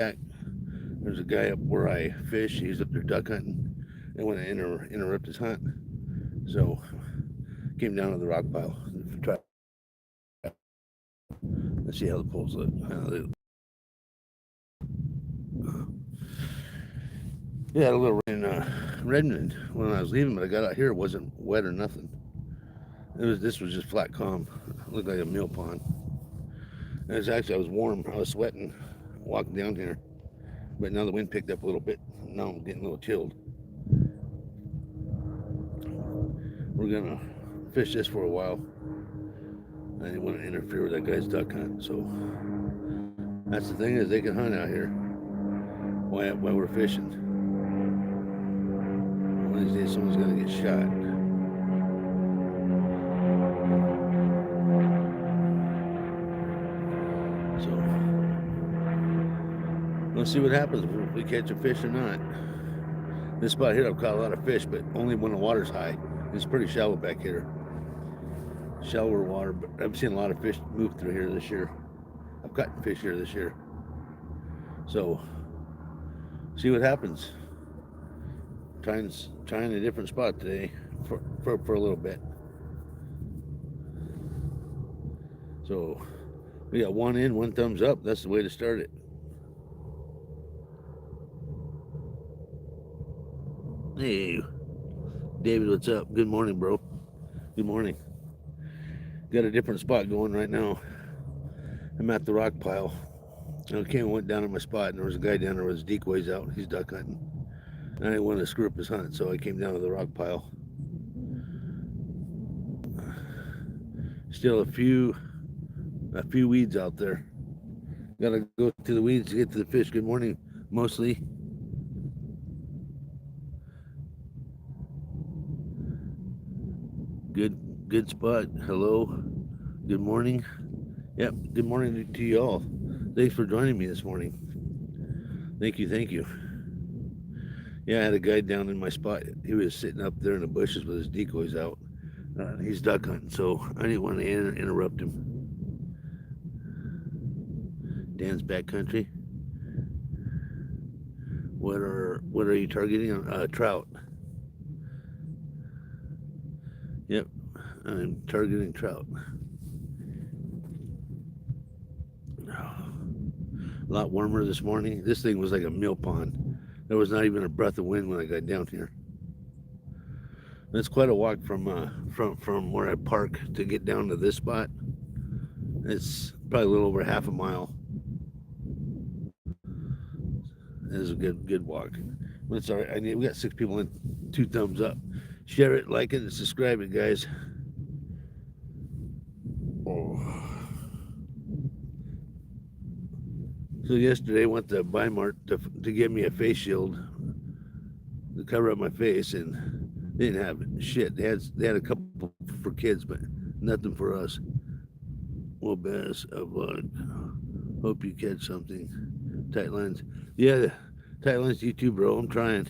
There's a guy up where I fish. He's up there duck hunting. I want to interrupt his hunt. So came down to the rock pile to try. Let's see how the poles look. Yeah, had a little rain in Redmond when I was leaving, but I got out here. It wasn't wet or nothing. This was just flat calm. It looked like a mill pond. And I was warm. I was sweating walking down here. But now the wind picked up a little bit. Now I'm getting a little chilled. We're gonna fish this for a while. I didn't want to interfere with that guy's duck hunt. So that's the thing is they can hunt out here while we're fishing. One of these days someone's gonna get shot. So let's see what happens if we catch a fish or not. This spot here I've caught a lot of fish, but only when the water's high. It's pretty shallow back here. Shallower water, but I've seen a lot of fish move through here this year. I've caught fish here this year. So see what happens. Trying a different spot today for a little bit. So we got one in, one thumbs up. That's the way to start it. Hey, David, what's up? Good morning, bro. Good morning. Got a different spot going right now. I'm at the rock pile. I came and went down to my spot, and there was a guy down there with his decoys out. He's duck hunting. And I didn't want to screw up his hunt, so I came down to the rock pile. Still a few weeds out there. Gotta go to the weeds to get to the fish. Good morning, mostly. Good spot. Hello. Good morning. Yep. Good morning to you all. Thanks for joining me this morning. Thank you. Yeah, I had a guy down in my spot. He was sitting up there in the bushes with his decoys out. He's duck hunting, so I didn't want to interrupt him. Dan's backcountry. What are you targeting? Trout. Yep, I'm targeting trout. A lot warmer this morning. This thing was like a mill pond. There was not even a breath of wind when I got down here. It's quite a walk from where I park to get down to this spot. It's probably a little over half a mile. It is a good walk. But it's all right. We got 6 people in. 2 thumbs up. Share it, like it, and subscribe it, guys. Oh. So yesterday I went to Bimart to get me a face shield to cover up my face, and they didn't have shit. They had a couple for kids, but nothing for us. Well, best of luck. Hope you catch something. Tight lines. Yeah, tight lines to you too, bro. I'm trying,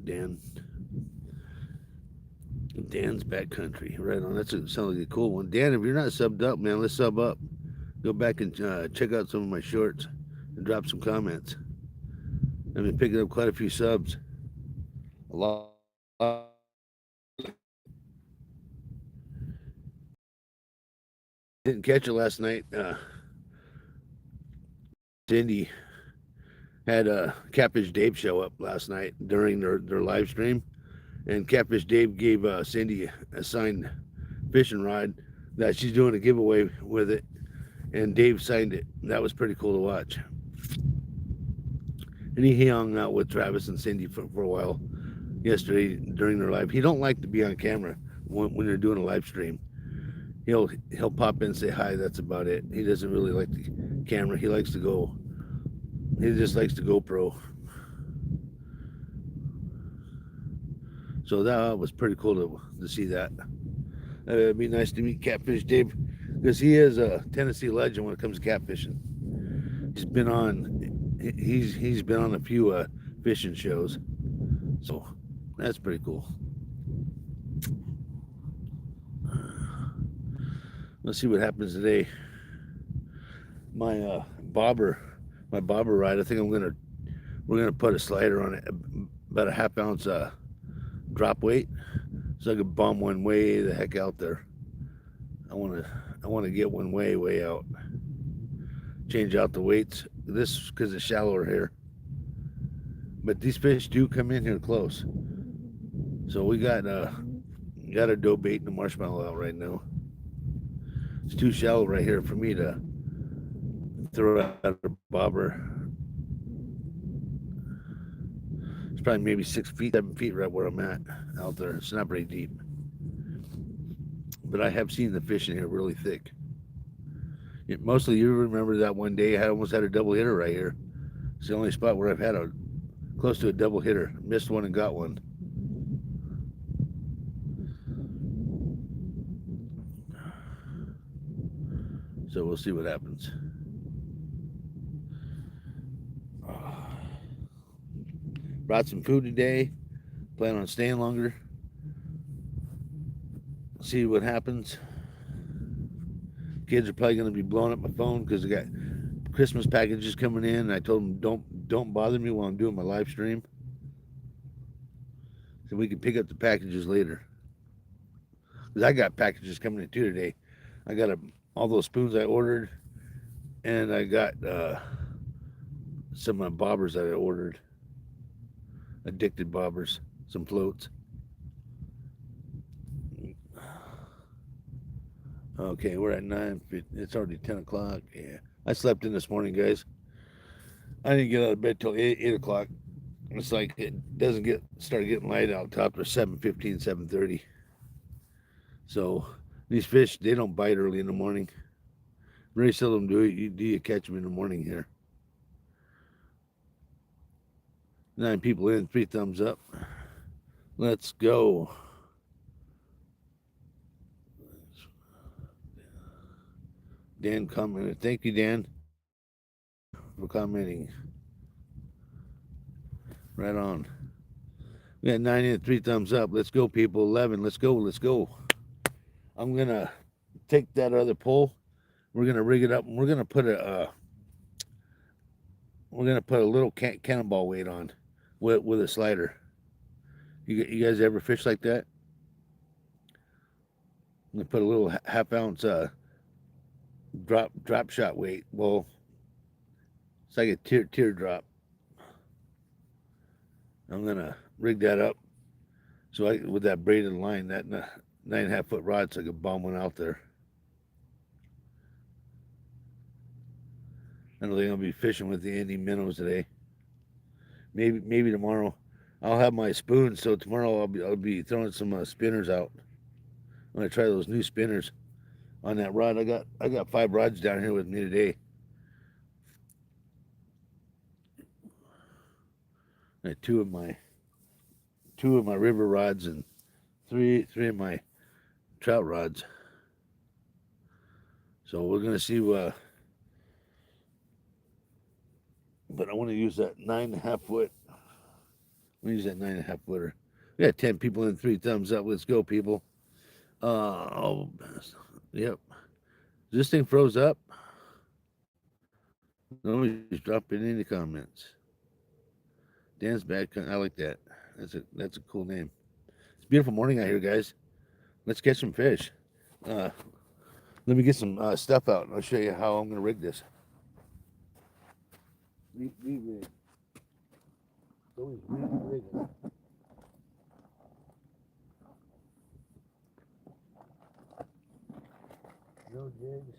Dan. Dan's backcountry. Right on. That sounds like a cool one. Dan, if you're not subbed up, man, let's sub up. Go back and check out some of my shorts and drop some comments. I've been picking up quite a few subs. A lot. Didn't catch it last night. Cindy had Catfish Dave show up last night during their live stream, and Catfish Dave gave Cindy a signed fishing rod that she's doing a giveaway with it, and Dave signed it. That was pretty cool to watch. And he hung out with Travis and Cindy for a while yesterday during their live. He don't like to be on camera when they're doing a live stream. He'll pop in and say hi. That's about it. He doesn't really like the camera. He just likes to GoPro. So that was pretty cool to see that. It'd be nice to meet Catfish Dave, because he is a Tennessee legend when it comes to catfishing. He's been on a few fishing shows, so that's pretty cool. Let's see what happens today. my my bobber ride. I think we're gonna put a slider on it, about a half ounce drop weight, so I could bomb one way the heck out there. I want to get one way out. Change out the weights. This because it's shallower here, but these fish do come in here close. So we got a dough bait and a marshmallow out right now. It's too shallow right here for me to throw out a bobber. It's probably maybe 6 feet, 7 feet right where I'm at out there. It's not very deep. But I have seen the fish in here really thick. Mostly you remember that one day I almost had a double hitter right here. It's the only spot where I've had a close to a double hitter. Missed one and got one. So we'll see what happens. Brought some food today. Plan on staying longer. See what happens. Kids are probably going to be blowing up my phone because I got Christmas packages coming in. And I told them don't bother me while I'm doing my live stream, so we can pick up the packages later. Because I got packages coming in too today. I got all those spoons I ordered, and I got some bobbers that I ordered. Addicted bobbers, some floats. Okay, we're at 9. It's already 10 o'clock. Yeah, I slept in this morning, guys. I didn't get out of bed till 8 o'clock. It's like it doesn't start getting light out till after 7:15, 7:30. So these fish, they don't bite early in the morning. Very seldom do you catch them in the morning here. 9 people in, 3 thumbs up. Let's go. Dan commented. Thank you, Dan, for commenting. Right on. We got 9 in, 3 thumbs up. Let's go, people. 11. Let's go. Let's go. I'm gonna take that other pole. We're gonna rig it up, and we're gonna put a little cannonball weight on with a slider. You guys ever fish like that? I'm gonna put a little half ounce drop shot weight. Well, it's like a teardrop. I'm gonna rig that up so with that braided line, that 9.5 foot rod, so I can bomb one out there. I don't think I'll be fishing with the Andy minnows today. Maybe tomorrow. I'll have my spoon, so tomorrow I'll be throwing some spinners out. I'm gonna try those new spinners on that rod. I got 5 rods down here with me today. I had two of my river rods and three of my trout rods. So we're gonna see. But I want to use that 9.5 foot. I'm gonna use that 9.5 footer. We got 10 people in, 3 thumbs up. Let's go, people. Yep. This thing froze up. Nobody's dropping any comments. Dan's back. I like that. That's a cool name. It's a beautiful morning out here, guys. Let's catch some fish. Let me get some stuff out, and I'll show you how I'm gonna rig this. Re-rig. Always re-rigging. No jigs.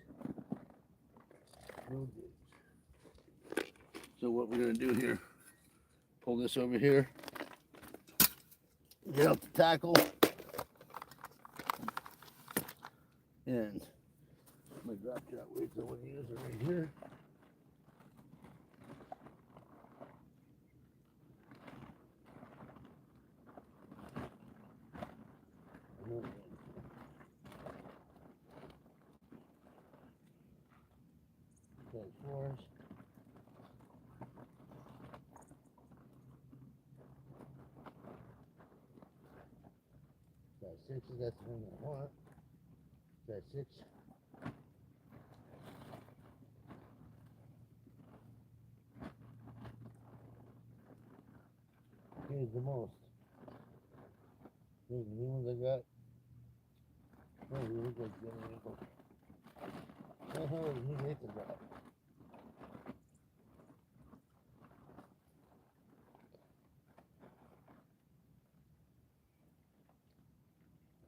No jigs. So what we're gonna do here? Pull this over here. Get out the tackle. And my drop shot weights I want to use are right here. Okay, 4s. Got 6s, that's the one I want. Got 6. the most. Here's the new ones I got. Oh, they look like yellow ankle. Oh, he ate the drop.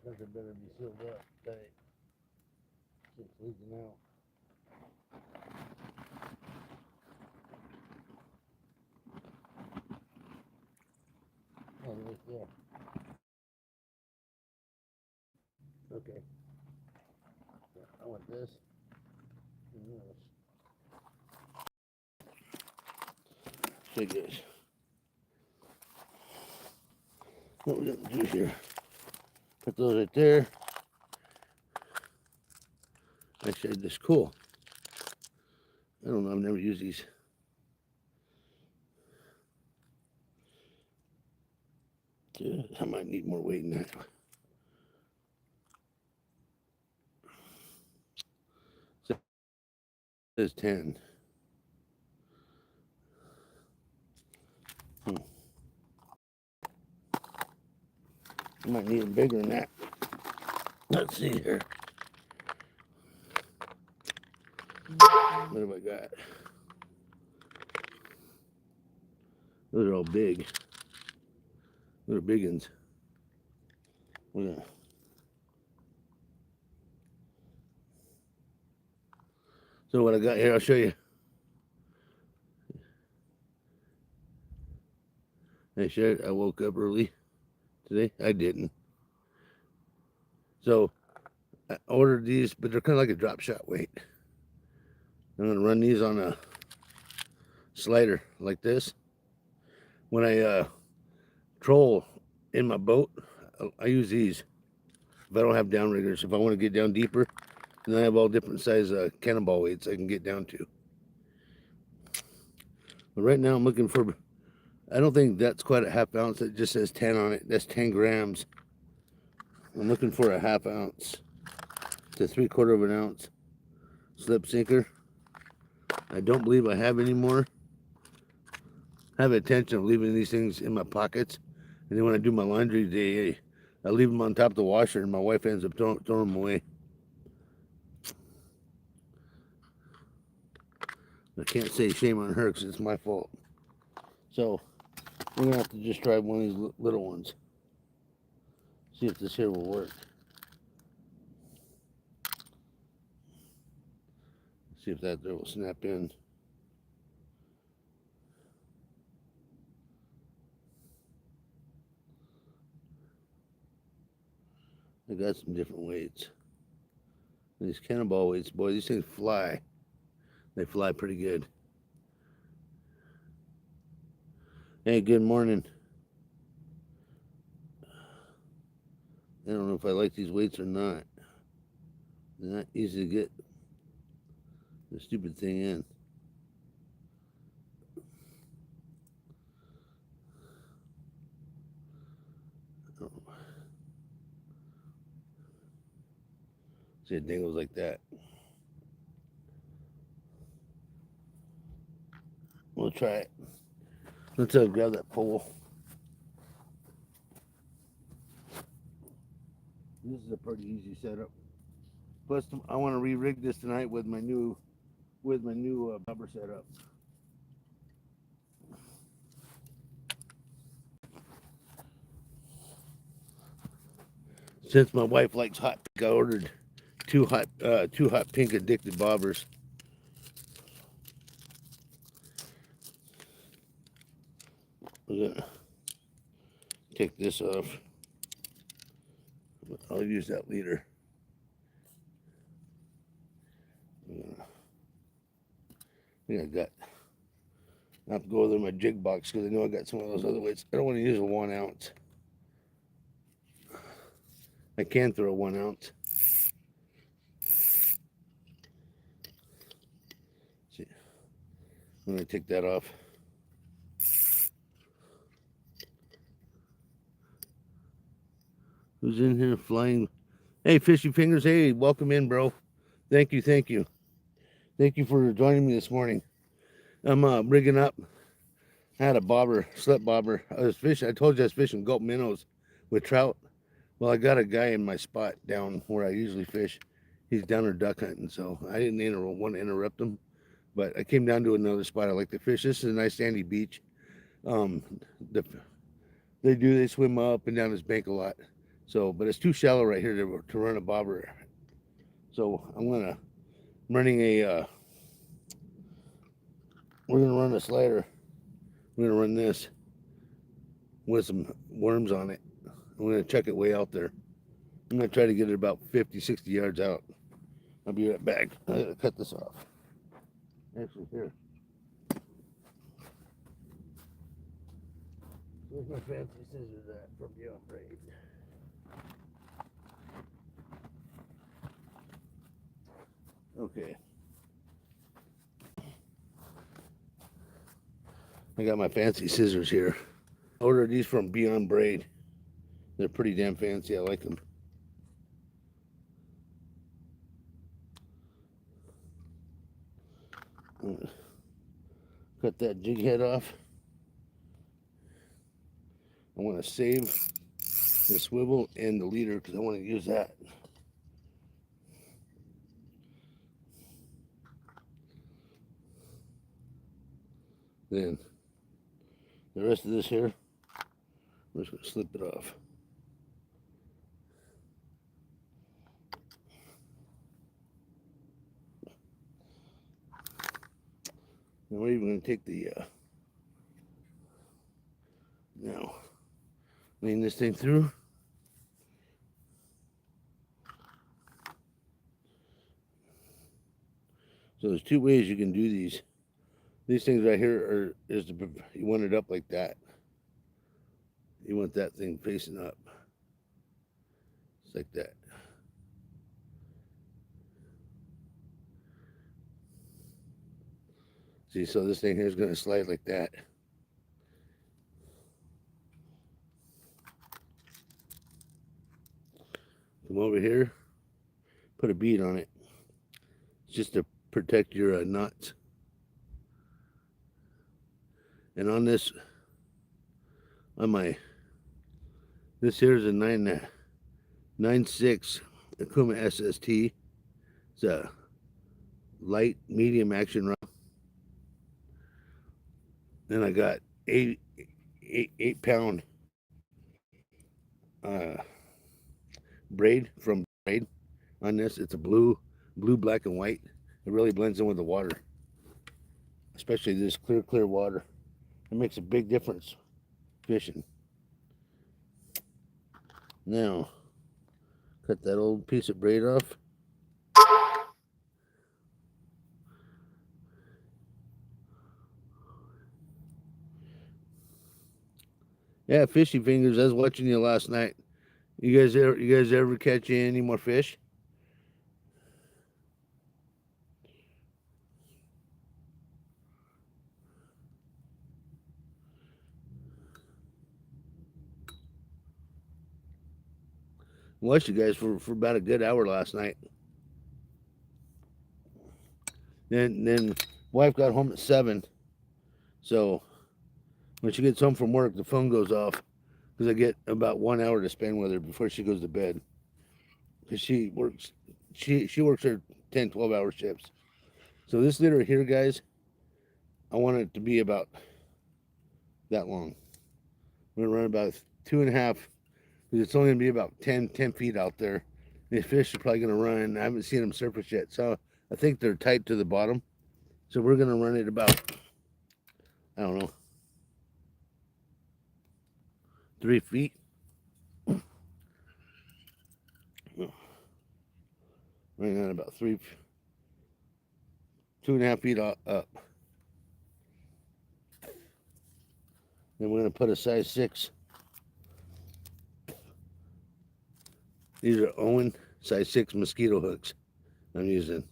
Those better be sealed up tight. Keeps leaking out. Oh, right there. Okay. Yeah, I want this. And this. So guys, what we're gonna do here? Put those right there. Actually, this cool. I don't know. I've never used these. I might need more weight than that. So it says 10. I might need them bigger than that. Let's see here. What have I got? Those are all big. Those are big ones. Yeah. So what I got here, I'll show you. I shared I woke up early today. I didn't. So I ordered these, but they're kind of like a drop shot weight. I'm gonna run these on a slider like this. When I troll in my boat, I use these. If I don't have downriggers, if I want to get down deeper, and I have all different size cannonball weights I can get down to. But right now I'm looking for, I don't think that's quite a half ounce. It just says 10 on it. That's 10 grams. I'm looking for a half ounce to 3/4 of an ounce slip sinker. I don't believe I have any more. I have an intention of leaving these things in my pockets. And then when I do my laundry today, I leave them on top of the washer and my wife ends up throwing them away. I can't say shame on her because it's my fault. So we're gonna have to just try one of these little ones. See if this here will work. See if that there will snap in. I got some different weights. These cannonball weights, boy, these things fly. They fly pretty good. Hey, good morning. I don't know if I like these weights or not. They're not easy to get the stupid thing in. Oh. See, it dangles like that. We'll try it. Let's grab that pole. This is a pretty easy setup. Plus, I want to re-rig this tonight with my new bobber setup. Since my wife likes hot pink, I ordered two hot pink addicted bobbers. We're gonna take this off. I'll use that leader. I think I have to go over my jig box because I know I got some of those other weights. I don't want to use a 1 ounce. I can throw a 1 ounce. See, I'm gonna take that off. Who's in here flying? Hey, Fishy Fingers. Hey, welcome in, bro. Thank you, thank you. Thank you for joining me this morning. I'm rigging up. I had a bobber, slip bobber. I was fishing. I told you I was fishing gulp minnows with trout. Well, I got a guy in my spot down where I usually fish. He's down there duck hunting, so I didn't want to interrupt him. But I came down to another spot I like to fish. This is a nice sandy beach. Um, the, they swim up and down this bank a lot. So, but it's too shallow right here to run a bobber. So I'm running a. We're gonna run a slider. We're gonna run this with some worms on it. I'm gonna check it way out there. I'm gonna try to get it about 50, 60 yards out. I'll be right back. I gotta cut this off. Actually, here. Where's my fancy scissors at from Beyond Braid? Okay. I got my fancy scissors here. I ordered these from Beyond Braid. They're pretty damn fancy. I like them. Cut that jig head off. I want to save the swivel and the leader because I want to use that. Then the rest of this here, we're just going to slip it off. And we're even going to take the, now, lean this thing through. So there's two ways you can do these. These things right here you want it up like that. You want that thing facing up. It's like that. See, so this thing here is going to slide like that. Come over here, put a bead on it. It's just to protect your nuts. And on this, this here is a 9.6 Akuma SST. It's a light medium action rod. Then I got 8-pound braid from Braid on this. It's a blue, black, and white. It really blends in with the water, especially this clear water. It makes a big difference fishing. Now, cut that old piece of braid off. Yeah, fishy fingers. I was watching you last night. You guys ever catch any more fish? Watched you guys for about a good hour last night. Then wife got home at 7. So when she gets home from work, the phone goes off because I get about 1 hour to spend with her before she goes to bed. Because she works her 10, 12-hour shifts. So this leader here, guys, I want it to be about that long. We're gonna run about 2.5, because it's only gonna be about 10 feet out there. The fish are probably gonna run. I haven't seen them surface yet, so I think they're tight to the bottom. So we're gonna run it about, I don't know, 3 feet. Running on about 2.5 feet up. Then we're gonna put a size 6. These are Owen size 6 mosquito hooks I'm using.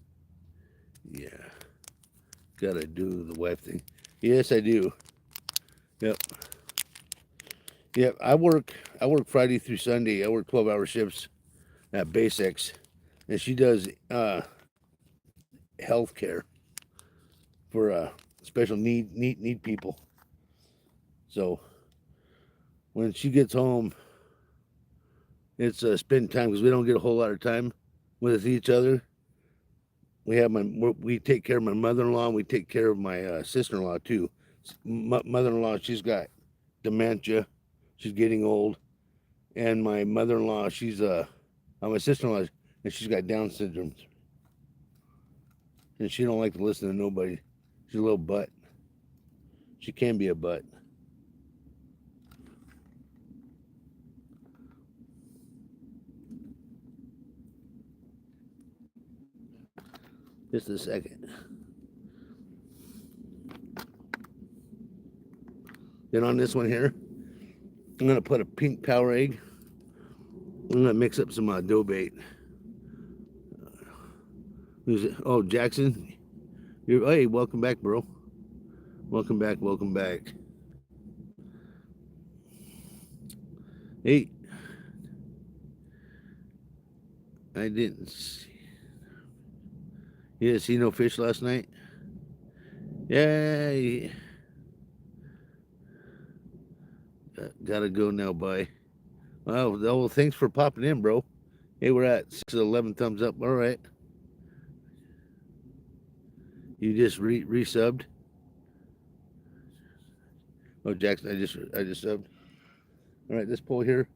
Yeah, gotta do the wife thing. Yes, I do. Yep. I work Friday through Sunday. I work 12-hour shifts at Basics, and she does health care for special need people. So when she gets home, it's spend time because we don't get a whole lot of time with each other. We take care of my mother-in-law, and we take care of my sister-in-law too. Mother-in-law, she's got dementia, she's getting old, and my mother-in-law, my sister-in-law, and she's got Down syndrome, and she don't like to listen to nobody. She's a little butt. She can be a butt. Just a second. Then on this one here, I'm gonna put a pink power egg. I'm gonna mix up some dough bait. Who's it? Oh, Jackson. Hey, welcome back, bro. Welcome back. Welcome back. Hey, I didn't see. You didn't see no fish last night? Yay! Gotta go now. Bye. Well, thanks for popping in, bro. Hey, we're at 611 thumbs up. All right. You just resubbed. Oh, Jackson, I just subbed. All right, this pole here,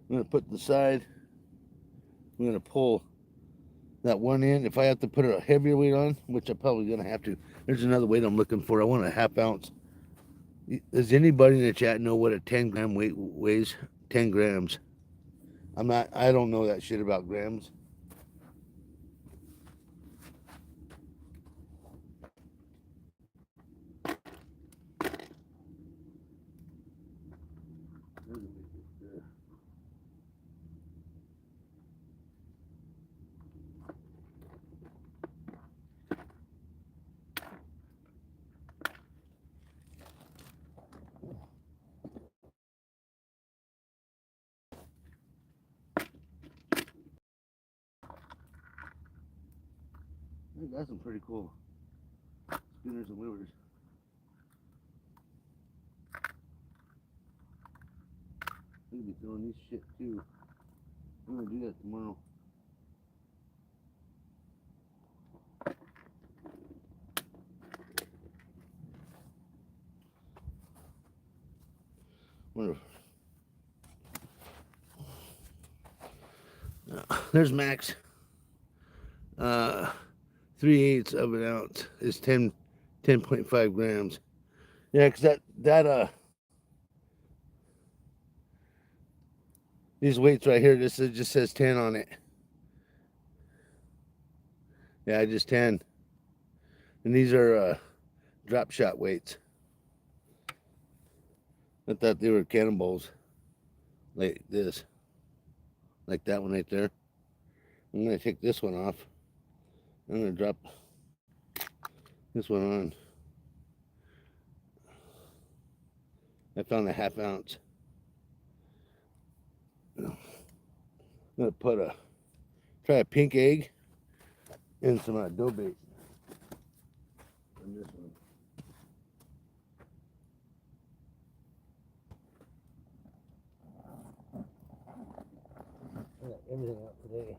I'm gonna put the side. I'm gonna pull that one in. If I have to put a heavier weight on, which I'm probably gonna have to. There's another weight I'm looking for. I want a 1/2 ounce. Does anybody in the chat know what a 10-gram weight weighs? 10 grams. I don't know that shit about grams. I got some pretty cool spinners and lures. I'm gonna be throwing these shit too. I'm gonna do that tomorrow. There's Max. 3/8 of an ounce is 10.5 grams. Yeah, because these weights right here, this just says 10 on it. Yeah, just 10. And these are drop shot weights. I thought they were cannonballs. Like this. Like that one right there. I'm going to take this one off. I'm going to drop this one on. I found a 1/2 ounce. I'm going to try a pink egg and some dough bait on this one. I got everything out today.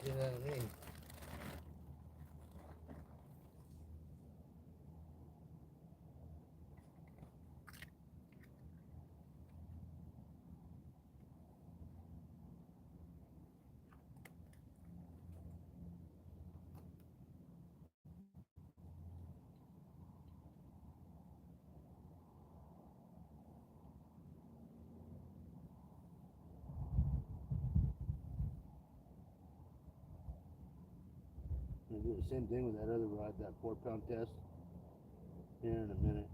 Get out of me. I'm going to do the same thing with that other rod, that 4-pound test, here in a minute.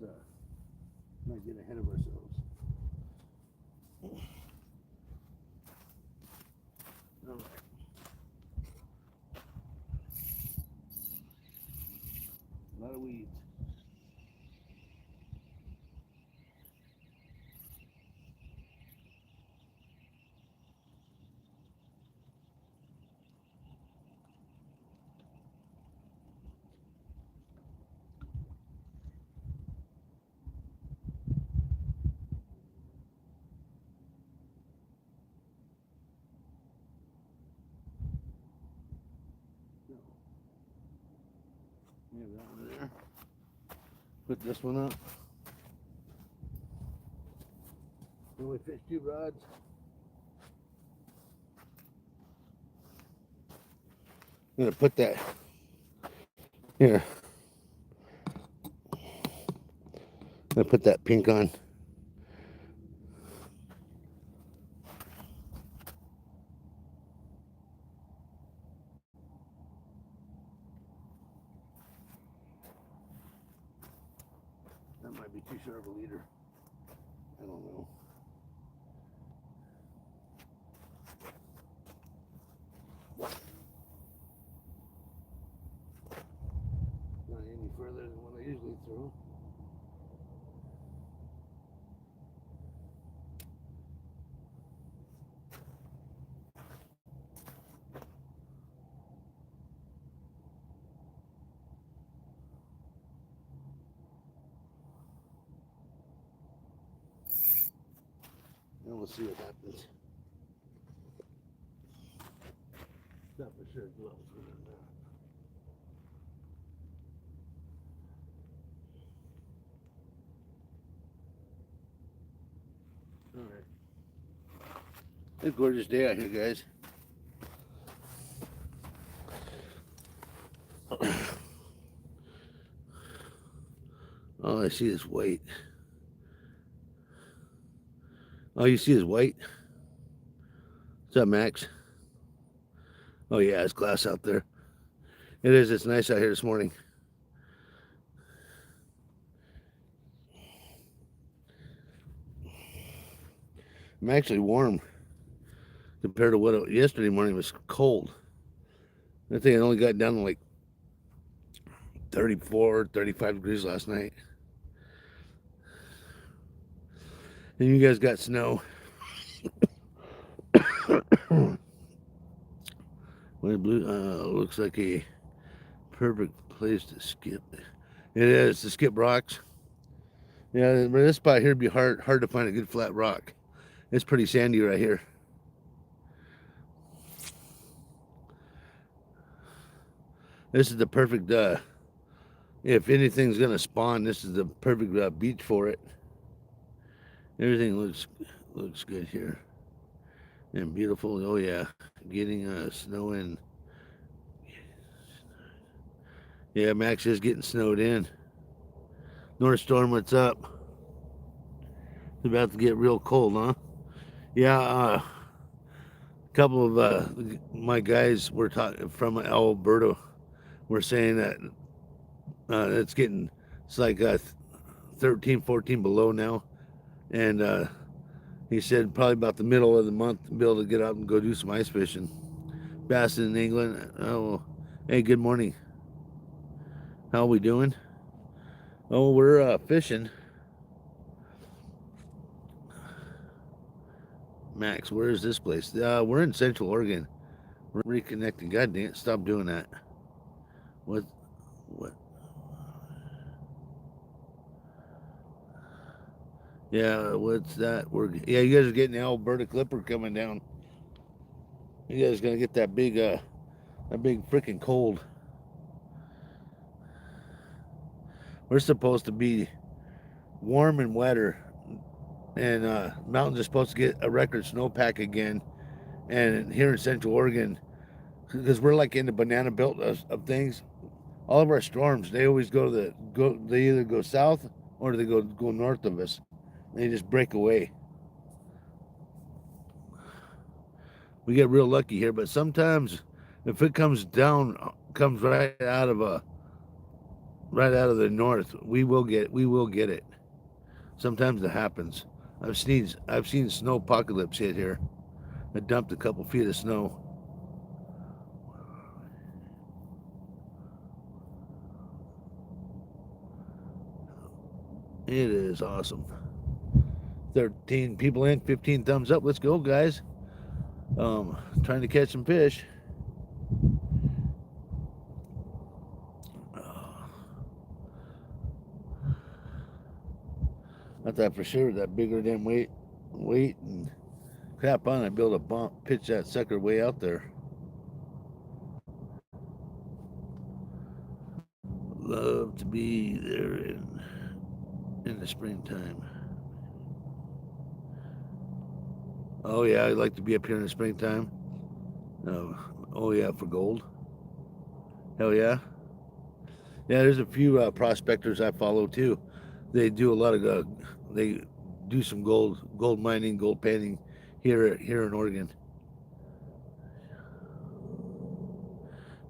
not get ahead of ourselves. All right. A lot of weeds. We have that one there. Put this one up. Then we fish 2 rods. I'm gonna put that here. I'm gonna put that pink on. That might be too short of a leader. I don't know. Not any further than what I usually throw. And we'll see what happens. Not for sure gloves for that. All right. It's a gorgeous day out here, guys. All I see is white. All you see is white. What's up, Max? Oh yeah, it's glass out there. It is. It's nice out here this morning. I'm actually warm compared to what yesterday morning was cold. I think it only got down to like 34, 35 degrees last night. And you guys got snow. Blue looks like a perfect place to skip. It is to skip rocks. Yeah, but this spot here would be hard to find a good flat rock. It's pretty sandy right here. This is the perfect, if anything's gonna spawn, this is the perfect beach for it. Everything looks good here and beautiful. Oh yeah, getting snow in. Yeah, Max is getting snowed in. North Storm, what's up? It's about to get real cold, huh? Yeah, a couple of my guys were talking from Alberta. Were saying that it's like 13, 14 below now, and he said probably about the middle of the month be able to get out and go do some ice fishing. Bass in England. Oh, hey, good morning. How are we doing? Oh, we're fishing. Max, where is this place? We're in Central Oregon. We're reconnecting. God damn it, stop doing that. What? Yeah, what's that? Yeah, you guys are getting the Alberta Clipper coming down. You guys are gonna get that big freaking cold. We're supposed to be warm and wetter, and mountains are supposed to get a record snowpack again. And here in Central Oregon, because we're like in the banana belt of things, all of our storms they always they either go south or they go north of us. They just break away. We get real lucky here, but sometimes if it comes right out of right out of the north. We will get it. Sometimes it happens. I've seen snow apocalypse hit here. I dumped a couple feet of snow. It is awesome. 13 people in, 15 thumbs up. Let's go, guys. Trying to catch some fish. I thought for sure that bigger than weight and crap on. I built a bump, pitch that sucker way out there. Love to be there in the springtime. Oh yeah, I'd like to be up here in the springtime. Oh yeah, for gold. Hell yeah. Yeah, there's a few prospectors I follow too. They do a lot of they do some gold mining, gold panning here in Oregon.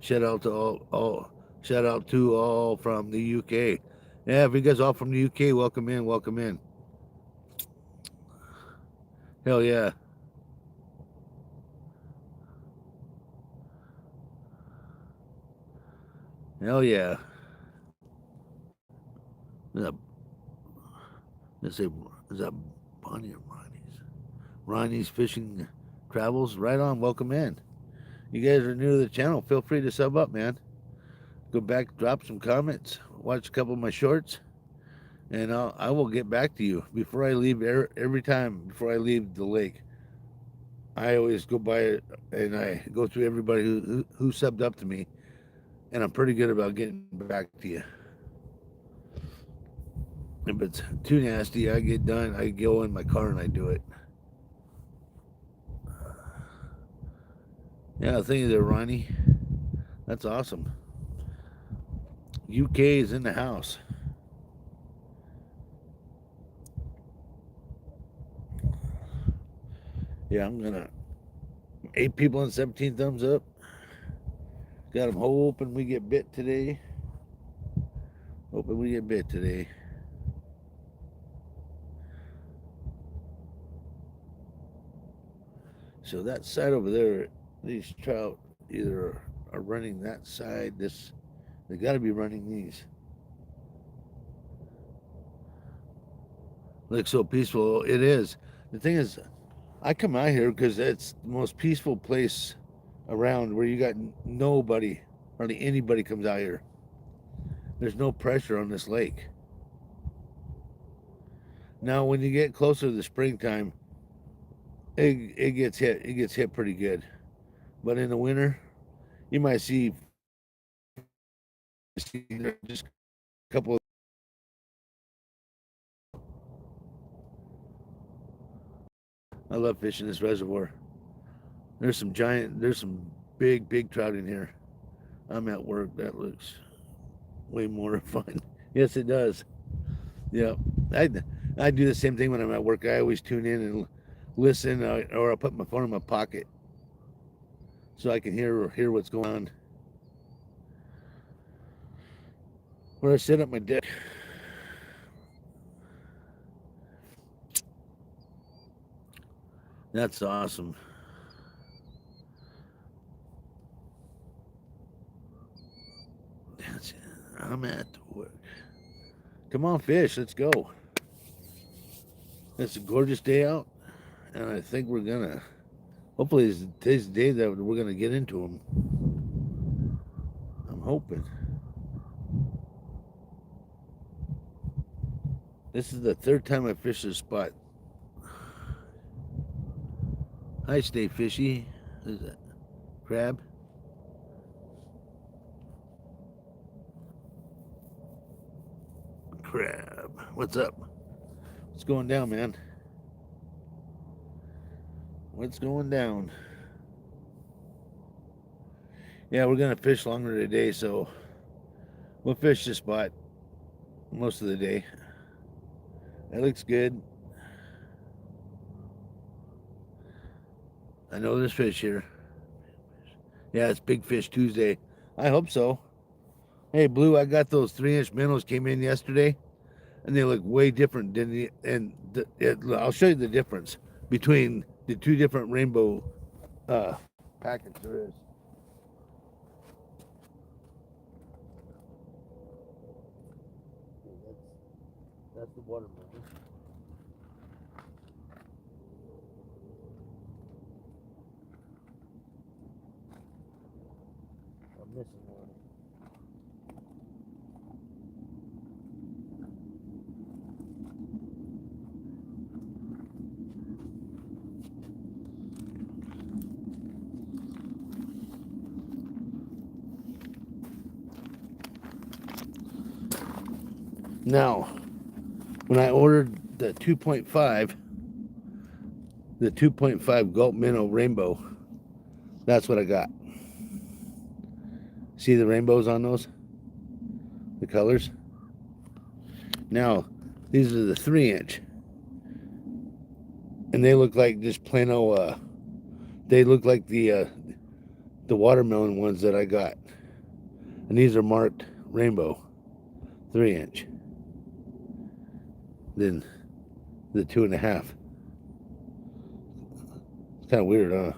Shout out to all shout out to all from the UK. Yeah, if you guys all from the UK, welcome in, welcome in. Hell yeah. Hell yeah. Is that, let's say, is that Bonnie or Ronnie's? Ronnie's Fishing Travels. Right on, welcome in. You guys are new to the channel. Feel free to sub up, man. Go back, drop some comments, watch a couple of my shorts, and I will get back to you before I leave. Every time before I leave the lake, I always go by it and I go through everybody who subbed up to me, and I'm pretty good about getting back to you. If it's too nasty, I get done. I go in my car and I do it. Yeah, thank you there, Ronnie. That's awesome. UK is in the house. Yeah, I'm gonna 8 people and 17 thumbs up. Got them hoping we get bit today. Hoping we get bit today. So that side over there, these trout either are running that side. They got to be running these. Looks so peaceful. It is. The thing is, I come out here because it's the most peaceful place around where you got nobody, hardly anybody comes out here. There's no pressure on this lake. Now, when you get closer to the springtime, it gets hit. It gets hit pretty good. But in the winter, you might see just a couple of. I love fishing this reservoir. There's some big trout in here. I'm at work. That looks way more fun. Yes, it does. Yeah, I I do the same thing when I'm at work. I always tune in and listen, or I'll put my phone in my pocket so I can hear what's going on. Or I sit at my desk. That's awesome. That's, I'm at work. Come on, fish. Let's go. It's a gorgeous day out, and I think we're gonna. Hopefully, today's the day that we're gonna get into them. I'm hoping. This is the third time I fished this spot. Hi, stay fishy. Is that crab? Crab. What's up? What's going down, man? What's going down? Yeah, we're gonna fish longer today, so we'll fish this spot most of the day. That looks good. I know there's fish here. Yeah, it's Big Fish Tuesday. I hope so. Hey, Blue, I got those 3-inch minnows came in yesterday, and they look way different than I'll show you the difference between the two different rainbow uh, packets there is. That's the watermelon. I'm missing one. Now, when I ordered the 2.5 Gulp Minnow Rainbow, that's what I got. See the rainbows on those? The colors? Now, these are the 3-inch. And they look like just plain old, they look like the watermelon ones that I got. And these are marked rainbow, 3-inch. Then the 2.5. It's kind of weird, huh?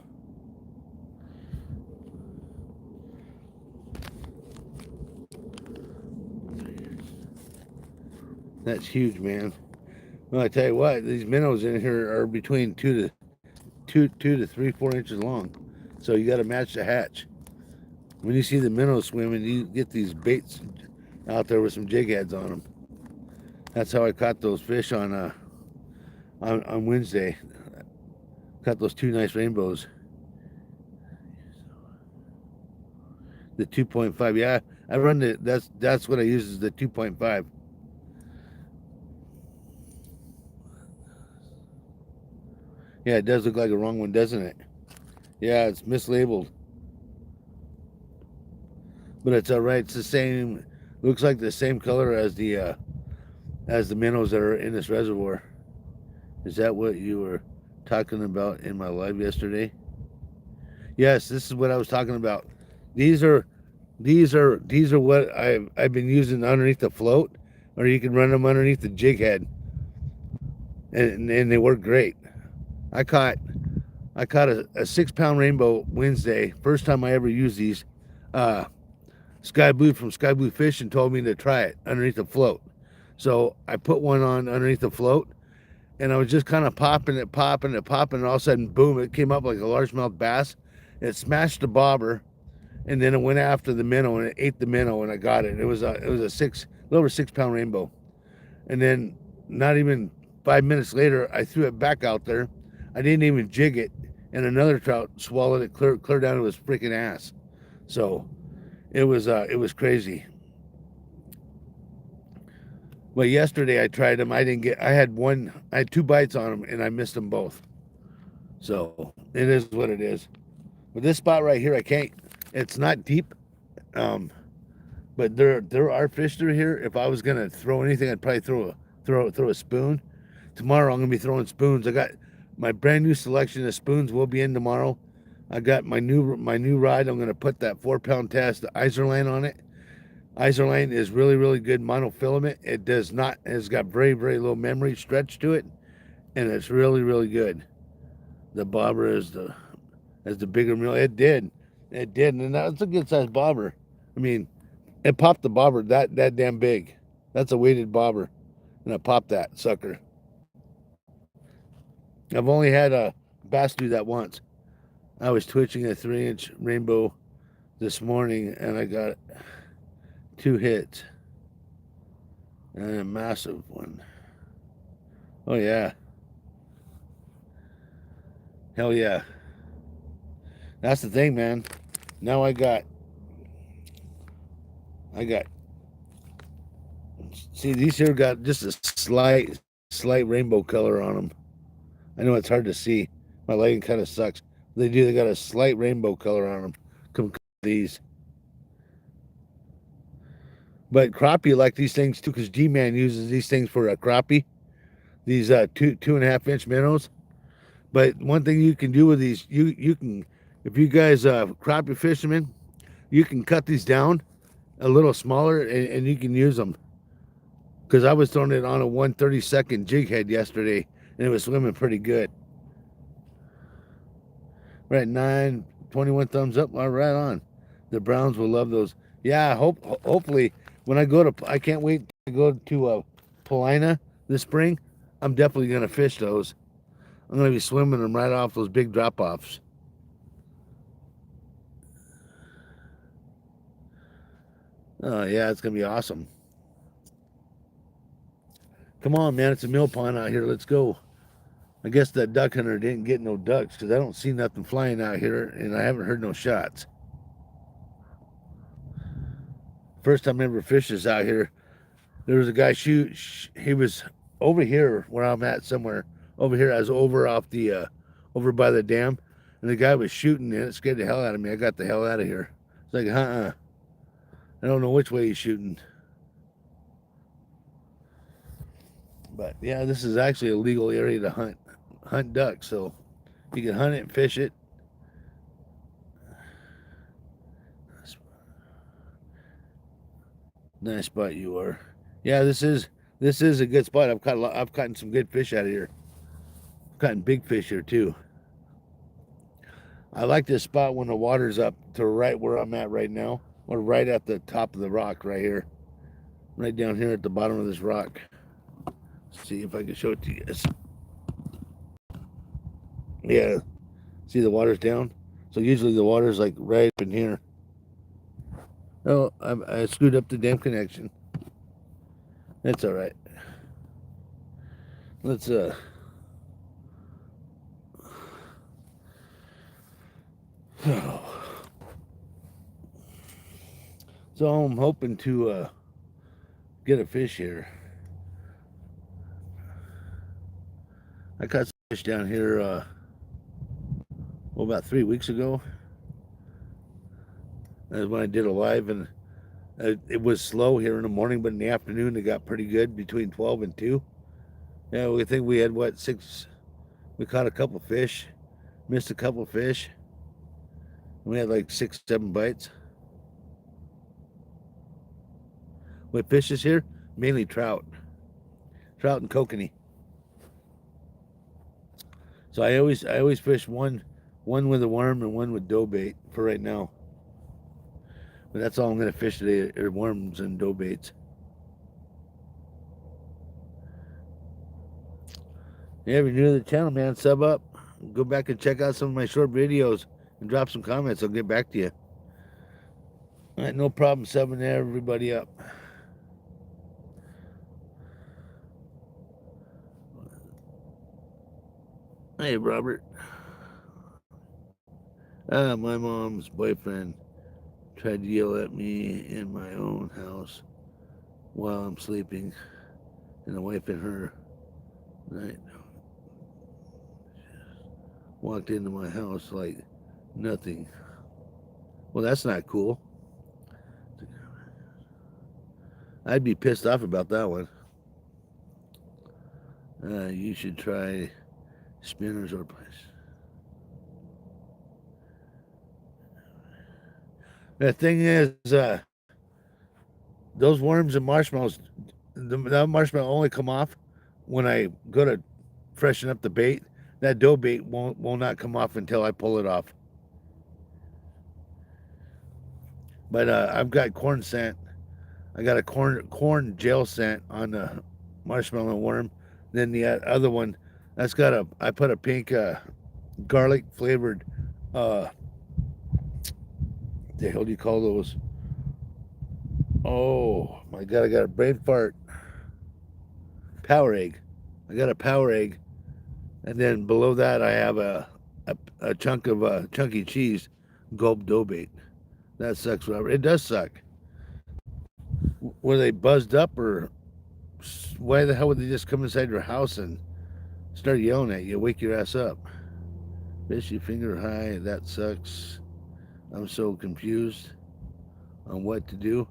That's huge, man. Well, I tell you what, these minnows in here are between 2 to 3, 4 inches long. So you got to match the hatch. When you see the minnows swimming, you get these baits out there with some jig heads on them. That's how I caught those fish on Wednesday. Caught those 2 nice rainbows. The 2.5, yeah, I run that's what I use is the 2.5. Yeah, it does look like a wrong one, doesn't it? Yeah, it's mislabeled. But it's all right. It's the same. Looks like the same color as the minnows that are in this reservoir. Is that what you were talking about in my live yesterday? Yes, this is what I was talking about. These are what I've been using underneath the float, or you can run them underneath the jig head, and they work great. I caught a 6-pound rainbow Wednesday. First time I ever used these. Sky Blue from Sky Blue Fishing told me to try it underneath the float. So I put one on underneath the float, and I was just kind of popping it, and all of a sudden, boom, it came up like a largemouth bass. It smashed the bobber, and then it went after the minnow, and it ate the minnow, and I got it. It was a little over 6-pound rainbow. And then not even 5 minutes later, I threw it back out there. I didn't even jig it, and another trout swallowed it clear down to his freaking ass. So it was crazy. But yesterday I tried them. I had 2 bites on them, and I missed them both. So it is what it is. But this spot right here, I can't. It's not deep, but there are fish through here. If I was gonna throw anything, I'd probably throw a spoon. Tomorrow I'm gonna be throwing spoons. I got my brand new selection of spoons will be in tomorrow. I got my new rod. I'm gonna put that 4-pound test, the Iserline on it. Iserline is really, really good monofilament. It does not. It's got very, very low memory stretch to it, and it's really, really good. The bobber is the bigger reel. It did, and that's a good sized bobber. I mean, it popped the bobber that damn big. That's a weighted bobber, and I popped that sucker. I've only had a bass do that once. I was twitching a 3-inch rainbow this morning, and I got 2 hits and a massive one. Oh yeah, hell yeah. That's the thing, man. Now I got. See, these here got just a slight rainbow color on them. I know it's hard to see. My lighting kind of sucks. They got a slight rainbow color on them. Come these. But crappie like these things too, because G-Man uses these things for a crappie. These 2.5-inch minnows. But one thing you can do with these, you can, if you guys crappie fishermen, you can cut these down a little smaller, and you can use them. Because I was throwing it on a 1/32 jig head yesterday, and it was swimming pretty good. Right, 921 thumbs up. All right, on. The Browns will love those. Yeah, hopefully when I go to, I can't wait to go to Paulina this spring. I'm definitely gonna fish those. I'm gonna be swimming them right off those big drop offs. Oh yeah, it's gonna be awesome. Come on, man, it's a mill pond out here. Let's go. I guess that duck hunter didn't get no ducks because I don't see nothing flying out here, and I haven't heard no shots. First time I ever fished this out here, there was a guy he was over here where I'm at somewhere. Over here, I was over off the, over by the dam, and the guy was shooting, and it scared the hell out of me. I got the hell out of here. It's like, I don't know which way he's shooting. But yeah, this is actually a legal area to hunt ducks, so you can hunt it and fish it. Nice spot you are. Yeah, this is a good spot. I've caught some good fish out of here. I've caught big fish here too. I like this spot when the water's up to right where I'm at right now, or right at the top of the rock right here, right down here at the bottom of this rock. Let's see if I can show it to you guys. Yeah, see the water's down. So usually the water's like right up in here. Oh, I screwed up the damn connection. That's all right. Let's So I'm hoping to get a fish here. I caught some fish down here about 3 weeks ago. That's when I did a live, and it was slow here in the morning, but in the afternoon it got pretty good between 12 and 2. Yeah, we think we had what, 6? We caught a couple fish, missed a couple fish. We had like 6, 7 bites. What fish is here? Mainly trout and kokanee. So I always fish one with a worm and one with dough bait for right now. But that's all I'm gonna fish today are worms and dough baits. Yeah, if you're new to the channel, man, sub up. Go back and check out some of my short videos and drop some comments. I'll get back to you. All right, no problem subbing everybody up. Hey, Robert. My mom's boyfriend tried to yell at me in my own house while I'm sleeping, and the wife and her night walked into my house like nothing. Well, that's not cool. I'd be pissed off about that one. You should try spinners or place. The thing is, those worms and marshmallows, that marshmallow only come off when I go to freshen up the bait. That dough bait will not come off until I pull it off. But I've got corn scent. I got a corn gel scent on the marshmallow worm. Then the other one, I put a pink garlic flavored, the hell do you call those? Oh my God, I got a brain fart. Power egg. I got a power egg. And then below that, I have a chunk of chunky cheese, gulp dough bait. That sucks, Robert. It does suck. Were they buzzed up, or why the hell would they just come inside your house and start yelling at you, wake your ass up? Fishy finger high, that sucks. I'm so confused on what to do.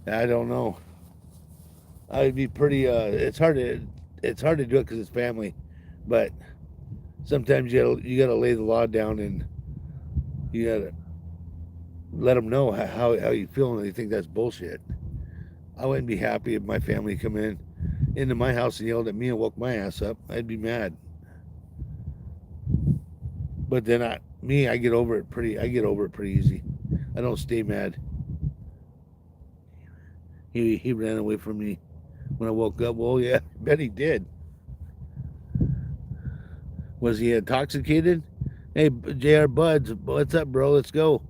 I don't know. I'd be pretty. It's hard to do it because it's family, but sometimes you gotta lay the law down, and you gotta let them know how you feel, and they think that's bullshit. I wouldn't be happy if my family come into my house and yelled at me and woke my ass up. I'd be mad. But then I get over it pretty. I get over it pretty easy. I don't stay mad. He ran away from me when I woke up. Well, yeah, I bet he did. Was he intoxicated? Hey, JR Buds, what's up, bro? Let's go.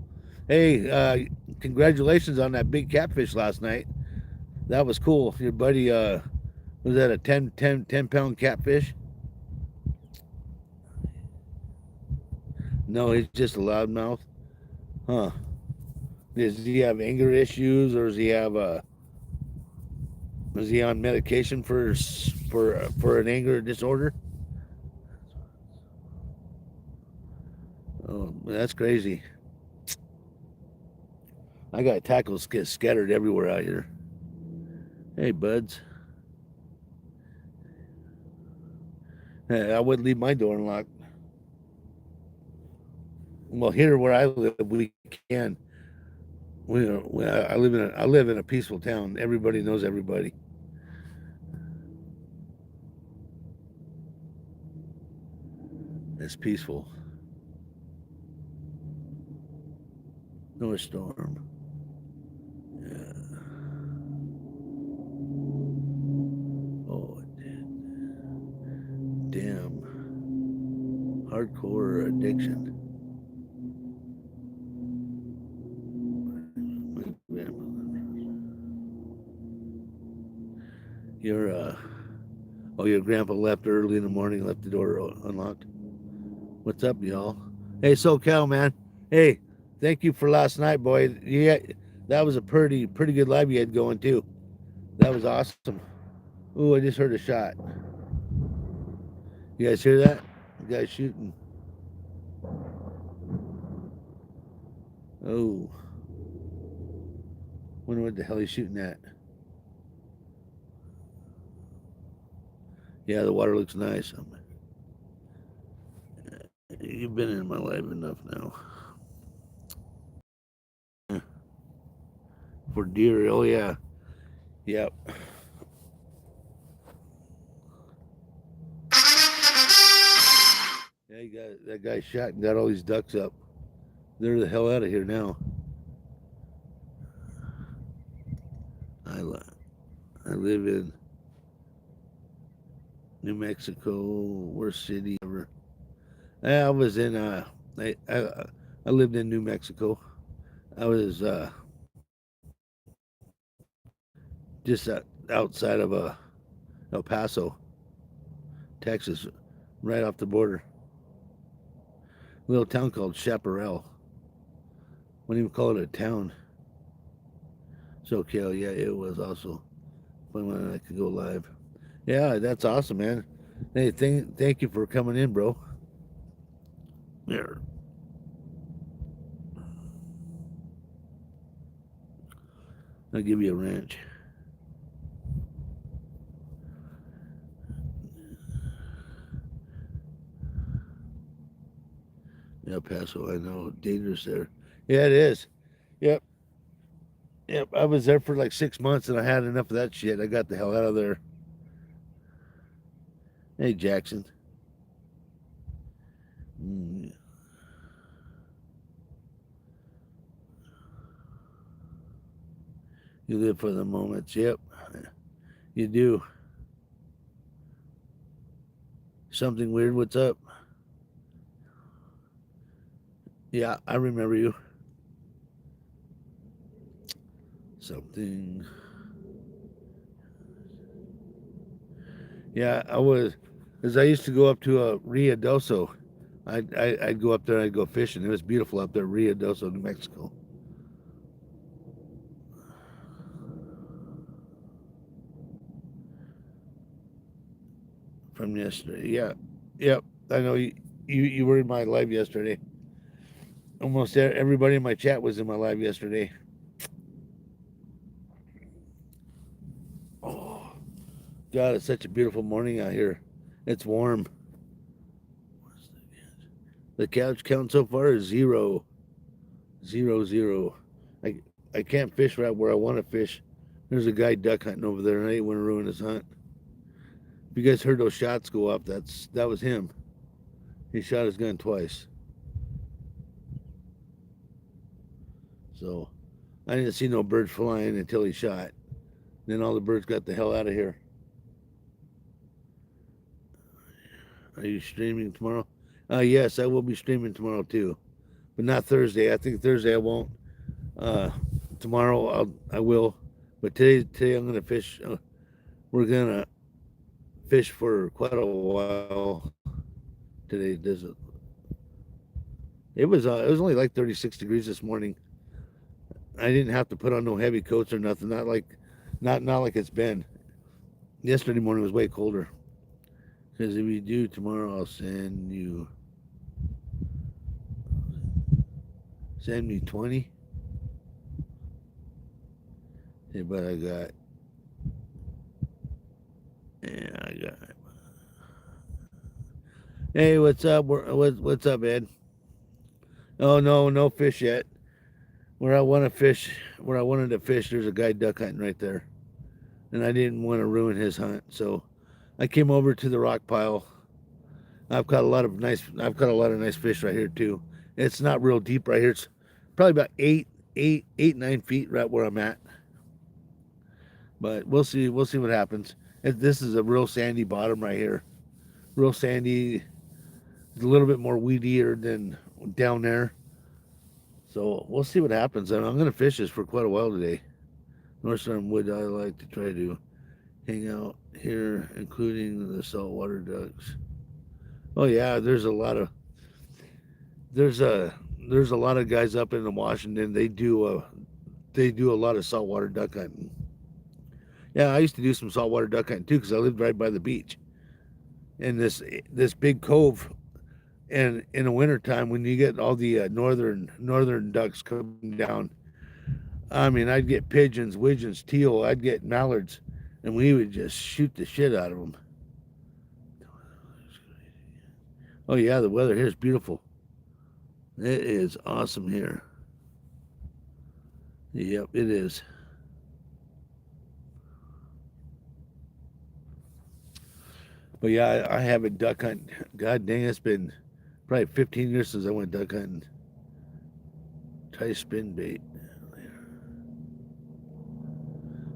Hey, congratulations on that big catfish last night. That was cool. Your buddy, was that a 10 pound catfish? No, he's just a loudmouth. Huh. Does he have anger issues, or is he on medication for an anger disorder? Oh, that's crazy. I got tackles get scattered everywhere out here. Hey, buds. Hey, I wouldn't leave my door unlocked. Well, here where I live, we can. I live in a peaceful town. Everybody knows everybody. It's peaceful. No storm. Yeah. Oh, damn. Hardcore addiction. Your your grandpa left early in the morning, left the door unlocked. What's up, y'all? Hey, SoCal, man. Hey, thank you for last night, boy. Yeah, that was a pretty good live you had going too. That was awesome. Ooh, I just heard a shot. You guys hear that? The guy's shooting. Oh, wonder what the hell he's shooting at. Yeah, the water looks nice. You've been in my life enough now. For deer, oh yeah. Yep. Yeah, you got that guy shot and got all these ducks up. They're the hell out of here now. I I live in New Mexico, worst city ever. I was in I lived in New Mexico. I was just outside of El Paso, Texas, right off the border. A little town called Chaparral. Wouldn't even call it a town. SoCal, yeah, it was also when I could go live. Yeah, that's awesome, man. Hey, thank you for coming in, bro. There, I'll give you a ranch. El Paso, I know, dangerous there. Yeah, it is. Yep, yep. I was there for like 6 months, and I had enough of that shit. I got the hell out of there. Hey, Jackson. Mm, you live for the moments. Yep, you do. Something weird. What's up? Yeah, I remember you. Something. Yeah, I was, as I used to go up to Rio Doso. I'd go up there and I'd go fishing. It was beautiful up there, Rio Doso, New Mexico. From yesterday. Yeah, yep. I know you were in my live yesterday. Almost everybody in my chat was in my live yesterday. Oh, God, it's such a beautiful morning out here. It's warm. The couch count so far is 0. 0-0. I can't fish right where I want to fish. There's a guy duck hunting over there, and I ain't want to ruin his hunt. If you guys heard those shots go up, that was him. He shot his gun twice. So I didn't see no birds flying until he shot. Then all the birds got the hell out of here. Are you streaming tomorrow? Yes, I will be streaming tomorrow too, but not Thursday. I think Thursday I won't. Tomorrow I will, but today I'm gonna fish. We're gonna fish for quite a while today. It was only like 36 degrees this morning. I didn't have to put on no heavy coats or nothing. Not like it's been. Yesterday morning was way colder. Because if you do tomorrow, I'll send me 20. Hey, but I got. Yeah, I got. Hey, what's up? What's up, Ed? Oh no fish yet. Where I wanted to fish, there's a guy duck hunting right there, and I didn't want to ruin his hunt, so I came over to the rock pile. I've got a lot of nice fish right here too. It's not real deep right here. It's probably about 9 feet right where I'm at. But we'll see what happens. This is a real sandy bottom right here. Real sandy. It's a little bit more weedier than down there. So we'll see what happens. And I'm gonna fish this for quite a while today. Northstorm would I like to try to hang out here, including the saltwater ducks. Oh yeah, there's a lot of guys up in Washington. They do a lot of saltwater duck hunting. Yeah, I used to do some saltwater duck hunting too because I lived right by the beach. And this big cove, and in the wintertime when you get all the northern ducks coming down, I mean, I'd get pigeons, widgeons, teal, I'd get mallards, and we would just shoot the shit out of them. Oh yeah, the weather here is beautiful. It is awesome here. Yep, it is. But yeah, I haven't duck hunting. God dang, it's been probably 15 years since I went duck hunting. Try spin bait.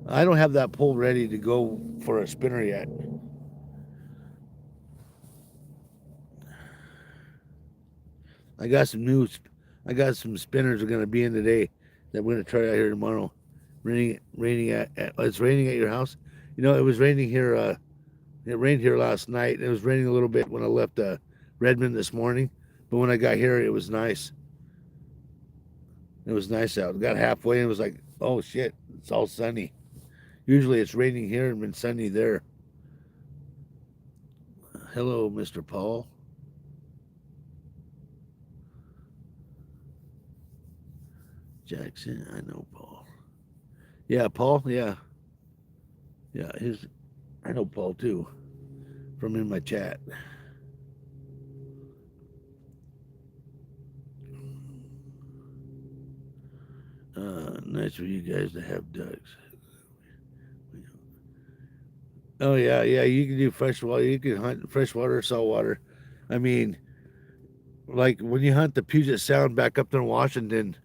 I don't have that pole ready to go for a spinner yet. I got some spinners are gonna be in today that we're gonna try out here tomorrow. It's raining at your house. You know, it was raining here. It rained here last night. It was raining a little bit when I left Redmond this morning, but when I got here, it was nice. It was nice out. Got halfway and it was like, oh shit, it's all sunny. Usually it's raining here and been sunny there. Hello, Mr. Paul. Jackson, I know Paul. Yeah, Paul, yeah. Yeah, I know Paul too from in my chat. Nice for you guys to have ducks. Oh yeah, you can do freshwater. You can hunt freshwater or saltwater. I mean, like when you hunt the Puget Sound back up there in Washington,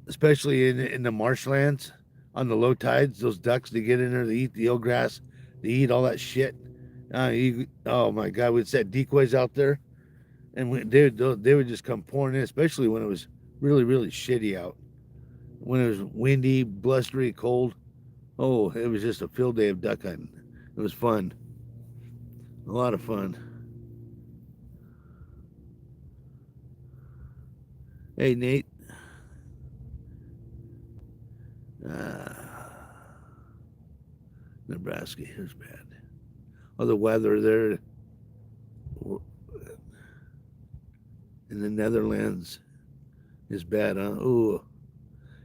especially in the marshlands on the low tides, those ducks they get in there, they eat the eelgrass, they eat all that shit. Oh my God, we'd set decoys out there, and they would just come pouring in, especially when it was really really shitty out, when it was windy, blustery, cold. Oh, it was just a field day of duck hunting. It was fun, a lot of fun. Hey Nate. Nebraska here's bad. Oh, the weather there in the Netherlands is bad, huh? Oh,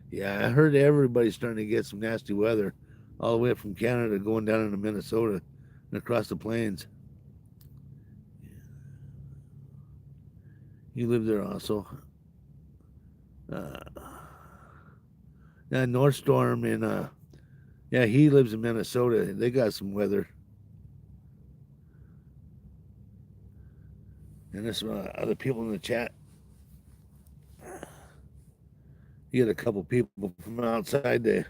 yeah, I heard everybody's starting to get some nasty weather all the way from Canada going down into Minnesota and across the plains. You live there also. Uh, North Storm in yeah, he lives in Minnesota. They got some weather. And there's other people in the chat. You get a couple people from outside there.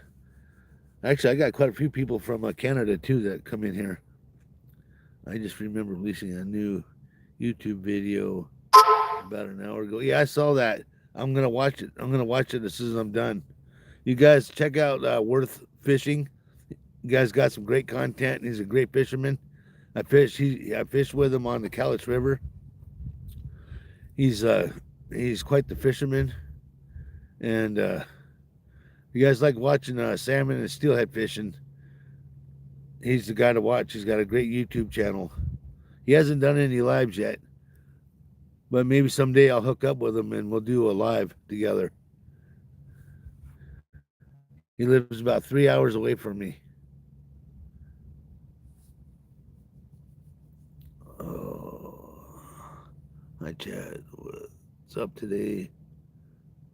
Actually, I got quite a few people from Canada too that come in here. I just remember releasing a new YouTube video about an hour ago. Yeah, I saw that. I'm gonna watch it. I'm gonna watch it as soon as I'm done. You guys check out Worth Fishing. You guys got some great content. He's a great fisherman. I fished with him on the Cowlitz River. He's quite the fisherman, and you guys like watching salmon and steelhead fishing. He's the guy to watch. He's got a great YouTube channel. He hasn't done any lives yet, but maybe someday I'll hook up with him and we'll do a live together. He lives about 3 hours away from me. Oh, hi Chad, what's up today?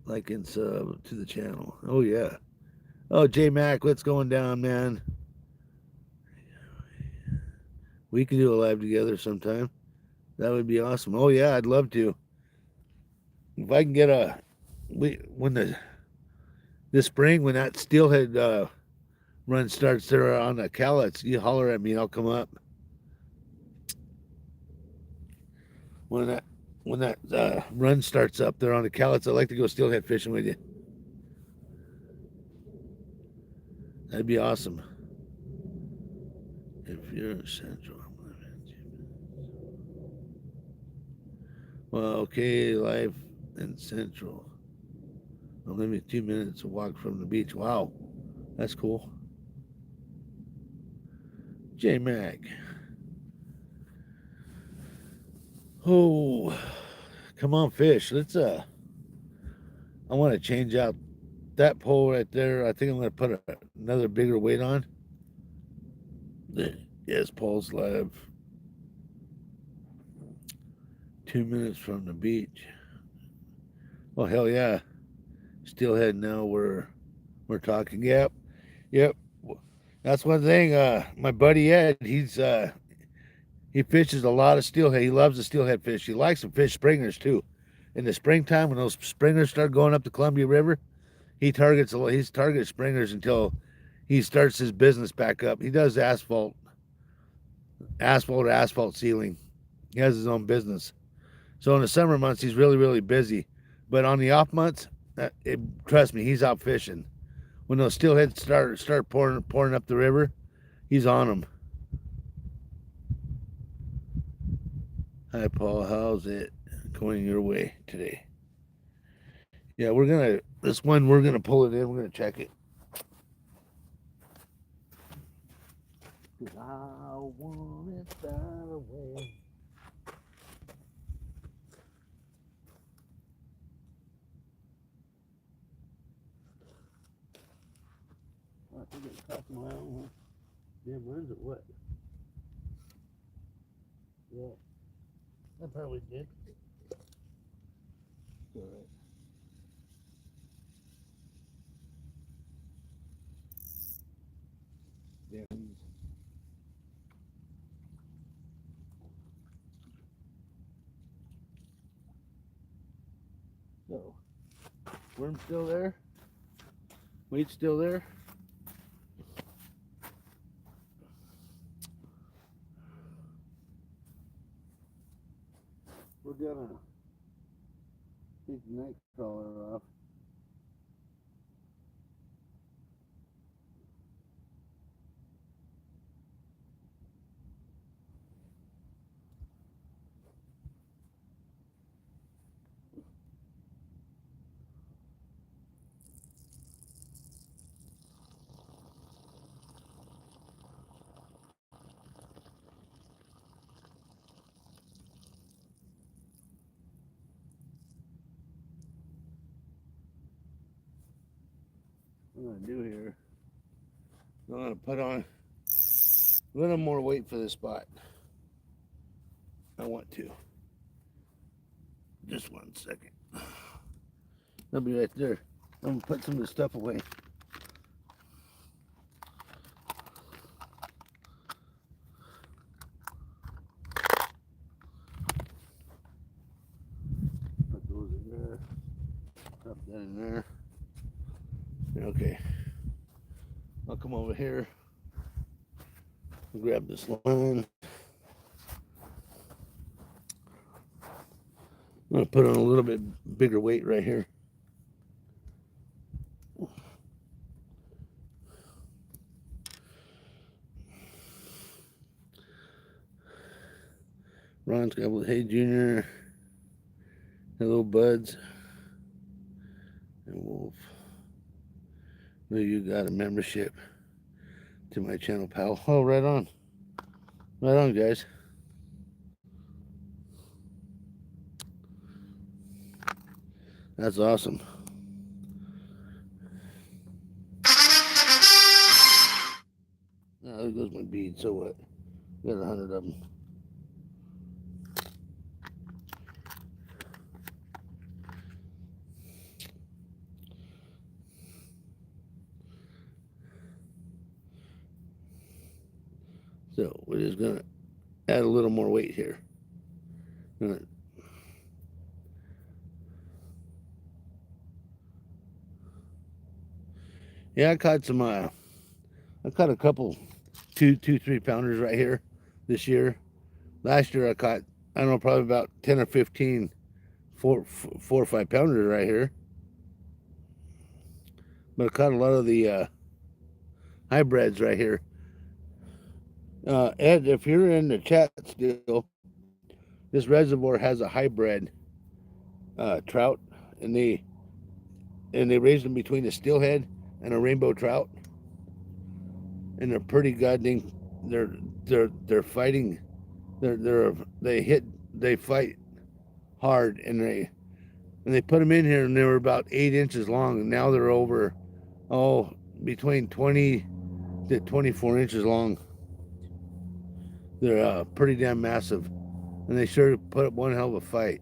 Like and sub to the channel. Oh yeah. Oh J Mac, what's going down, man? We can do a live together sometime. That would be awesome. Oh yeah, I'd love to. If I can get this spring when that steelhead run starts there on the Cowlitz, you holler at me and I'll come up. When that run starts up there on the Cowlitz, I'd like to go steelhead fishing with you. That'd be awesome. If you're in Central, well, okay, live in Central. Well, maybe 2 minutes to walk from the beach. Wow, that's cool. J Mac. Oh, come on, fish. Let's I want to change out that pole right there. I think I'm going to put another bigger weight on. Yes, Paul's live. 2 minutes from the beach. Oh hell yeah! Steelhead. Now we're talking. Yep. That's one thing. My buddy Ed, he fishes a lot of steelhead. He loves the steelhead fish. He likes to fish springers too. In the springtime, when those springers start going up the Columbia River, he targets springers until he starts his business back up. He does asphalt sealing. He has his own business. So in the summer months, he's really, really busy. But on the off months, trust me, he's out fishing. When those steelheads start pouring up the river, he's on them. Hi, Paul. How's it going your way today? Yeah, we're gonna pull it in. We're gonna check it. I want it that way. I think it cost my own damn runs or what? Yeah, I probably did. All right. Damn. So, worm still there? Weight still there? We're gonna take the night crawler off. What I'm gonna do here, I'm gonna put on a little more weight for this spot. I want to. Just 1 second. They'll be right there. I'm gonna put some of the stuff away. Put those in there. Drop that in there. Okay. I'll come over here. Grab this line. I'm gonna put on a little bit bigger weight right here. Ron's got with Hey Junior, Hello Buds, and Wolf. Know you got a membership to my channel, pal. Oh, right on. Right on, guys. That's awesome. Now there goes my bead. So what? Got 100 of them. So we're just gonna add a little more weight here. Yeah, I caught some. I caught a couple, 3 pounders right here this year. Last year I caught, I don't know, probably about 10 or 15 4 or 5 pounders right here. But I caught a lot of the hybrids right here. Ed, if you're in the chat still, this reservoir has a hybrid trout, and they raise them between a steelhead and a rainbow trout, and they're pretty goddamn. They're fighting. They fight hard, and they put them in here, and they were about 8 inches long, and now they're over, between 20 to 24 inches long. They're pretty damn massive, and they sure put up one hell of a fight.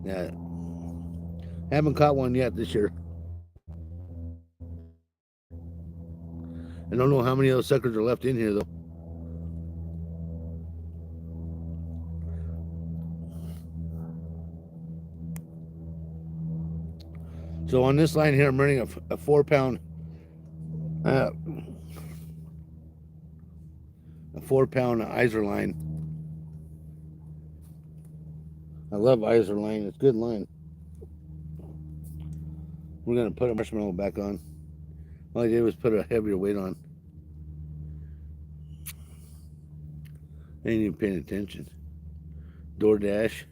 Yeah, haven't caught one yet this year. I don't know how many of those suckers are left in here though. So on this line here, I'm running a 4 pound, a 4 pound Iser line. I love Iser line. It's a good line. We're gonna put a marshmallow back on. All I did was put a heavier weight on. I ain't even paying attention. DoorDash.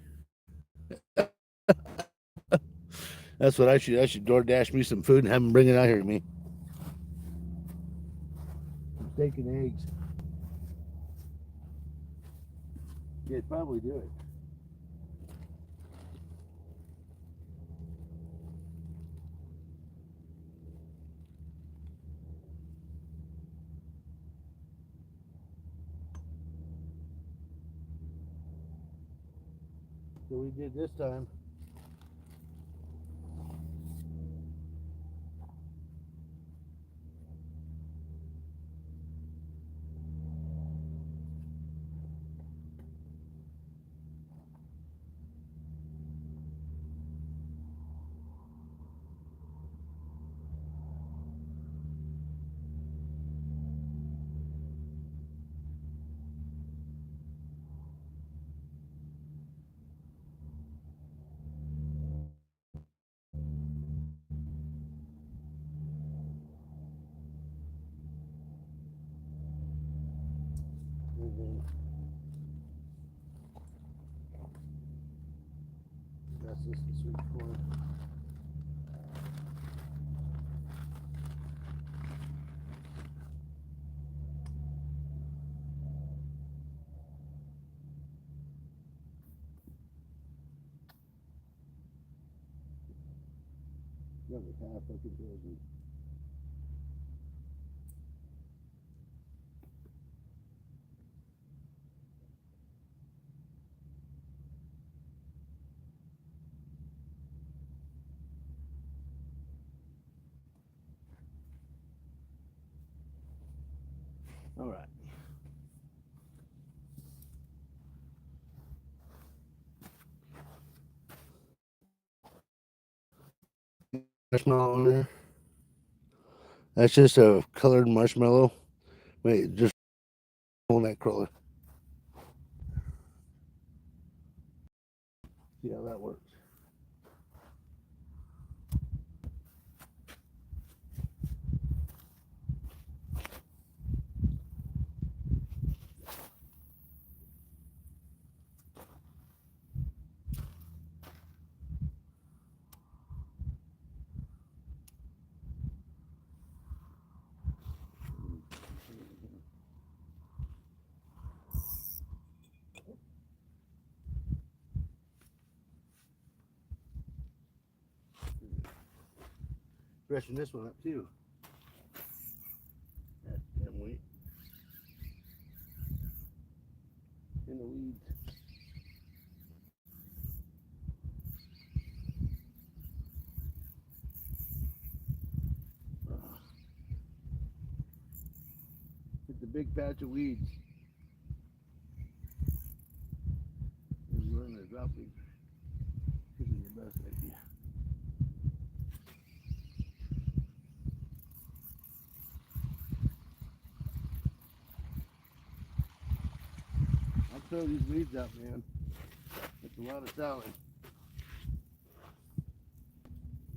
That's what I should. I should DoorDash me some food and have them bring it out here to me. Some steak and eggs. Yeah, I'd probably do it. So we did this time. That's just the sweet corn. That was half I could do. All right. Marshmallow on there. That's just a colored marshmallow. Wait, just on that crawler. See how that works. Freshen this one up too. That's damn weight. In the weeds. Hit the big patch of weeds. And we're in the dropping. This is the best idea. I'll throw these weeds out, man. It's a lot of salad.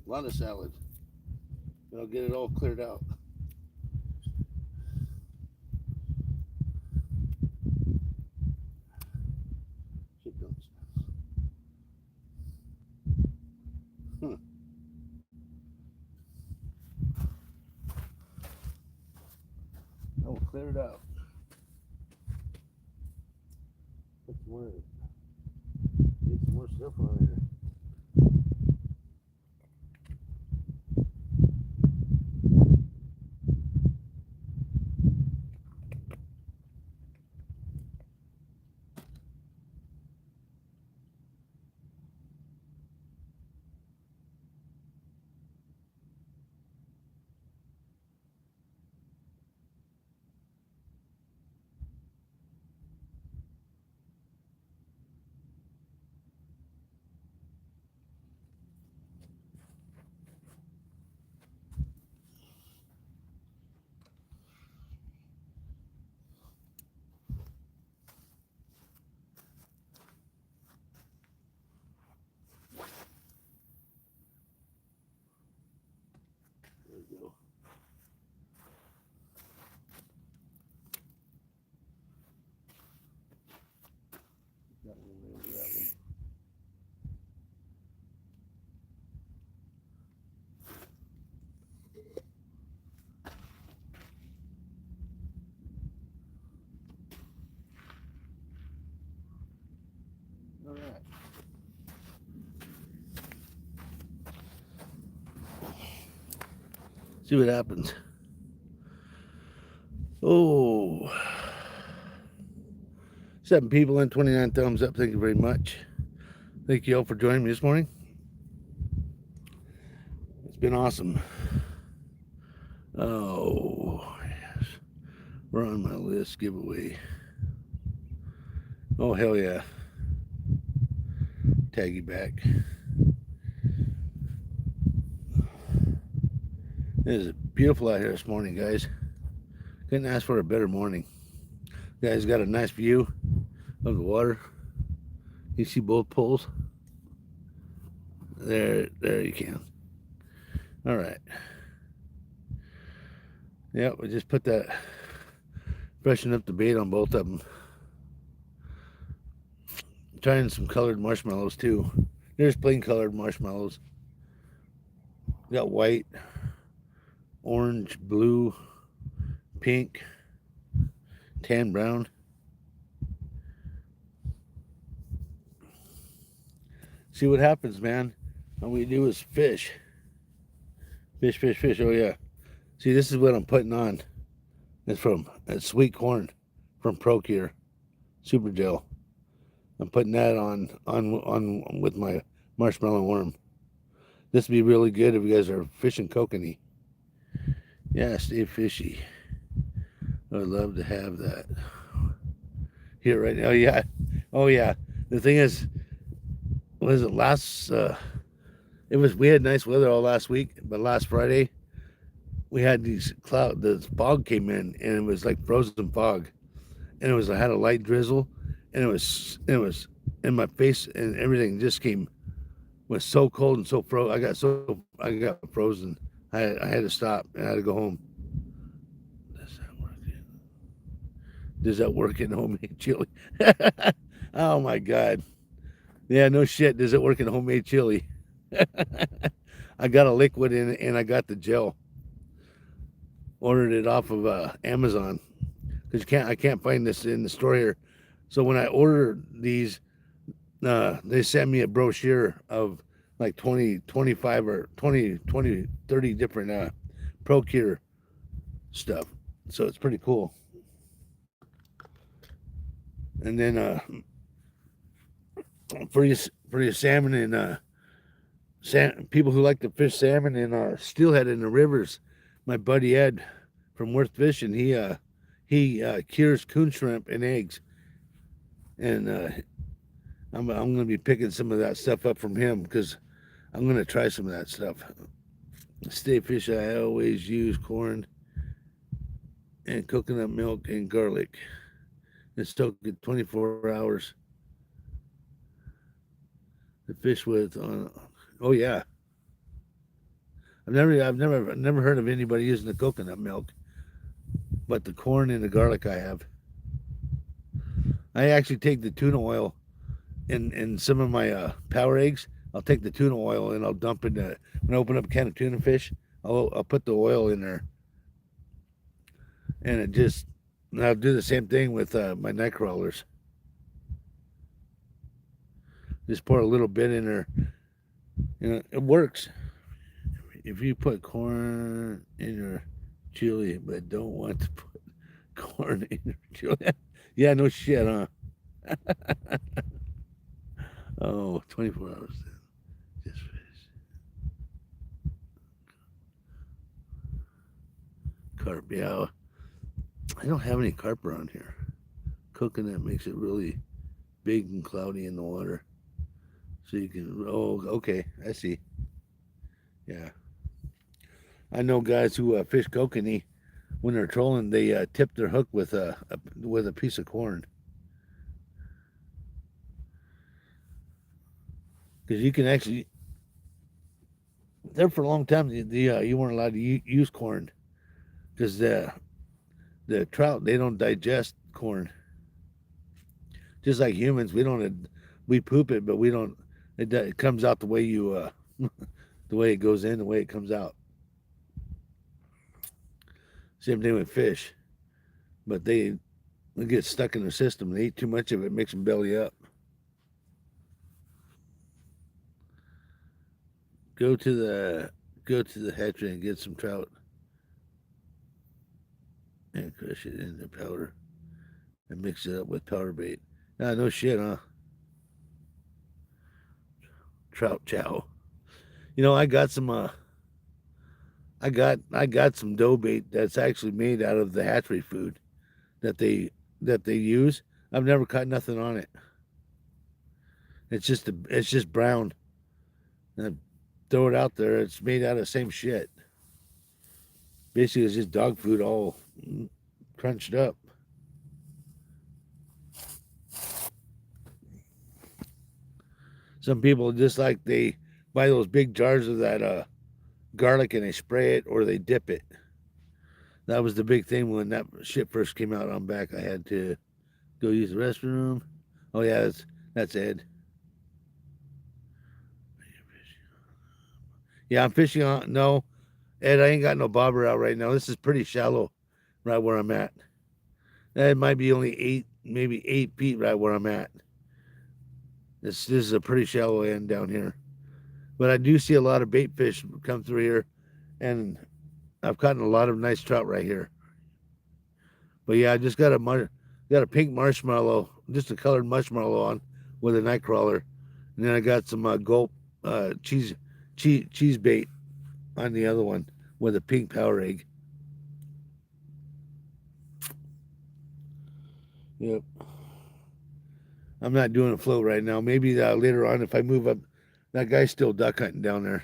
A lot of salad. But I'll get it all cleared out. Shit don't smell. I'll clear it out. Put some more, get some more stuff on here. There we go. Got one over that one. All right. See what happens. Oh, 7 people and 29 thumbs up. Thank you very much. Thank you all for joining me this morning. It's been awesome. Oh, yes. We're on my list giveaway. Oh, hell yeah. Tag you back. It is beautiful out here this morning, guys. Couldn't ask for a better morning. You guys got a nice view of the water. You see both poles? There you can. All right. Yep, we just put that, freshen up the bait on both of them. Trying some colored marshmallows too. There's plain colored marshmallows. Got white, orange, blue, pink, tan, brown. See what happens, man. All we do is fish. Fish, fish, fish. Oh yeah. See, this is what I'm putting on. It's sweet corn from Procure Super Gel. I'm putting that on with my marshmallow worm. This would be really good if you guys are fishing kokanee. Yeah, stay fishy. I would love to have that here right now. Yeah. Oh yeah. The thing is, was it last? It was. We had nice weather all last week, but last Friday we had these cloud. The fog came in, and it was like frozen fog, and it was. I had a light drizzle, and it was in my face, and everything just came was so cold and so frozen. I got frozen. I had to stop and I had to go home. Does that work? Does that work in homemade chili? Oh my god. Yeah, no shit. Does it work in homemade chili? I got a liquid in it and I got the gel. Ordered it off of Amazon because I can't find this in the store here. So when I ordered these, they sent me a brochure of like 20, 25 or 20, 20, 30 different Procure stuff. So it's pretty cool. And then for your salmon and people who like to fish salmon and steelhead in the rivers, my buddy Ed from Worth Fishing, he cures coon shrimp and eggs, and I'm going to be picking some of that stuff up from him because I'm going to try some of that stuff. Stay fish, I always use corn and coconut milk and garlic. And soak it 24 hours. The fish with on. Oh yeah, I've never heard of anybody using the coconut milk, but the corn and the garlic I have. I actually take the tuna oil in some of my power eggs. I'll take the tuna oil and I'll dump it when I open up a can of tuna fish. I'll put the oil in there, and I'll do the same thing with my night crawlers. Just pour a little bit in there. It works. If you put corn in your chili, but don't want to put corn in your chili. Yeah, no shit, huh? Oh, 24 hours. Just fish. Carp, yeah. I don't have any carp around here. Coconut makes it really big and cloudy in the water. So you can, oh, okay, I see. Yeah. I know guys who fish kokanee. When they're trolling, they tip their hook with a piece of corn. Because you can actually, there for a long time, you weren't allowed to use corn because the trout, they don't digest corn. Just like humans, we poop it, but we don't. It comes out the way the way it goes in, the way it comes out. Same thing with fish, but they get stuck in their system. They eat too much of it, makes them belly up. Go to the hatchery and get some trout and crush it into powder and mix it up with powder bait. Ah, no shit, huh? Trout chow. I got some I got some dough bait that's actually made out of the hatchery food that they use. I've never caught nothing on it. It's just brown. And I throw it out there. It's made out of the same shit. Basically, it's just dog food all crunched up. Some people just like they buy those big jars of that garlic and they spray it or they dip it. That was the big thing when that shit first came out on back. I had to go use the restroom. Oh yeah, that's Ed. Yeah, I'm fishing on. No, Ed, I ain't got no bobber out right now. This is pretty shallow, right where I'm at. It might be only maybe 8 feet right where I'm at. This is a pretty shallow end down here, but I do see a lot of bait fish come through here, and I've caught a lot of nice trout right here. But yeah, I just got a pink marshmallow, just a colored marshmallow on with a night crawler, and then I got some gulp cheese bait on the other one with a pink power egg. Yep. I'm not doing a float right now. Maybe later on if I move up. That guy's still duck hunting down there.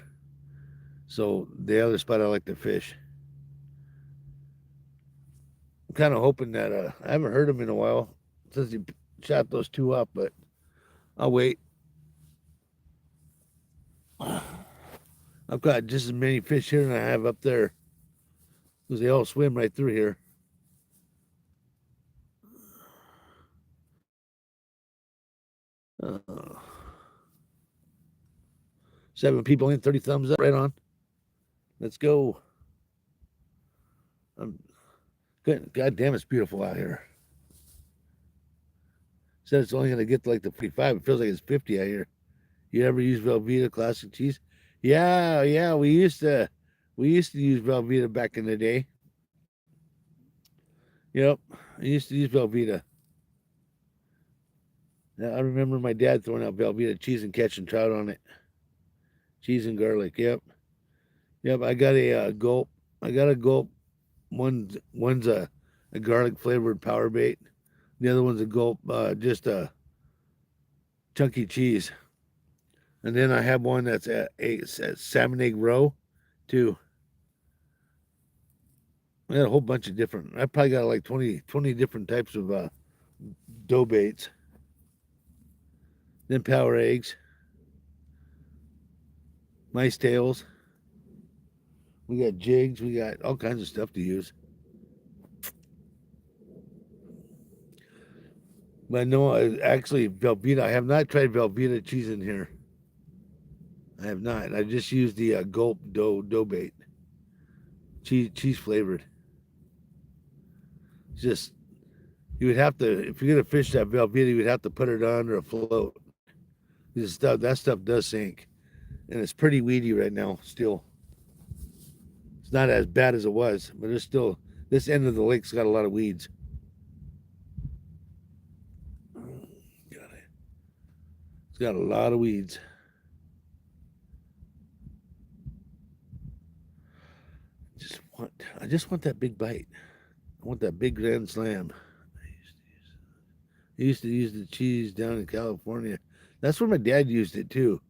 So the other spot I like to fish. I'm kind of hoping that I haven't heard him in a while since he shot those two up, but I'll wait. I've got just as many fish here than I have up there because they all swim right through here. Uh, 7 people in, 30 thumbs up. Right on. Let's go. I'm good. God damn, it's beautiful out here. Said it's only going to get to like the 45. It feels like it's 50 out here. You ever use Velveeta classic cheese? Yeah, we used to use Velveeta back in the day. Yep, I used to use Velveeta. I remember my dad throwing out Velveeta cheese and catching trout on it. Cheese and garlic. Yep. I got a gulp. I got a gulp. One's a garlic flavored power bait. The other one's a gulp, just a chunky cheese. And then I have one that's a salmon egg roe, too. I got a whole bunch of different. I probably got like 20 different types of dough baits. Then power eggs, mice tails. We got jigs. We got all kinds of stuff to use. But no, actually, Velveeta. I have not tried Velveeta cheese in here. I have not. I just used the gulp dough bait, cheese flavored. It's just you would have to if you're gonna fish that Velveeta, you would have to put it under a float. That stuff does sink, and it's pretty weedy right now. Still, it's not as bad as it was, but it's still this end of the lake's got a lot of weeds. It's got a lot of weeds. I just want that big bite. I want that big grand slam. I used to use the cheese down in California. That's where my dad used it too.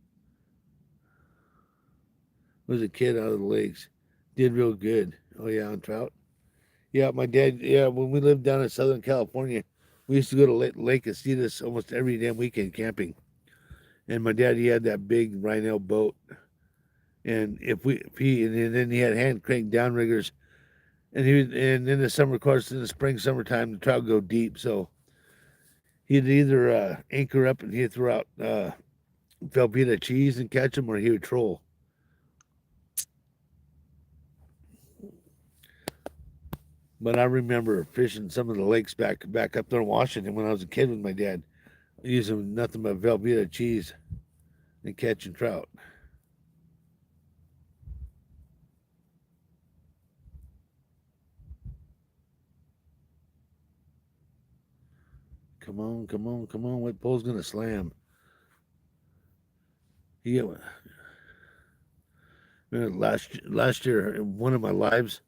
Was a kid out of the lakes. Did real good. Oh yeah, on trout. Yeah, my dad. Yeah, when we lived down in Southern California, we used to go to Lake Casitas almost every damn weekend camping. And my dad, he had that big Rhino boat, and and then he had hand crank downriggers, and in the summer, of course, in the spring, summertime, the trout go deep, so he'd either anchor up and he'd throw out Velveeta cheese and catch them, or he would troll. But I remember fishing some of the lakes back up there in Washington when I was a kid with my dad, using nothing but Velveeta cheese and catching trout. Come on, come on, come on! What pole's gonna slam? He last year in one of my lives,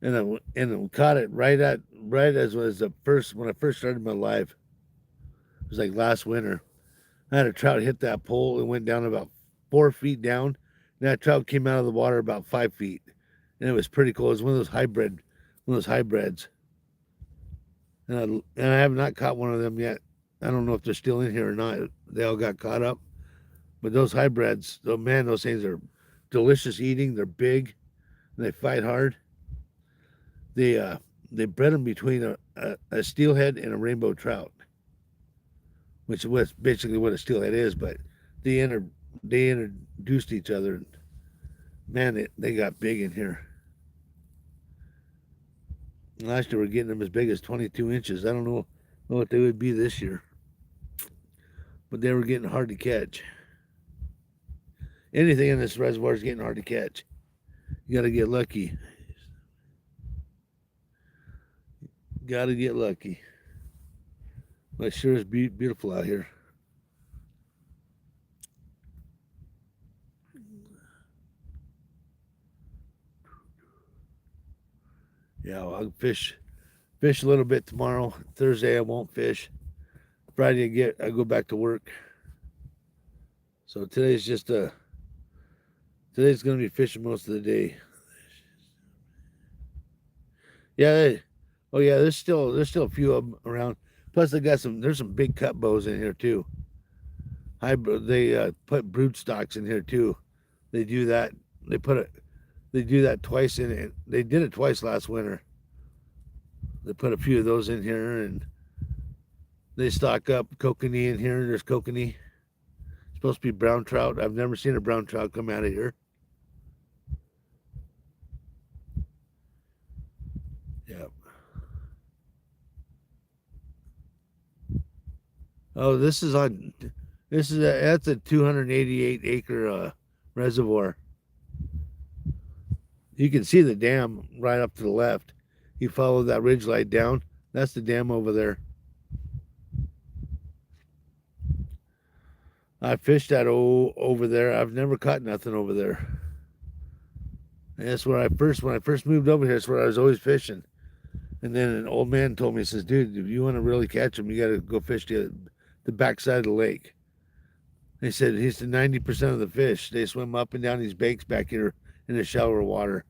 and I caught it right as was the first when I first started my live. It was like last winter. I had a trout hit that pole and went down about 4 feet down. And that trout came out of the water about 5 feet, and it was pretty cool. It was one of those hybrids, and I have not caught one of them yet. I don't know if they're still in here or not. They all got caught up, but those hybrids, oh man, those things are delicious eating. They're big, and they fight hard. They uh, they bred them between a steelhead and a rainbow trout, which was basically what a steelhead is. But they inter, they introduced each other. And man, they got big in here. Last year we're getting them as big as 22 inches. I don't know what they would be this year, but they were getting hard to catch. Anything in this reservoir is getting hard to catch. You got to get lucky. Got to get lucky. But it sure is beautiful out here. Yeah, well, I fish Fish a little bit tomorrow. Thursday I won't fish. Friday I go back to work. So today's gonna be fishing most of the day. Yeah, oh yeah, there's still a few of them around. Plus there's some big cut bows in here too. They put brood stocks in here too. They do that. They put it. They do that twice in it. They did it twice last winter. They put a few of those in here, and they stock up kokanee in here. There's kokanee. It's supposed to be brown trout. I've never seen a brown trout come out of here. Yeah. Oh, that's a 288 acre reservoir. You can see the dam right up to the left. You follow that ridge line down. That's the dam over there. I fished that over there. I've never caught nothing over there. And that's where when I first moved over here, that's where I was always fishing. And then an old man told me, he says, dude, if you want to really catch them, you got to go fish the backside of the lake. He said 90% of the fish, they swim up and down these banks back here in the shallower water,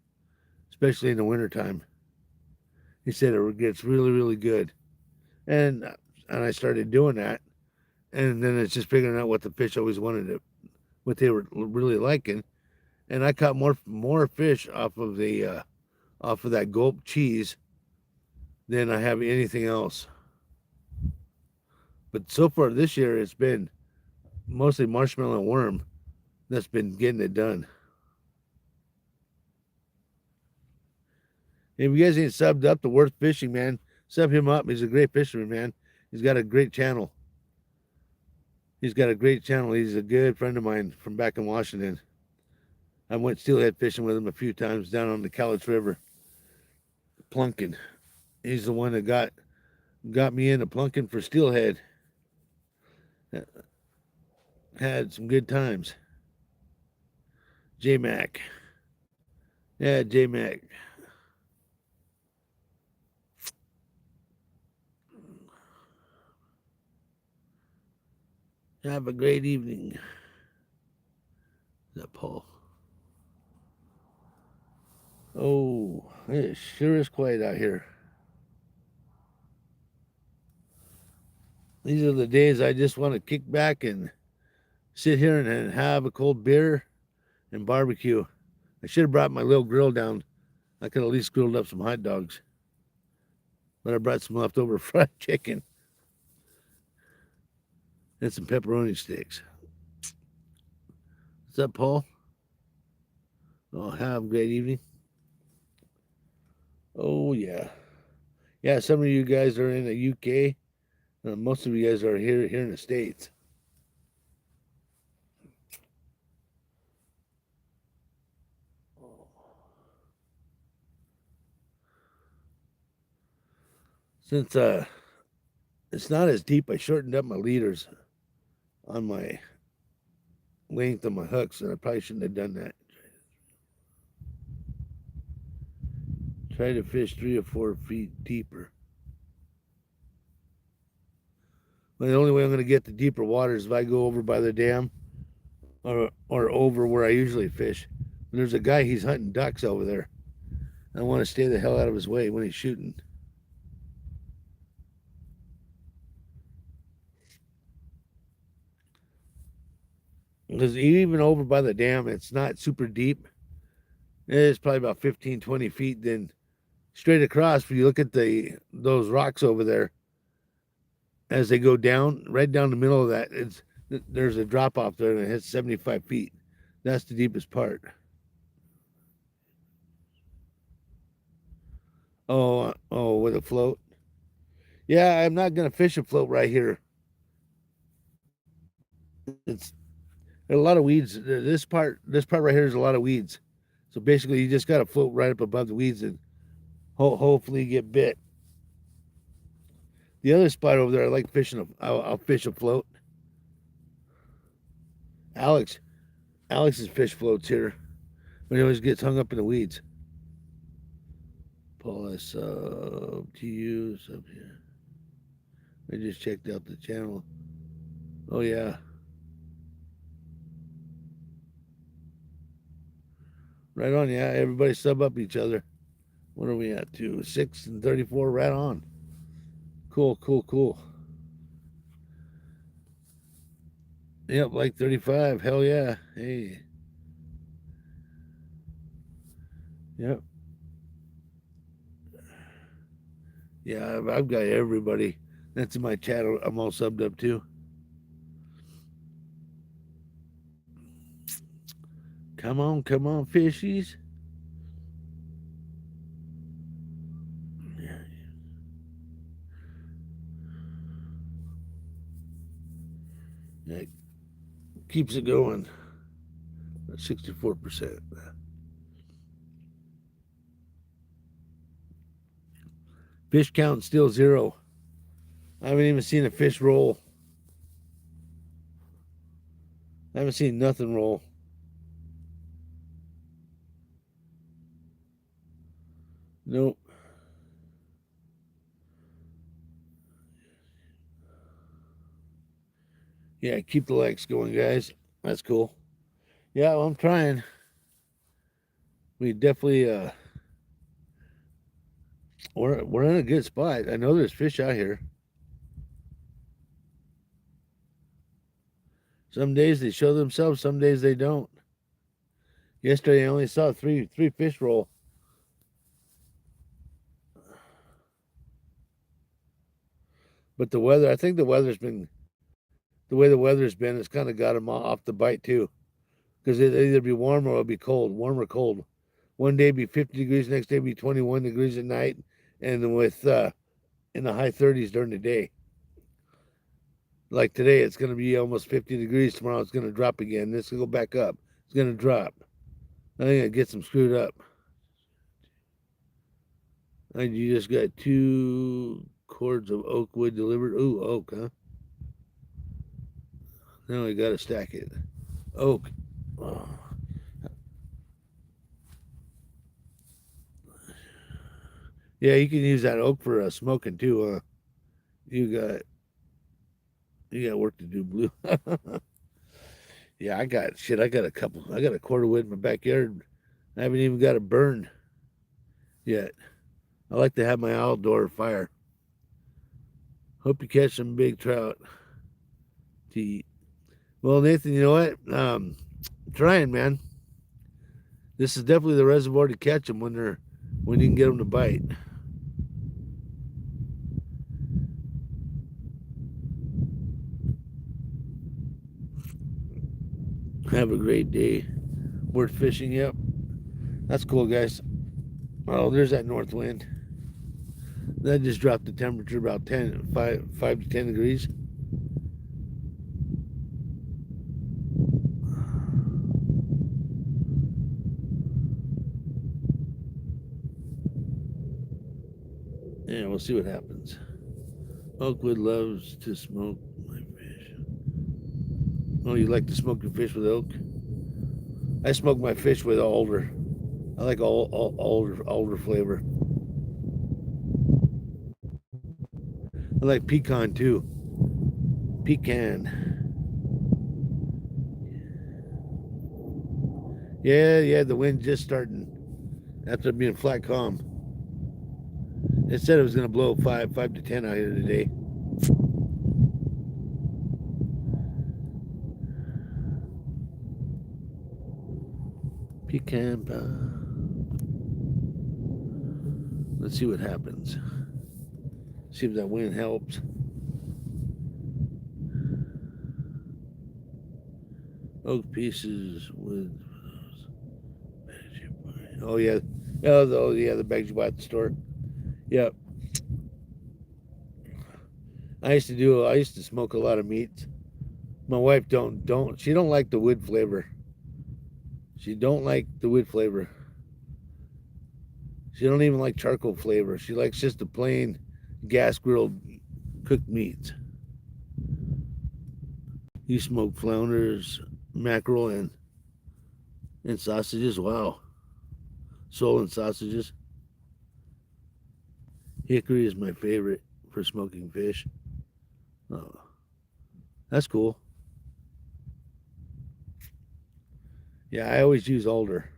especially in the wintertime. He said it gets really, really good. And I started doing that. And then it's just figuring out what the fish always what they were really liking. And I caught more fish off of that gulp cheese than I have anything else. But so far this year, it's been mostly marshmallow and worm that's been getting it done. If you guys ain't subbed up to Worth Fishing, man, sub him up. He's a great fisherman, man. He's got a great channel. He's a good friend of mine from back in Washington. I went steelhead fishing with him a few times down on the Cowlitz River. Plunking. He's the one that got me into plunking for steelhead. Had some good times. J-Mac. Yeah, J-Mac. Have a great evening. Is that Paul? Oh, it sure is quiet out here. These are the days I just want to kick back and sit here and have a cold beer and barbecue. I should have brought my little grill down. I could at least grilled up some hot dogs. But I brought some leftover fried chicken and some pepperoni sticks. What's up, Paul? Oh, have a great evening. Oh, yeah. Yeah, some of you guys are in the UK. Most of you guys are here in the States. Since it's not as deep, I shortened up my leaders on my length of my hooks, and I probably shouldn't have done that. Try to fish 3 or 4 feet deeper. Well, the only way I'm going to get the deeper water is if I go over by the dam or over where I usually fish. And there's a guy, he's hunting ducks over there. I want to stay the hell out of his way when he's shooting. Because even over by the dam, it's not super deep. It's probably about 15, 20 feet. Then straight across, if you look at those rocks over there, as they go down, right down the middle of that, there's a drop off there and it hits 75 feet. That's the deepest part. Oh, with a float. Yeah, I'm not gonna fish a float right here. It's a lot of weeds. This part right here is a lot of weeds. So basically, you just got to float right up above the weeds and hopefully get bit. The other spot over there, I like fishing. I'll fish a float. Alex's fish floats here, but he always gets hung up in the weeds. Paul, I sub to you. Sub here. I just checked out the channel. Oh, yeah. Right on, yeah. Everybody sub up each other. What are we at? 6 and 34. Right on. Cool, cool, cool. Yep, like 35. Hell yeah. Hey. Yep. Yeah, I've got everybody. That's in my chat. I'm all subbed up too. Come on, fishies. Yeah. Yeah, keeps it going. 64%. Fish count still 0. I haven't even seen a fish roll. I haven't seen nothing roll. Nope. Yeah, keep the likes going, guys. That's cool. Yeah, well, I'm trying. We definitely we're in a good spot. I know there's fish out here. Some days they show themselves, some days they don't. Yesterday I only saw three fish roll. But the weather, I think the weather's been the way the weather's been, it's kind of got them off the bite too. Because it'll either be warm or it'll be cold, warm or cold. One day be 50 degrees, next day be 21 degrees at night, and with in the high 30s during the day. Like today, it's going to be almost 50 degrees. Tomorrow, it's going to drop again. This will go back up. It's going to drop. I think it gets them screwed up. And you just got 2 cords of oak wood delivered. Ooh, oak, huh? Now we got to stack it. Oak. Oh. Yeah, you can use that oak for smoking too, huh? You got work to do, Blue. Yeah, I got a couple. I got a quarter wood in my backyard. I haven't even got it burned yet. I like to have my outdoor fire. Hope you catch some big trout to eat. Well, Nathan, you know what? Trying, man. This is definitely the reservoir to catch them when you can get them to bite. Have a great day. Worth fishing. Yep. That's cool, guys. Oh, there's that north wind. That just dropped the temperature about 5 to 10 degrees. Yeah, we'll see what happens. Oakwood loves to smoke my fish. Oh, you like to smoke your fish with oak? I smoke my fish with alder. I like alder flavor. I like pecan too. Pecan. Yeah, the wind just starting after being flat calm. It said it was going to blow 5 to 10 out here today. Pecan pie. Let's see what happens. See if that wind helps. Oak pieces with. Oh yeah, the bags you buy at the store. Yep. I used to smoke a lot of meats. My wife she don't like the wood flavor. She don't like the wood flavor. She don't even like charcoal flavor. She likes just the plain gas grilled cooked meats. You smoke flounders, mackerel, and sausages. Wow, sole and sausages. Hickory is my favorite for smoking fish. Oh, that's cool. Yeah, I always use alder.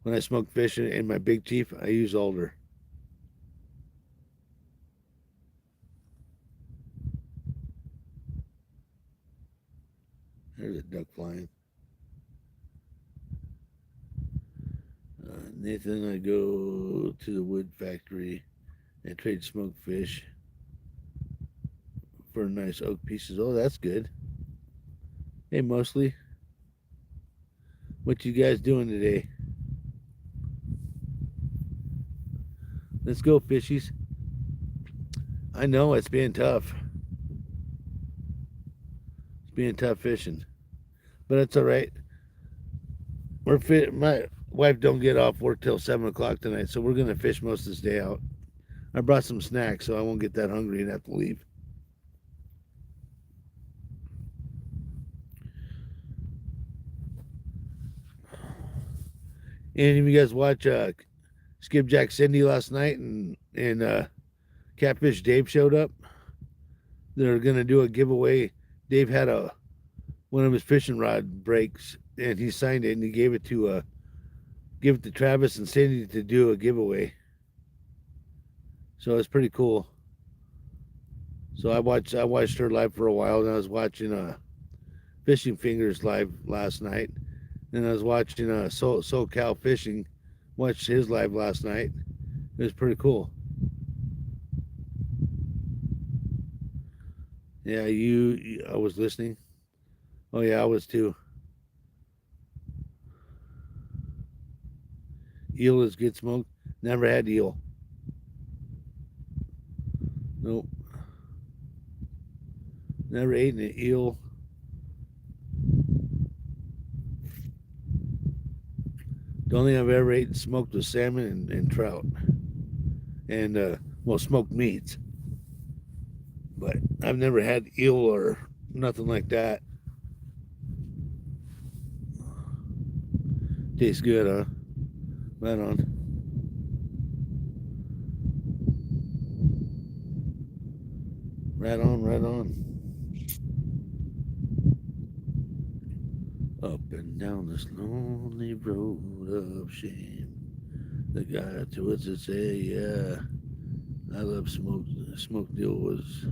When I smoke fish in my Big Chief, I use alder. There's a duck flying. Nathan, I go to the wood factory and trade smoked fish for nice oak pieces. Oh, that's good. Hey, mostly. What you guys doing today? Let's go, fishies. I know it's being tough. It's being tough fishing, but it's all right. My wife don't get off work till 7 o'clock tonight, so we're gonna fish most of this day out. I brought some snacks, so I won't get that hungry and have to leave. Any of you guys watch Skipjack Cindy last night, and Catfish Dave showed up? They're gonna do a giveaway. Dave had one of his fishing rod breaks, and he signed it, and he gave it to Travis and Cindy to do a giveaway. So it's pretty cool. So I watched her live for a while, and I was watching Fishing Fingers live last night, and I was watching SoCal Fishing, watched his live last night. It was pretty cool. Yeah, I was listening. Oh yeah, I was too. Eel is good smoke. Never had eel. Nope. Never ate an eel. The only thing I've ever eaten smoked was salmon and trout. And, smoked meats. But I've never had eel or nothing like that. Tastes good, huh? Right on. Right on, right on. Up and down this lonely road of shame. The guy to us to say, yeah, I love smoke. Smoked eel was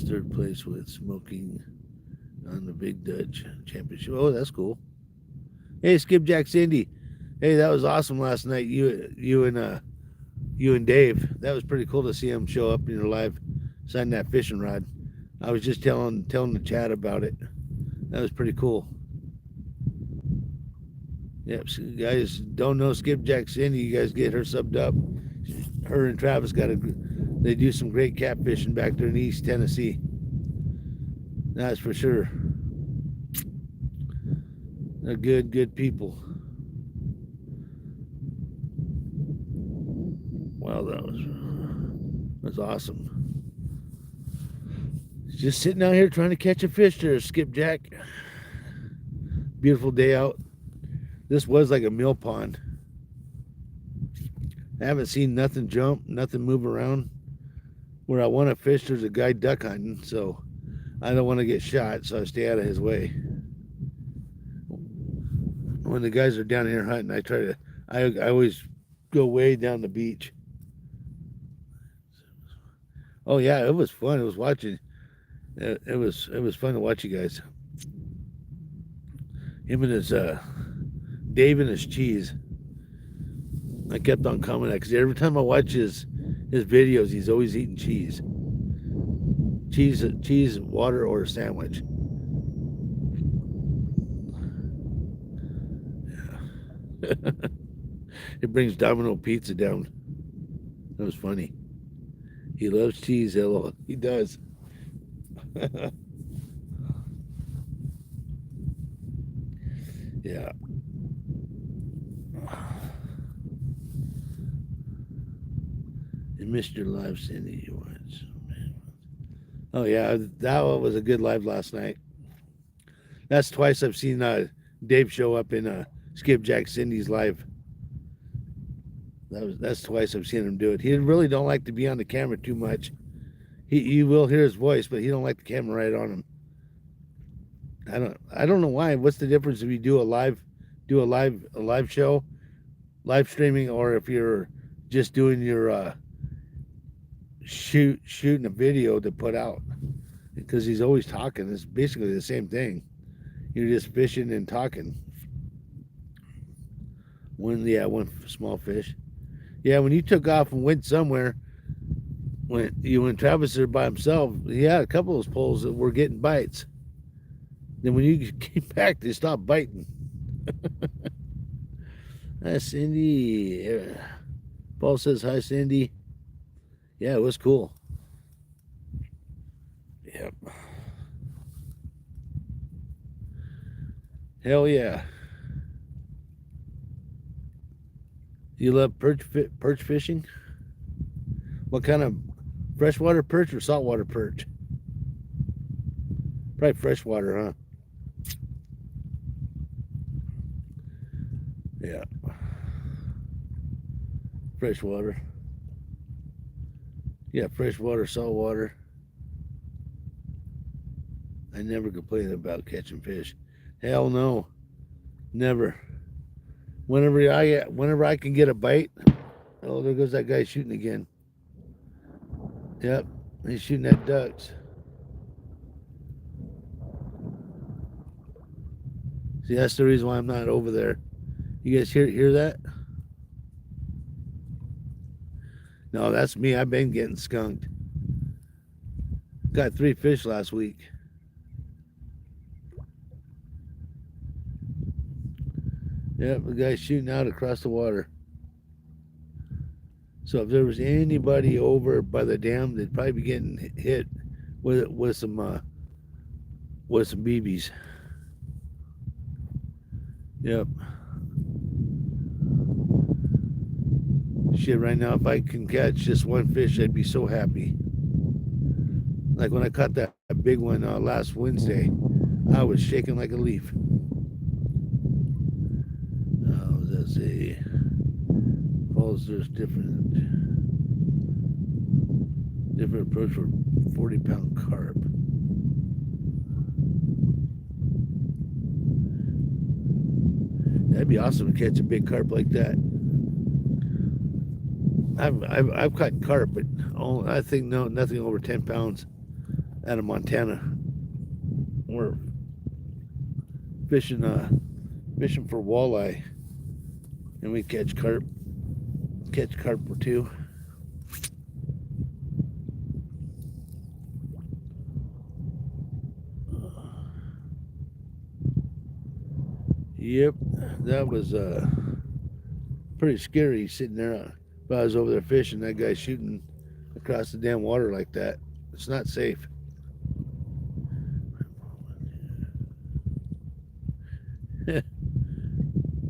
third place with smoking on the Big Dutch Championship. Oh, that's cool. Hey, Skipjack Cindy. Hey, that was awesome last night. You and Dave. That was pretty cool to see him show up in your live, sign that fishing rod. I was just telling the chat about it. That was pretty cool. Yep, so you guys don't know Skipjack Cindy. You guys get her subbed up. Her and Travis they do some great catfishing back there in East Tennessee. That's for sure. They're good people. Wow, that was awesome. Just sitting out here trying to catch a fish there, Skipjack. Beautiful day out. This was like a mill pond. I haven't seen nothing jump, nothing move around. Where I want to fish, there's a guy duck hunting, so I don't want to get shot, so I stay out of his way. When the guys are down here hunting, I always go way down the beach. Oh yeah, it was fun. It was watching. It was fun to watch you guys. Him and his Dave and his cheese. I kept on commenting because every time I watch his videos, he's always eating cheese. Cheese, water, or a sandwich. Yeah. It brings Domino Pizza down. That was funny. He loves cheese, hello. He does. Yeah. You missed your live, Cindy. You watch. Oh yeah, that was a good live last night. That's twice I've seen Dave show up in Skipjack Cindy's live. That's twice I've seen him do it. He really don't like to be on the camera too much. You will hear his voice, but he don't like the camera right on him. I don't know why. What's the difference if you do a live show, live streaming, or if you're just doing your shooting a video to put out? Because he's always talking. It's basically the same thing. You're just fishing and talking. One small fish. Yeah, when you took off and went somewhere, when Travis there by himself, he had a couple of those poles that were getting bites. Then when you came back, they stopped biting. Hi, Cindy. Paul says hi, Cindy. Yeah, it was cool. Yep. Hell yeah. You love perch fishing? What kind of freshwater perch or saltwater perch? Probably freshwater, huh? Yeah. Freshwater. Yeah, freshwater, saltwater. I never complain about catching fish. Hell no. Never. Whenever I can get a bite, oh, there goes that guy shooting again. Yep, he's shooting at ducks. See, that's the reason why I'm not over there. You guys hear that? No, that's me. I've been getting skunked. Got 3 fish last week. Yep, the guy's shooting out across the water. So if there was anybody over by the dam, they'd probably be getting hit with some BBs. Yep. Shit, right now, if I can catch just one fish, I'd be so happy. Like when I caught that big one last Wednesday, I was shaking like a leaf. Let's see. Falls, there's different approach for 40-pound carp. That'd be awesome to catch a big carp like that. I've caught carp, but I think nothing over 10 pounds out of Montana. We're fishing for walleye, and we catch carp for 2. Yep, that was pretty scary sitting there. If I was over there fishing, that guy shooting across the damn water like that. It's not safe.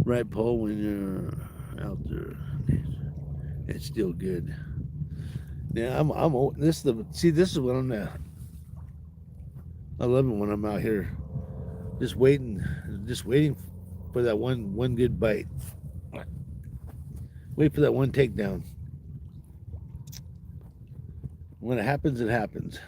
Right, Paul, when you're out there, it's still good. Yeah, this is what I'm at. I love it when I'm out here, just waiting for that one good bite. Wait for that one takedown. When it happens, it happens.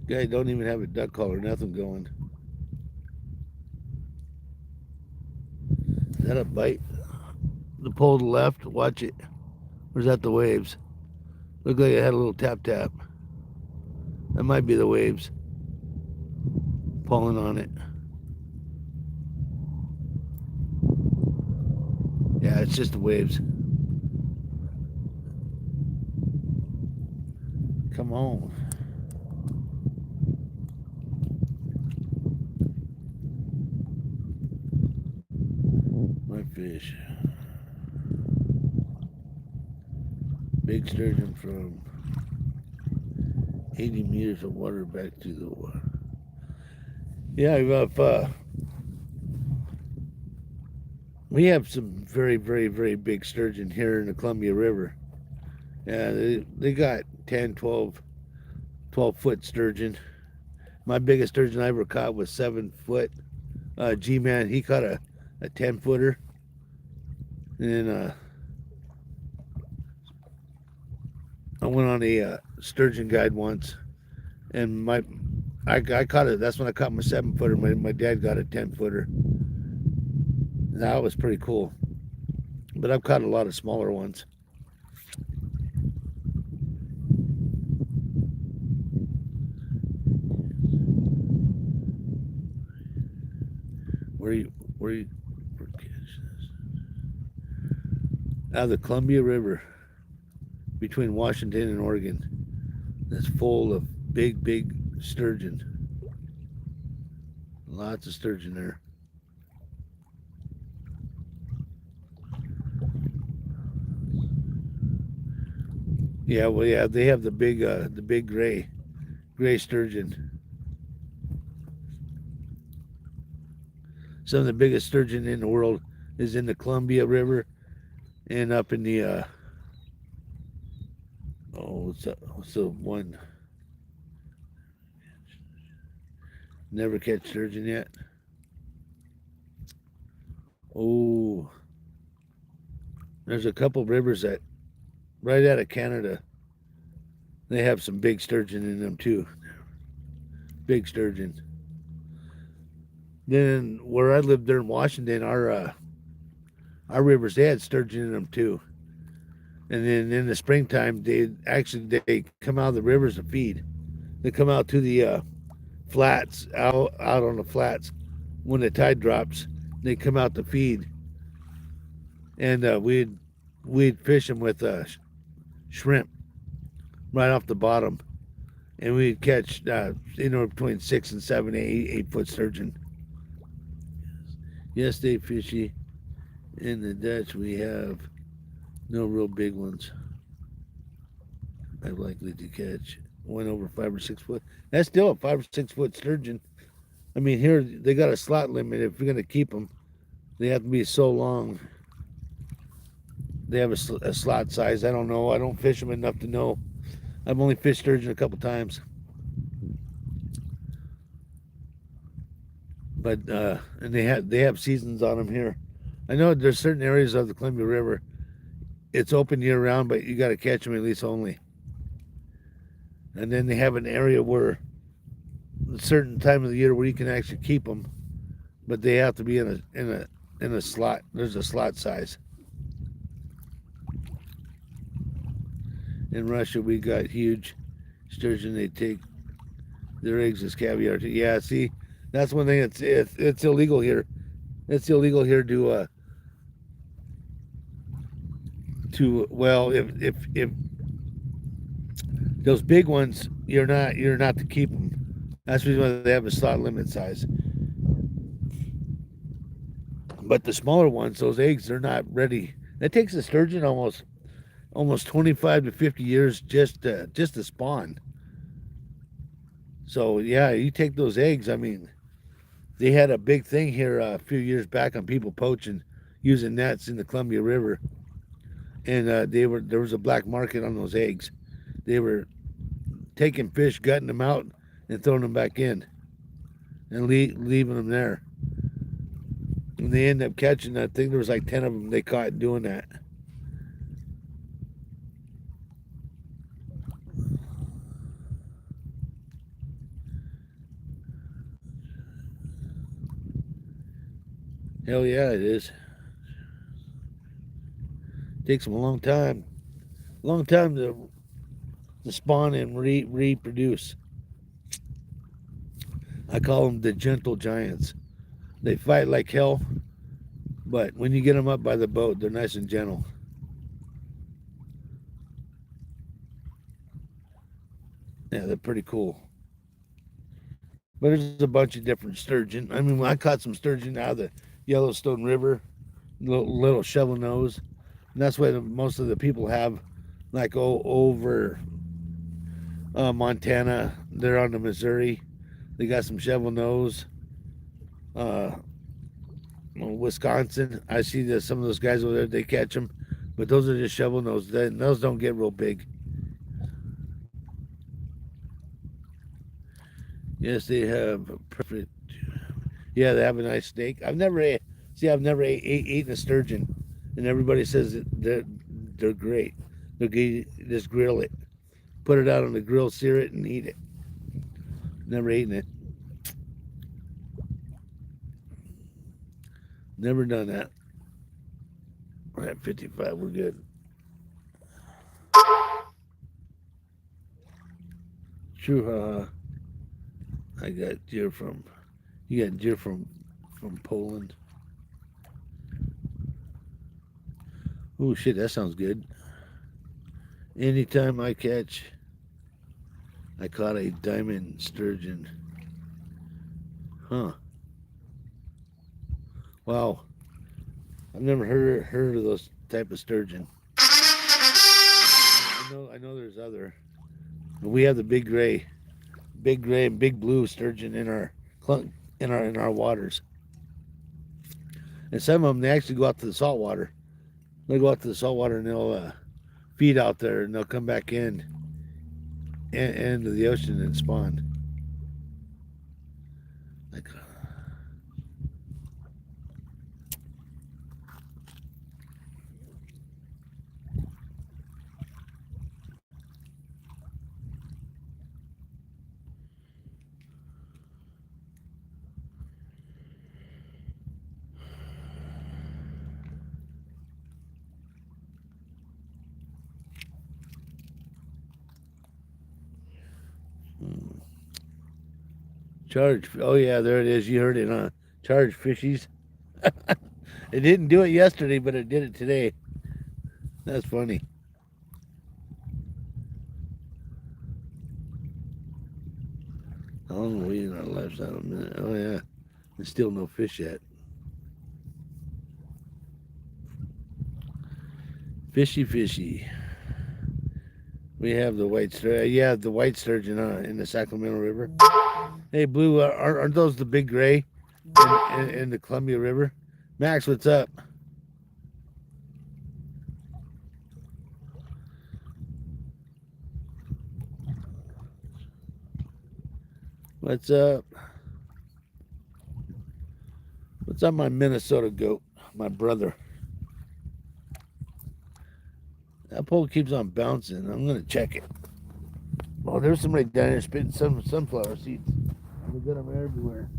Guy don't even have a duck call or nothing going. Is that a bite? The pole to the left, watch it. Or is that the waves? Looked like it had a little tap. That might be the waves pulling on it. Yeah, it's just the waves. Come on. My fish. Big sturgeon from 80 meters of water back to the water. Yeah, we have some very, very, very big sturgeon here in the Columbia River. Yeah, they got 10, 12, 12-foot sturgeon. My biggest sturgeon I ever caught was 7 foot. G-Man, he caught a 10-footer. And I went on a sturgeon guide once, and I caught it. That's when I caught my 7-footer. My dad got a 10-footer. That was pretty cool. But I've caught a lot of smaller ones. Where you out of the Columbia River between Washington and Oregon. That's full of big sturgeon. Lots of sturgeon there. Yeah, well, yeah, they have the big gray sturgeon. Some of the biggest sturgeon in the world is in the Columbia River and up in the what's the one? Never catch sturgeon yet. Oh, there's a couple rivers that right out of Canada. They have some big sturgeon in them too. Big sturgeon. Then where I lived there in Washington, our rivers, they had sturgeon in them too. And then in the springtime, they come out of the rivers to feed. They come out to the flats, out on the flats. When the tide drops, they come out to feed. And we'd fish them with shrimp right off the bottom, and we'd catch between 6 and 7, 8 foot sturgeon. Yes, they fishy. In the Dutch, we have no real big ones. I'm likely to catch one over 5 or 6 foot. That's still a 5 or 6 foot sturgeon. I mean, here they got a slot limit. If you're going to keep them, they have to be so long. They have a slot size. I don't know. I don't fish them enough to know. I've only fished sturgeon a couple times. But and they have seasons on them here. I know there's certain areas of the Columbia River, it's open year round, but you got to catch them at least only. And then they have an area where a certain time of the year where you can actually keep them, but they have to be in a slot. There's a slot size. In Russia, we got huge sturgeon. They take their eggs as caviar. Yeah, see, that's one thing. It's illegal here. It's illegal here to well, if those big ones, you're not to keep them. That's the reason why they have a slot limit size. But the smaller ones, those eggs, they're not ready. It takes a sturgeon almost 25 to 50 years just to spawn. So yeah, you take those eggs. I mean, they had a big thing here a few years back on people poaching using nets in the Columbia River, and there was a black market on those eggs. They were taking fish, gutting them out, and throwing them back in, and leaving them there. And they ended up catching, I think there was like 10 of them they caught doing that. Hell yeah, it is. It takes them a long time to spawn and reproduce. I call them the gentle giants. They fight like hell, but when you get them up by the boat, they're nice and gentle. Yeah, they're pretty cool. But there's a bunch of different sturgeon. I mean, I caught some sturgeon out of the Yellowstone River, little shovel nose. And that's why most of the people have, like, over Montana. They're on the Missouri. They got some shovel nose. Wisconsin, I see that some of those guys over there, they catch them. But those are just shovel nose. Those don't get real big. Yes, they have a perfect. Yeah, they have a nice steak. I've never eaten a sturgeon, and everybody says that they're great. Just grill it, put it out on the grill, sear it, and eat it. Never eaten it. Never done that. We're at 55. We're good. True, I got deer from. You got deer from Poland. Oh shit, that sounds good. Anytime I caught a diamond sturgeon. Huh. Wow. I've never heard of those type of sturgeon. I know there's other. But we have the big gray and big blue sturgeon in our in our waters. And some of them they actually go out to the salt water. They go out to the salt water and they'll feed out there and they'll come back into the ocean and spawn. Like, charge. Oh yeah, there it is. You heard it, huh? Charge fishies. It didn't do it yesterday, but it did it today. That's funny. How long are we in our lives? Out a minute. Oh yeah, there's still no fish yet. Fishy, fishy. We have the white sturgeon. Yeah, the white sturgeon in the Sacramento River. Hey, Blue, aren't those the big gray in the Columbia River? Max, what's up? What's up? What's up, my Minnesota goat, my brother? That pole keeps on bouncing. I'm gonna check it. Oh, there's somebody down here spitting some sunflower seeds. We got them everywhere.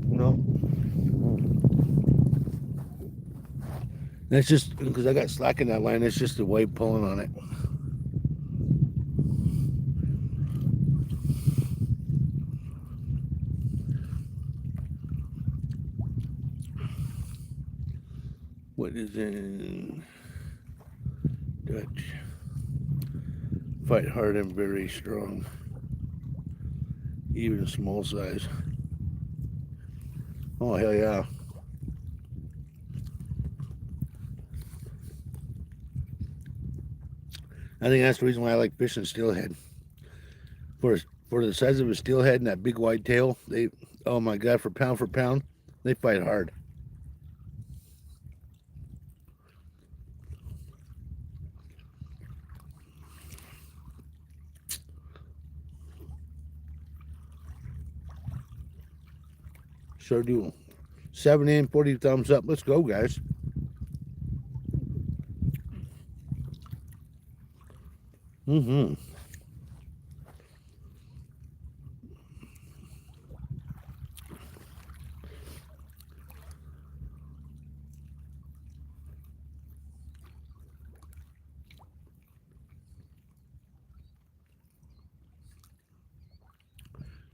No, that's just because I got slack in that line. It's just the wave pulling on it. What is in Dutch? Fight hard and very strong, even small size. Oh hell yeah! I think that's the reason why I like fishing steelhead. For for the size of a steelhead and that big white tail, they oh my god, for pound, they fight hard. Sure do. 7 in, 40 thumbs up. Let's go, guys. Mm-hmm.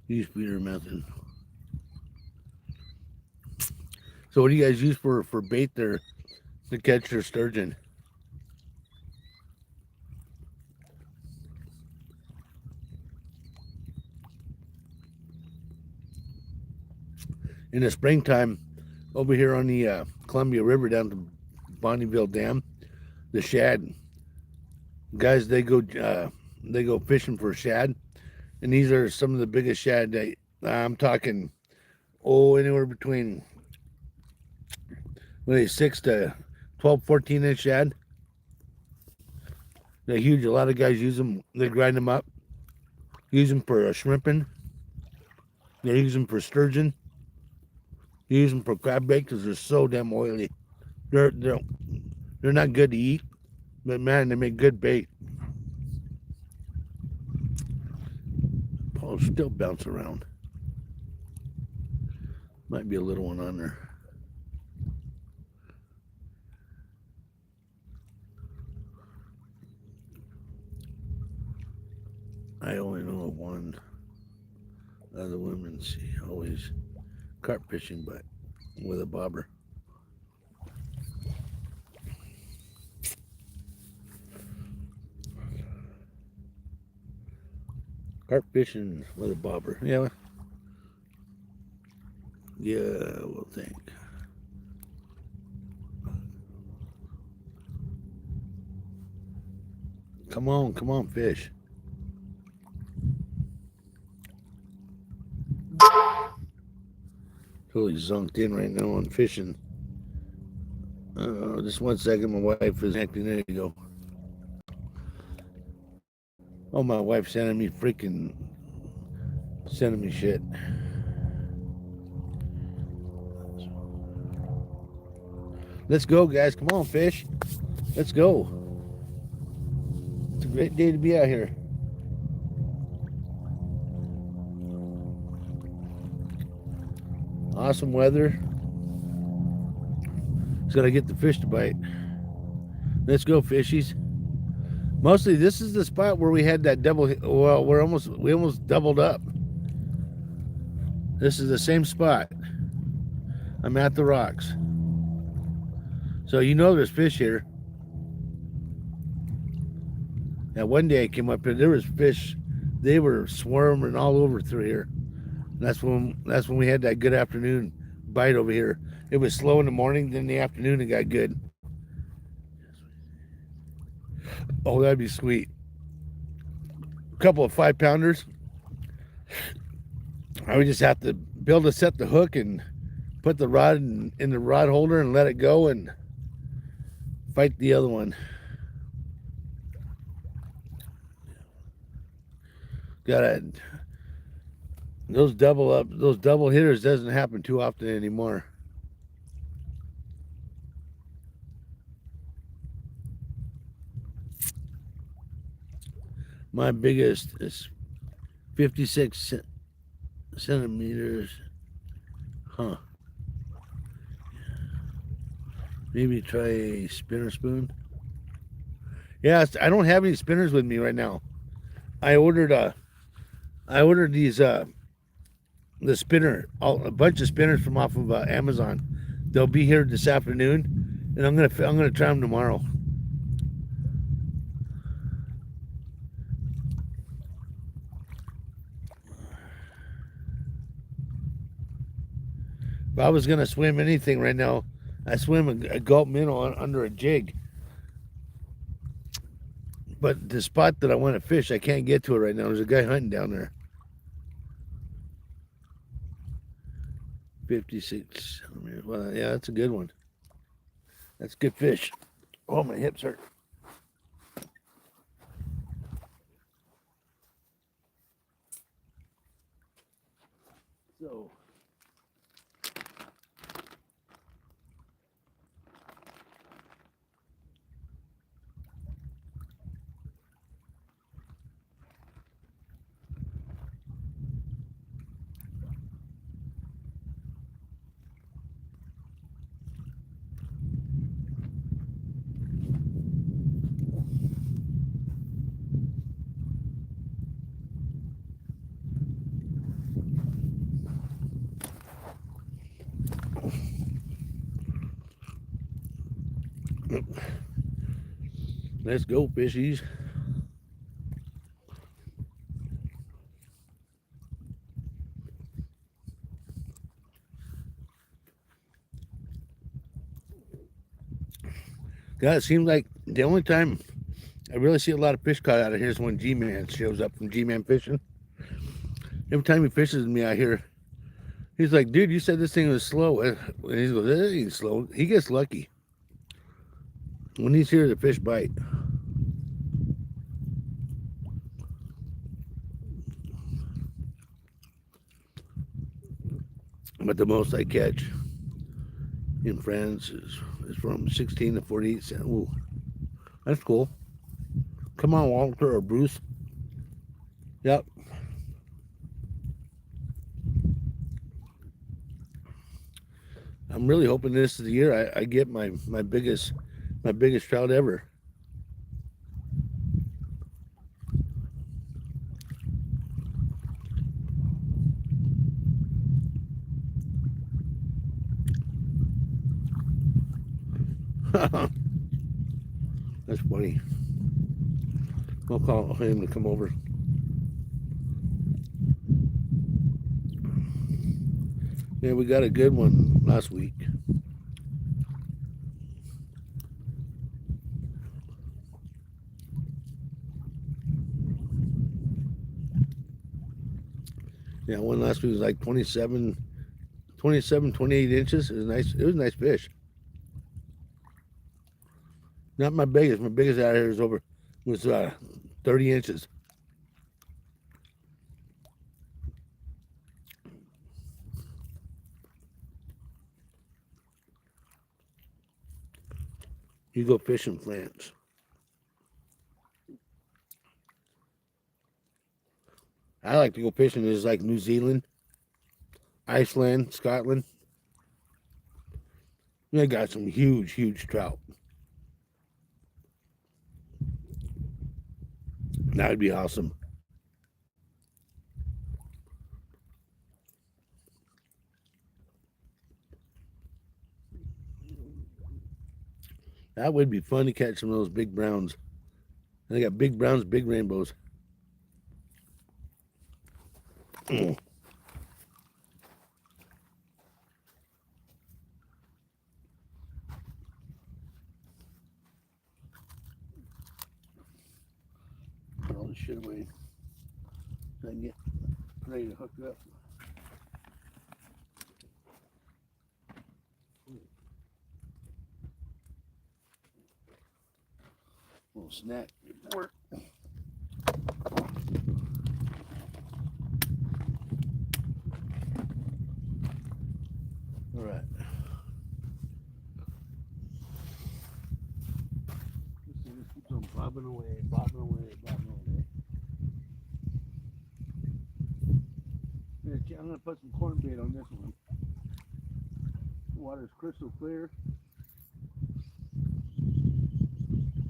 Use feeder method. So what do you guys use for bait there to catch your sturgeon? In the springtime, over here on the Columbia River down to Bonneville Dam, the shad guys, they go fishing for shad, and these are some of the biggest shad that I'm talking. Anywhere between 6 to 12, 14-inch shad. They're huge. A lot of guys use them. They grind them up, use them for shrimping. They use them for sturgeon. They use them for crab bait because they're so damn oily. They're not good to eat, but man, they make good bait. Paul's still bounce around. Might be a little one on there. I only know of one. Other women see always carp fishing, but with a bobber. Carp fishing with a bobber. Yeah. Yeah, we'll think. Come on, fish. Totally zonked in right now on fishing. Just 1 second, my wife is acting. There you go. Oh, my wife's sending me shit. Let's go, guys. Come on, fish. Let's go. It's a great day to be out here. Awesome weather. Just gotta get the fish to bite. Let's go, fishies. Mostly, this is the spot where we had that double. Well, we almost doubled up. This is the same spot. I'm at the rocks, so you know there's fish here. Now, one day I came up here, there was fish. They were swarming all over through here. That's when we had that good afternoon bite over here. It was slow in the morning, then in the afternoon it got good. Oh, that'd be sweet. A couple of 5-pounders. I would just have to be able to set the hook and put the rod in the rod holder and let it go and fight the other one. Those double hitters doesn't happen too often anymore. My biggest is 56 centimeters. Huh. Maybe try a spinner spoon. Yeah, I don't have any spinners with me right now. I ordered these the spinner, a bunch of spinners from off of Amazon. They'll be here this afternoon, and I'm gonna try them tomorrow. If I was gonna swim anything right now, I swim a gulp minnow under a jig. But the spot that I want to fish, I can't get to it right now. There's a guy hunting down there. 56. Well, yeah, that's a good one. That's good fish. Oh, my hips hurt. So, Let's go, fishies. God, it seems like the only time I really see a lot of fish caught out of here is when G-Man shows up from G-Man Fishing. Every time he fishes me out here, he's like, dude, you said this thing was slow. And he goes, it ain't slow. He gets lucky. When he's here, the fish bite. But the most I catch in France is from 16 to 48 cents. Ooh, that's cool. Come on, Walter or Bruce. Yep. I'm really hoping this is the year I get my biggest trout ever. That's funny. I'll call him to come over. Yeah, we got a good one last week. Yeah, one last week was like 28 inches. It was nice. It was a nice fish. Not my biggest. My biggest out here was 30 inches. You go fishing France. I like to go fishing. It's like New Zealand, Iceland, Scotland. They got some huge trout. That would be awesome. That would be fun to catch some of those big browns. They got big browns, big rainbows. Mm. Put all this shit away so I can get ready to hook up. Little snack before. All right. This thing just keeps on bobbing away, bobbing away, bobbing away. I'm gonna put some corn bait on this one. The water's crystal clear.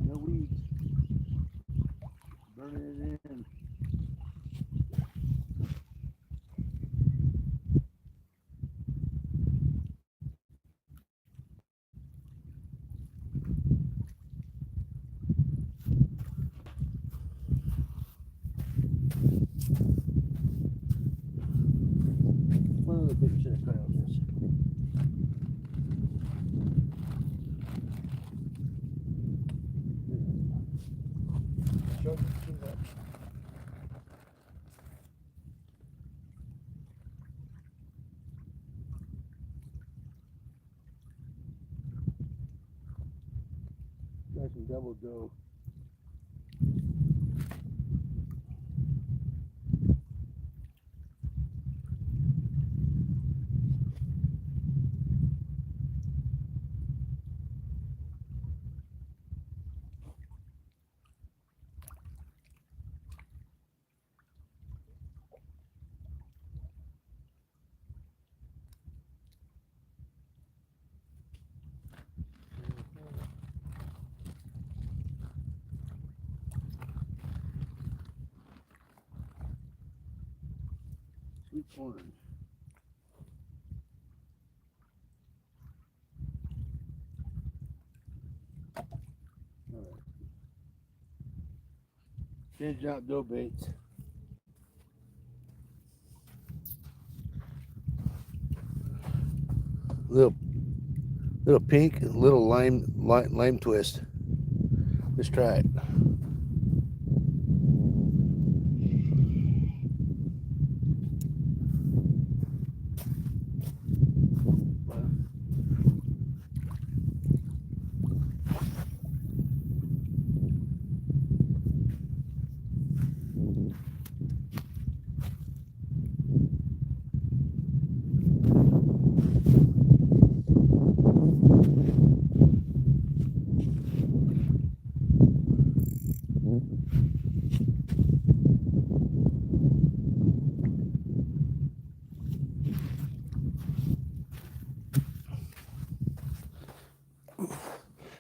No weeds. Burning it in. One of the big shit I cut out this. Got some double dough. Sweet corn. All right. Change out dough baits. Little pink, little lime twist. Let's try it.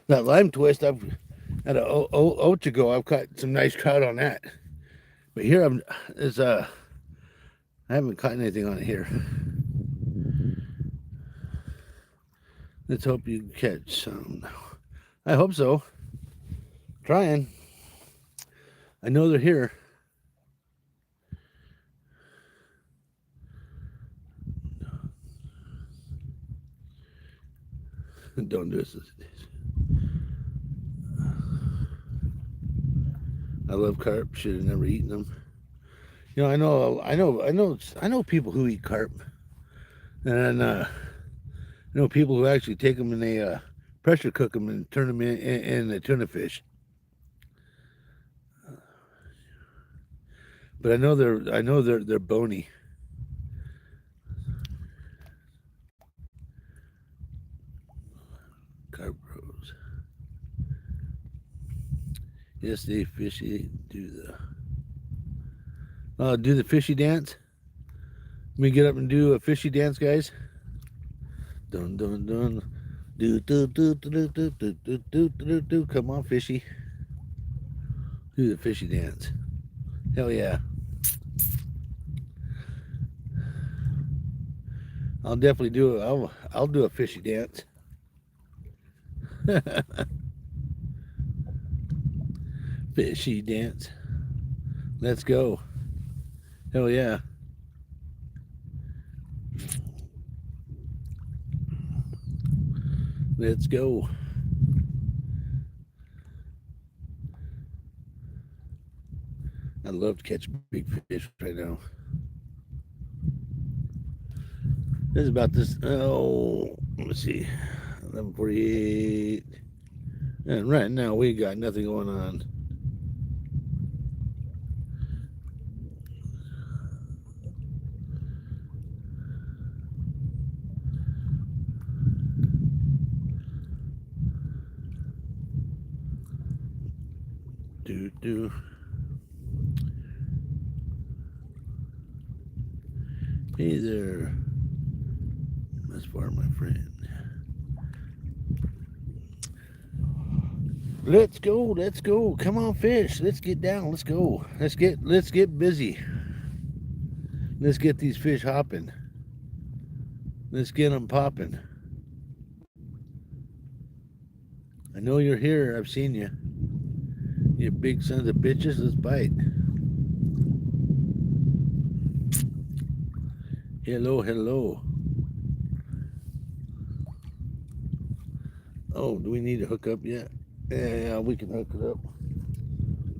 That lime twist, I've at a Ochago, I've caught some nice trout on that. But here I haven't caught anything on it here. Let's hope you catch some. I hope so. Trying. I know they're here. Don't do this. I love carp. Should have never eaten them. You know, I know people who eat carp, and I know people who actually take them and they pressure cook them and turn them in the tuna fish. But I know they're bony. Carp rose. Yes, they fishy do the fishy dance. Let me get up and do a fishy dance, guys. Dun dun dun. Do do do do do do do do do do. Come on, fishy. Do the fishy dance. Hell yeah. I'll definitely do it. I'll do a fishy dance. Fishy dance. Let's go. Hell yeah. Let's go. I'd love to catch big fish right now. This is about this. Oh, let's see. 11:48. And right now we got nothing going on. Do. Hey there. That's far, my friend. Let's go. Come on, fish. Let's get down. Let's go. Let's get busy. Let's get these fish hopping. Let's get them popping. I know you're here. I've seen you. You big sons of bitches. Let's bite. Hello. Oh, do we need to hook up yet? Yeah, we can hook it up.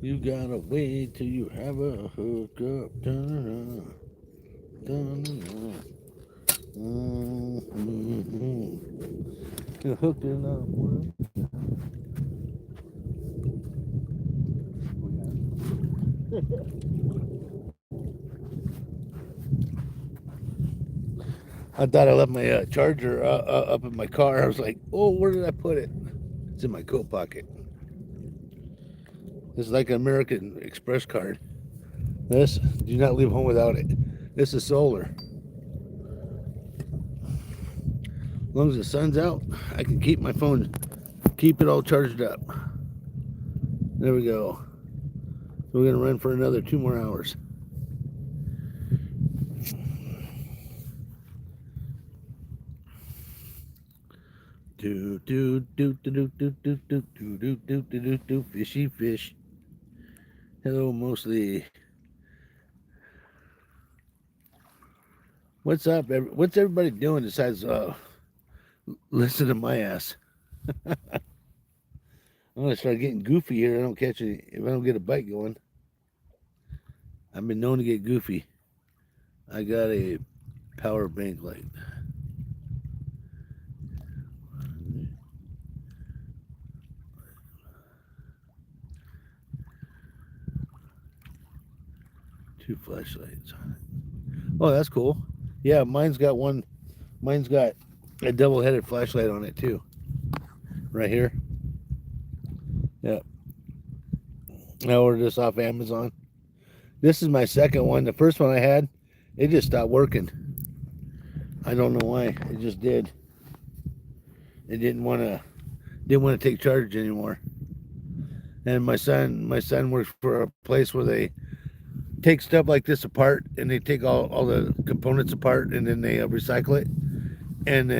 You gotta wait till you have a hookup. Dun-dun-dun. Dun-dun-dun. You're hooking up. I thought I left my charger up in my car. I was like, oh, where did I put it? It's in my coat pocket. This is like an American Express card. This, do not leave home without it. This is solar. As long as the sun's out, I can keep my phone, keep it all charged up. There we go. So we're gonna run for another 2 more hours. Do fishy fish. Hello, mostly. What's up? What's everybody doing besides listen to my ass? I'm gonna start getting goofy here. I don't catch any. If I don't get a bite going, I've been known to get goofy. I got a power bank light. Two flashlights. Oh, that's cool. Yeah, mine's got one. Mine's got a double-headed flashlight on it too. Right here. Yeah. I ordered this off Amazon. This is my second one. The first one I had, it just stopped working. I don't know why. It just did. It didn't want to take charge anymore. And my son works for a place where they take stuff like this apart and they take all the components apart and then they recycle it. And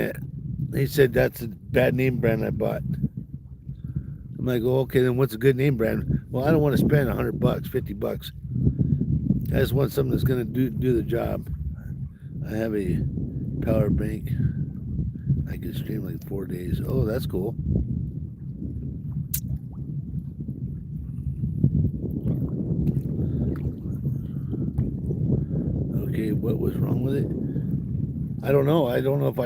he said that's a bad name brand I bought. I'm like, oh, okay, then what's a good name brand? Well, I don't want to spend $100, $50. I just want something that's gonna do the job. I have a power bank. I can stream like 4 days. Oh, that's cool. Okay, what was wrong with it? I don't know. I don't know if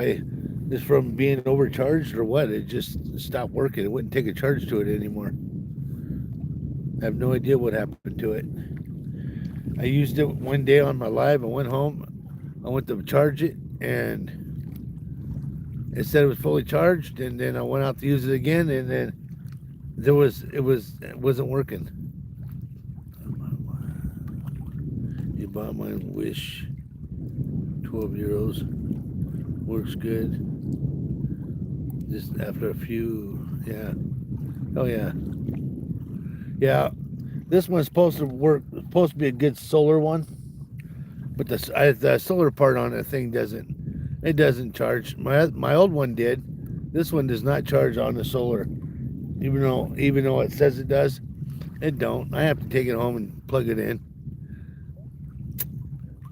it's from being overcharged or what. It just stopped working. It wouldn't take a charge to it anymore. I have no idea what happened to it. I used it one day on my live. I went home. I went to charge it, and it said it was fully charged. And then I went out to use it again, and then it wasn't working. You bought my Wish. 12 euros. Works good. Just after a few, yeah. Oh yeah. Yeah. This one's supposed to work. Supposed to be a good solar one, but the solar part on that thing doesn't charge. My old one did. This one does not charge on the solar, even though it says it does. It don't. I have to take it home and plug it in.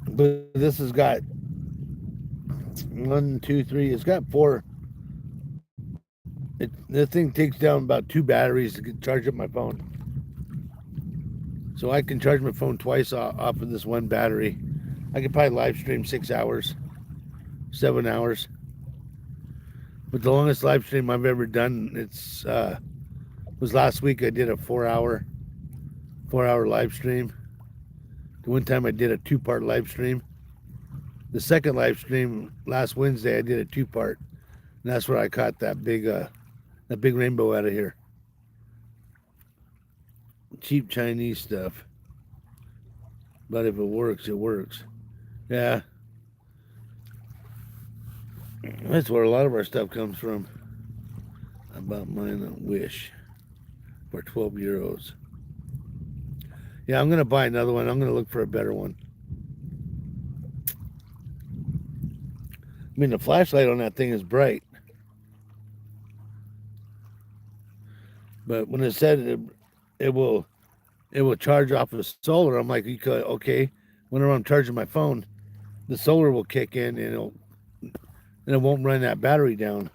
But this has got 1, 2, 3. It's got 4. The thing takes down about 2 batteries to charge up my phone. So I can charge my phone twice off of this one battery. I could probably live stream 6 hours, 7 hours. But the longest live stream I've ever done, was last week. I did a 4-hour live stream. The one time I did a 2-part live stream. The second live stream last Wednesday, I did a 2-part, and that's where I caught that big rainbow out of here. Cheap Chinese stuff, but if it works, it works. Yeah, that's where a lot of our stuff comes from. I bought mine on Wish for 12 euros. Yeah, I'm gonna buy another one. I'm gonna look for a better one. I mean, the flashlight on that thing is bright, but when it said it will charge off of solar, I'm like, okay. Whenever I'm charging my phone, the solar will kick in and it won't run that battery down.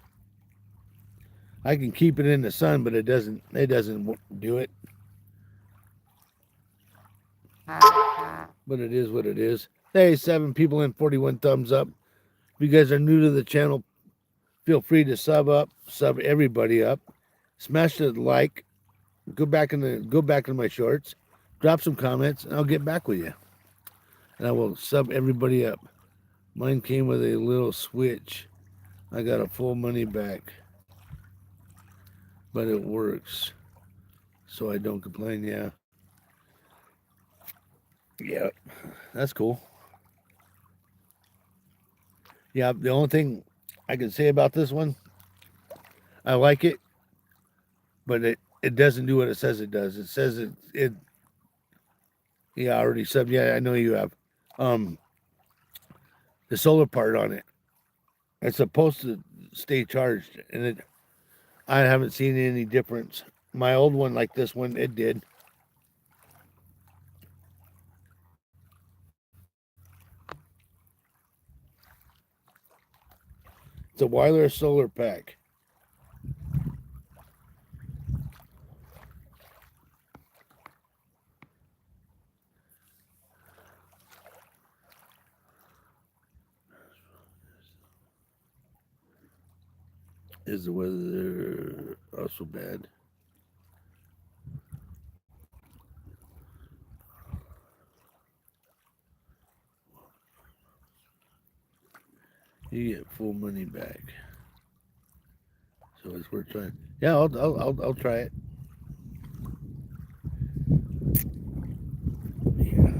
I can keep it in the sun, but it doesn't do it. But it is what it is. Hey, 7 people and 41 thumbs up. If you guys are new to the channel, feel free to sub everybody up. Smash the like. Go back into my shorts. Drop some comments, and I'll get back with you. And I will sub everybody up. Mine came with a little switch. I got a full money back. But it works. So I don't complain, yeah. Yeah, that's cool. Yeah, the only thing I can say about this one, I like it, but it doesn't do what it says it does. It says it yeah, I already subbed. Yeah, I know you have. The solar part on it, it's supposed to stay charged, and I haven't seen any difference. My old one, like this one, it did. It's a wireless solar pack. Is the weather also bad? You get full money back. So it's worth trying. Yeah, I'll try it. Yeah,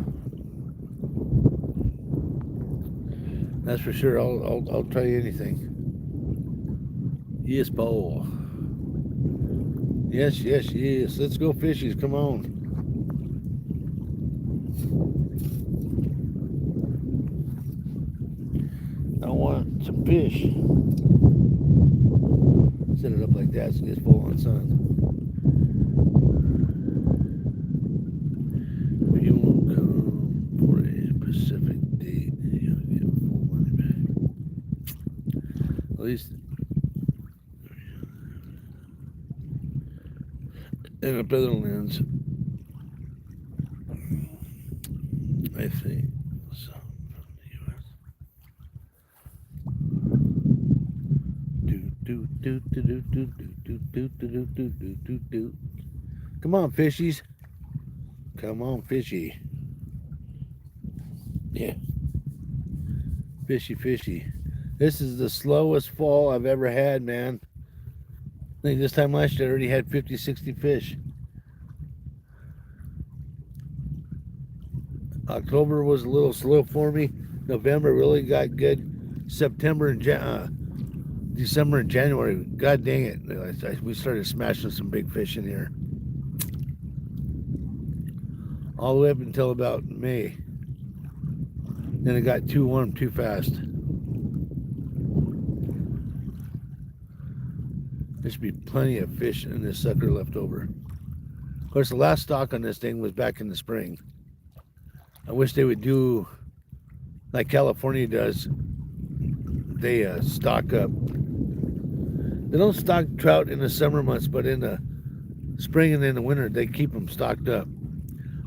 that's for sure. I'll try anything. Yes, Paul. Yes. Let's go fishies. Come on. I want some fish. Set it up like that so it gets full on sun. If you won't come for a Pacific date, you'll get full money back. At least in the Netherlands, I think. So, from the U.S. Do. Come on, fishies. Come on, fishy. Yeah. Fishy. This is the slowest fall I've ever had, man. I think this time last year I already had 50, 60 fish. October was a little slow for me. November really got good. September and December and January, god dang it, we started smashing some big fish in here. All the way up until about May. Then it got too warm too fast. There should be plenty of fish in this sucker left over. Of course, the last stock on this thing was back in the spring. I wish they would do like California does. They stock up. They don't stock trout in the summer months, but in the spring and in the winter, they keep them stocked up.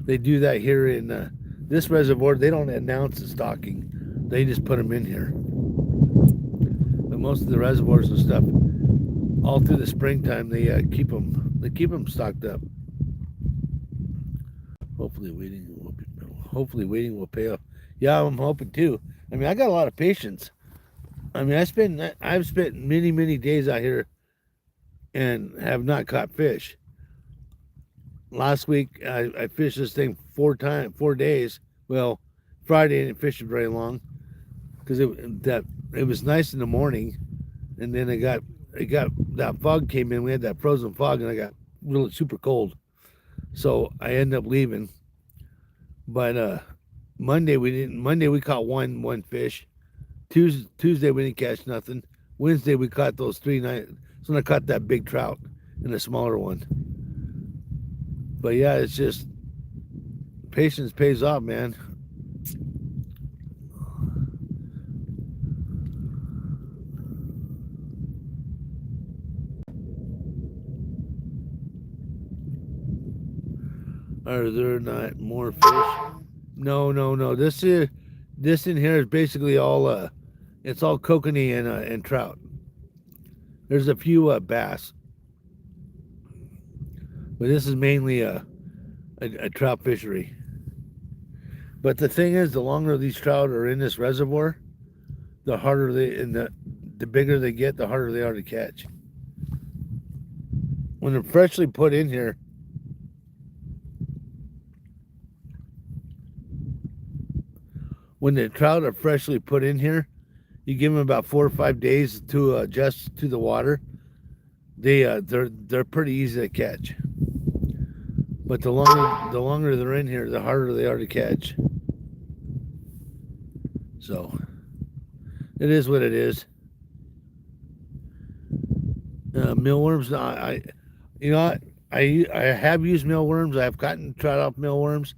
They do that here in this reservoir. They don't announce the stocking. They just put them in here. But most of the reservoirs and stuff, all through the springtime, they keep them. They keep them stocked up. Hopefully waiting will pay off. Yeah, I'm hoping too. I mean, I got a lot of patience. I mean, I've spent many days out here and have not caught fish. Last week I fished this thing 4 days. Well, Friday I didn't fish it very long because it was nice in the morning, and then it got that fog came in. We had that frozen fog, and I got really super cold. So I ended up leaving. But Monday we caught one fish. Tuesday we didn't catch nothing. Wednesday we caught those 3 nights. So I caught that big trout and a smaller one. But yeah, it's just patience pays off, man. Are there not more fish? No. This in here is basically all it's all kokanee and trout. There's a few bass, but this is mainly a trout fishery. But the thing is, the longer these trout are in this reservoir, the harder the bigger they get, the harder they are to catch. When they're freshly put in here, when the trout are freshly put in here, you give them about 4 or 5 days to adjust to the water. They're pretty easy to catch. But the longer they're in here, the harder they are to catch. So it is what it is. Mealworms, I have used mealworms. I've gotten trout off mealworms,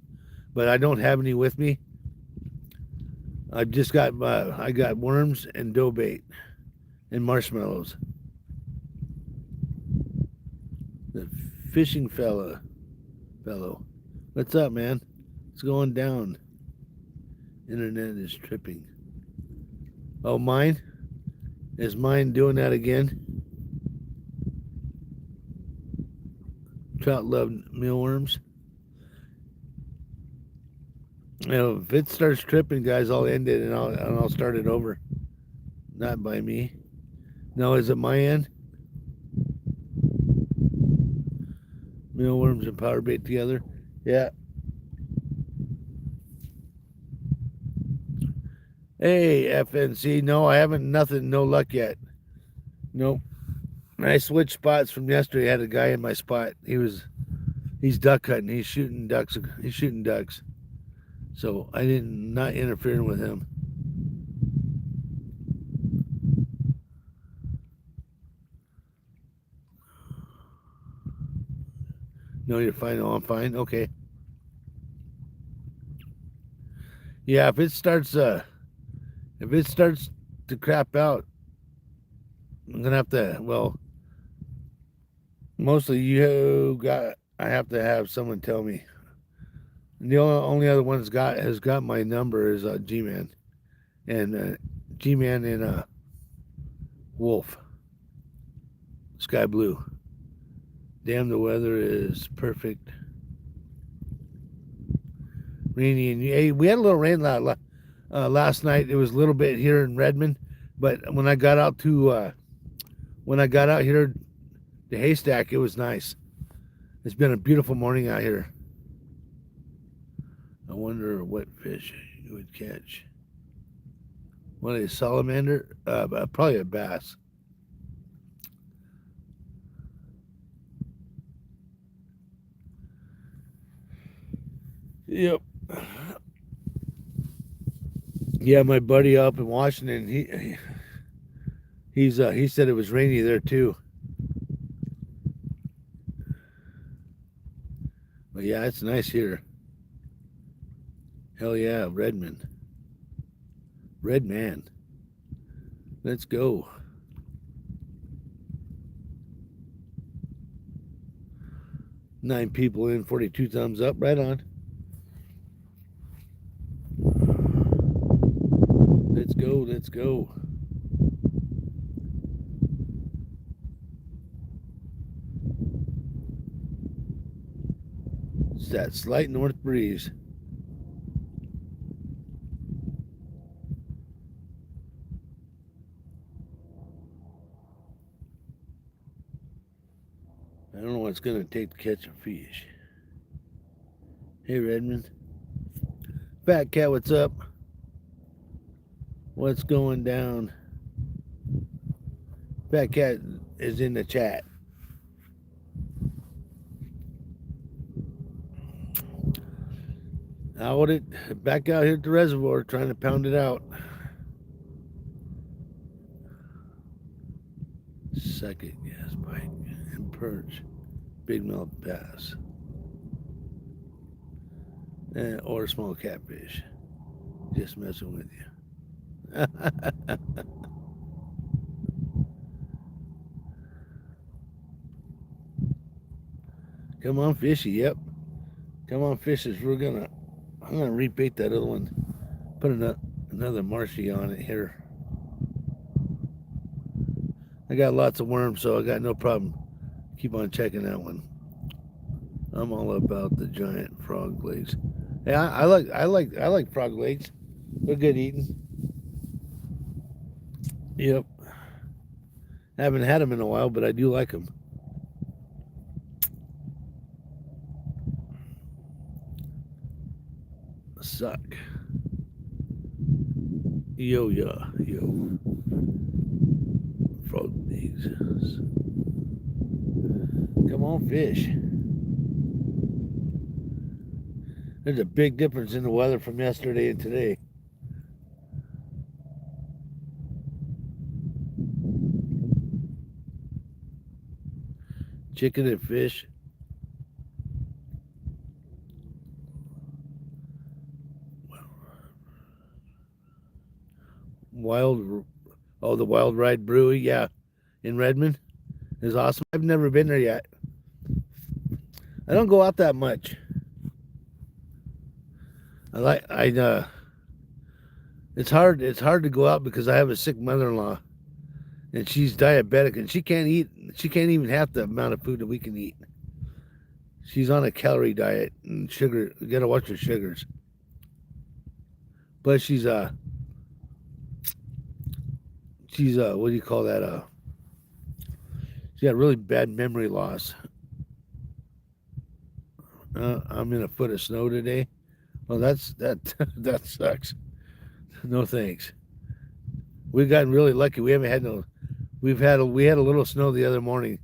but I don't have any with me. I've just got I got worms and dough bait. and marshmallows. The fishing fellow. What's up, man? It's going down. Internet is tripping. Oh, mine? Is mine doing that again? Trout love mealworms. You know, if it starts tripping, guys, I'll end it and I'll start it over. Not by me. No, is it my end? Mealworms and power bait together. Yeah. Hey, FNC. No, I haven't. Nothing. No luck yet. Nope. I switched spots from yesterday. I had a guy in my spot. He's duck hunting. He's shooting ducks. So I didn't not interfering with him. No, you're fine. Oh, I'm fine. Okay. Yeah, if it starts to crap out, I'm gonna have to. Well, mostly I have to have someone tell me. And the only other one has got my number is G-Man, and G-Man and Wolf, Sky Blue. Damn, the weather is perfect. Rainy, and hey, we had a little rain last night. It was a little bit here in Redmond, but when I got out here to Haystack, it was nice. It's been a beautiful morning out here. I wonder what fish you would catch. What is salamander? Probably a bass. Yep. Yeah, my buddy up in Washington, he said it was rainy there too. But yeah, it's nice here. Hell yeah, Redmond. Redman. Let's go. 9 people in, 42 thumbs up. Right on. Let's go. Let's go. It's that slight north breeze. I don't know what it's going to take to catch a fish. Hey, Redmond. Fat Cat, what's up? What's going down? Fat Cat is in the chat. Out it back out here at the reservoir trying to pound it out. Second gas pike and perch, big mouth bass, or small catfish. Just messing with you. Come on, fishy. Yep. Come on, fishes. I'm gonna rebait that other one. Put another marshy on it here. I got lots of worms, so I got no problem. Keep on checking that one. I'm all about the giant frog legs. Yeah, I like frog legs. They're good eating. Yep. I haven't had them in a while, but I do like them. Suck. Yo. Frog legs. Come on, fish. There's a big difference in the weather from yesterday and today. Chicken and fish. Wild Oh, the Wild Ride Brewery, yeah, in Redmond is awesome. I've never been there yet. I don't go out that much. It's hard. It's hard to go out because I have a sick mother-in-law, and she's diabetic, and she can't eat. She can't even half the amount of food that we can eat. She's on a calorie diet and sugar. You gotta watch her sugars. But she's what do you call that? She got really bad memory loss. I'm in a foot of snow today. Well, that sucks. No thanks. We've gotten really lucky. We haven't had no. We had a little snow the other morning,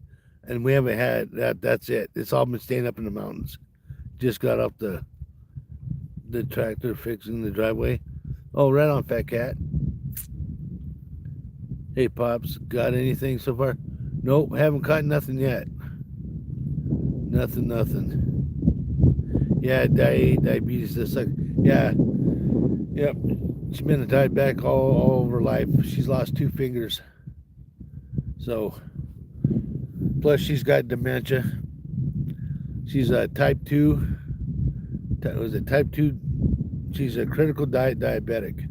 and we haven't had that. That's it. It's all been staying up in the mountains. Just got off the tractor fixing the driveway. Oh, right on, fat cat. Hey, Pops, got anything so far? Nope, haven't caught nothing yet. Nothing. Yeah, diabetes. This like, yeah, yep. She's been a diabetic all over life. She's lost 2 fingers. So, plus she's got dementia. She's a type 2. Was it type 2? She's a critical diabetic.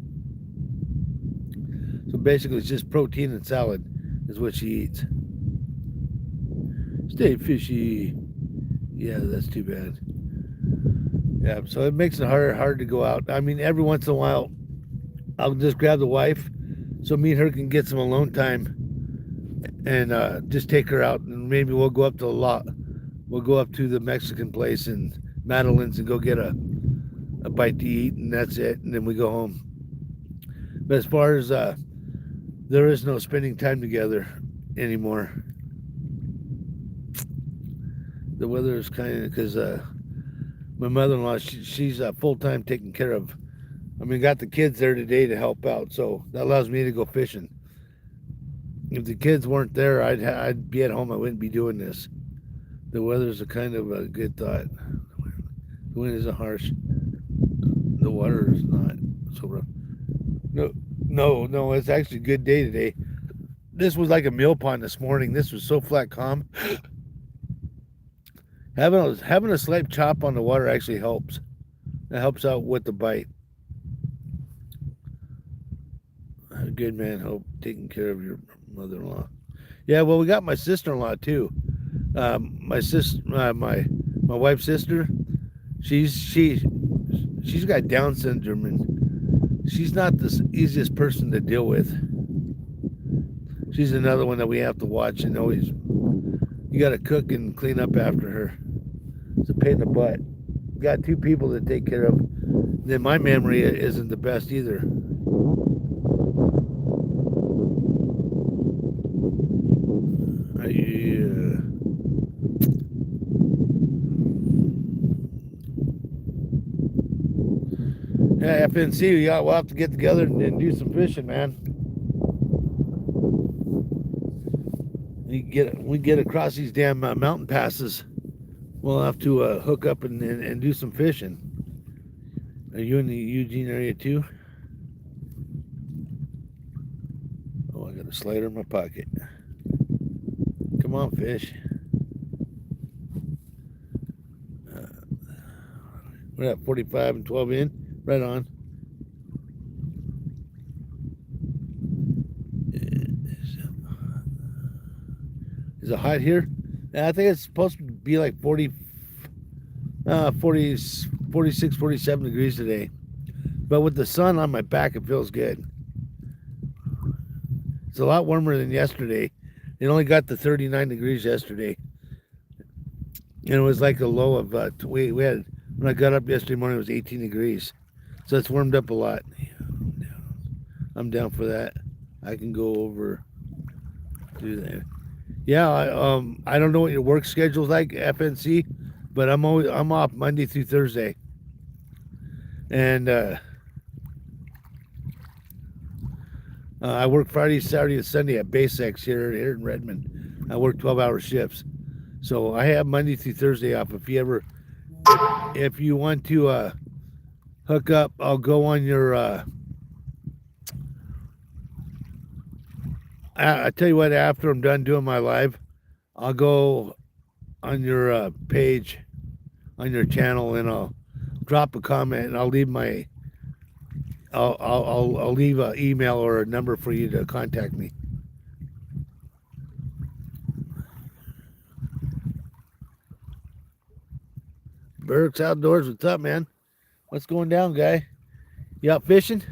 So basically, it's just protein and salad is what she eats. Stay fishy. Yeah, that's too bad. Yeah, so it makes it hard to go out. I mean, every once in a while, I'll just grab the wife so me and her can get some alone time and just take her out, and maybe we'll go up to the lot. We'll go up to the Mexican place in Madeline's and go get a bite to eat, and that's it, and then we go home. But as far as there is no spending time together anymore. The weather is kind of because my mother-in-law, she's full-time taking care of. I mean, got the kids there today to help out, so that allows me to go fishing. If the kids weren't there, I'd be at home. I wouldn't be doing this. The weather's a kind of a good thought. The wind isn't harsh. The water is not so rough. No, it's actually a good day today. This was like a mill pond this morning. This was so flat calm. Having a slight chop on the water actually helps. It helps out with the bite. A good man, Hope, taking care of your mother-in-law. Yeah, well, we got my sister-in-law too. My wife's sister. She's got Down syndrome, and she's not the easiest person to deal with. She's another one that we have to watch, and always you got to cook and clean up after her. It's a pain in the butt. Got 2 people to take care of. Then my memory isn't the best either. Yeah, FNC, we'll have to get together and do some fishing, man. We get across these damn mountain passes. We'll have to hook up and do some fishing. Are you in the Eugene area too? Oh, I got a slider in my pocket. Come on, fish. We're at 45 and 12 in. Right on. Is it hot here? I think it's supposed to be like 40, 46, 47 degrees today. But with the sun on my back, it feels good. It's a lot warmer than yesterday. It only got to 39 degrees yesterday. And it was like a low of, we had, when I got up yesterday morning, it was 18 degrees. So it's warmed up a lot. I'm down for that. I can go over, do that. Yeah, I don't know what your work schedule's like, FNC, but I'm off Monday through Thursday, and I work Friday, Saturday, and Sunday at BaseX here in Redmond. I work 12-hour shifts, so I have Monday through Thursday off. If you want to hook up, I'll go on your I tell you what, after I'm done doing my live, I'll go on your page, on your channel, and I'll drop a comment, and I'll leave my, I'll leave an email or a number for you to contact me. Burke's Outdoors, what's up, man? What's going down, guy? You out fishing?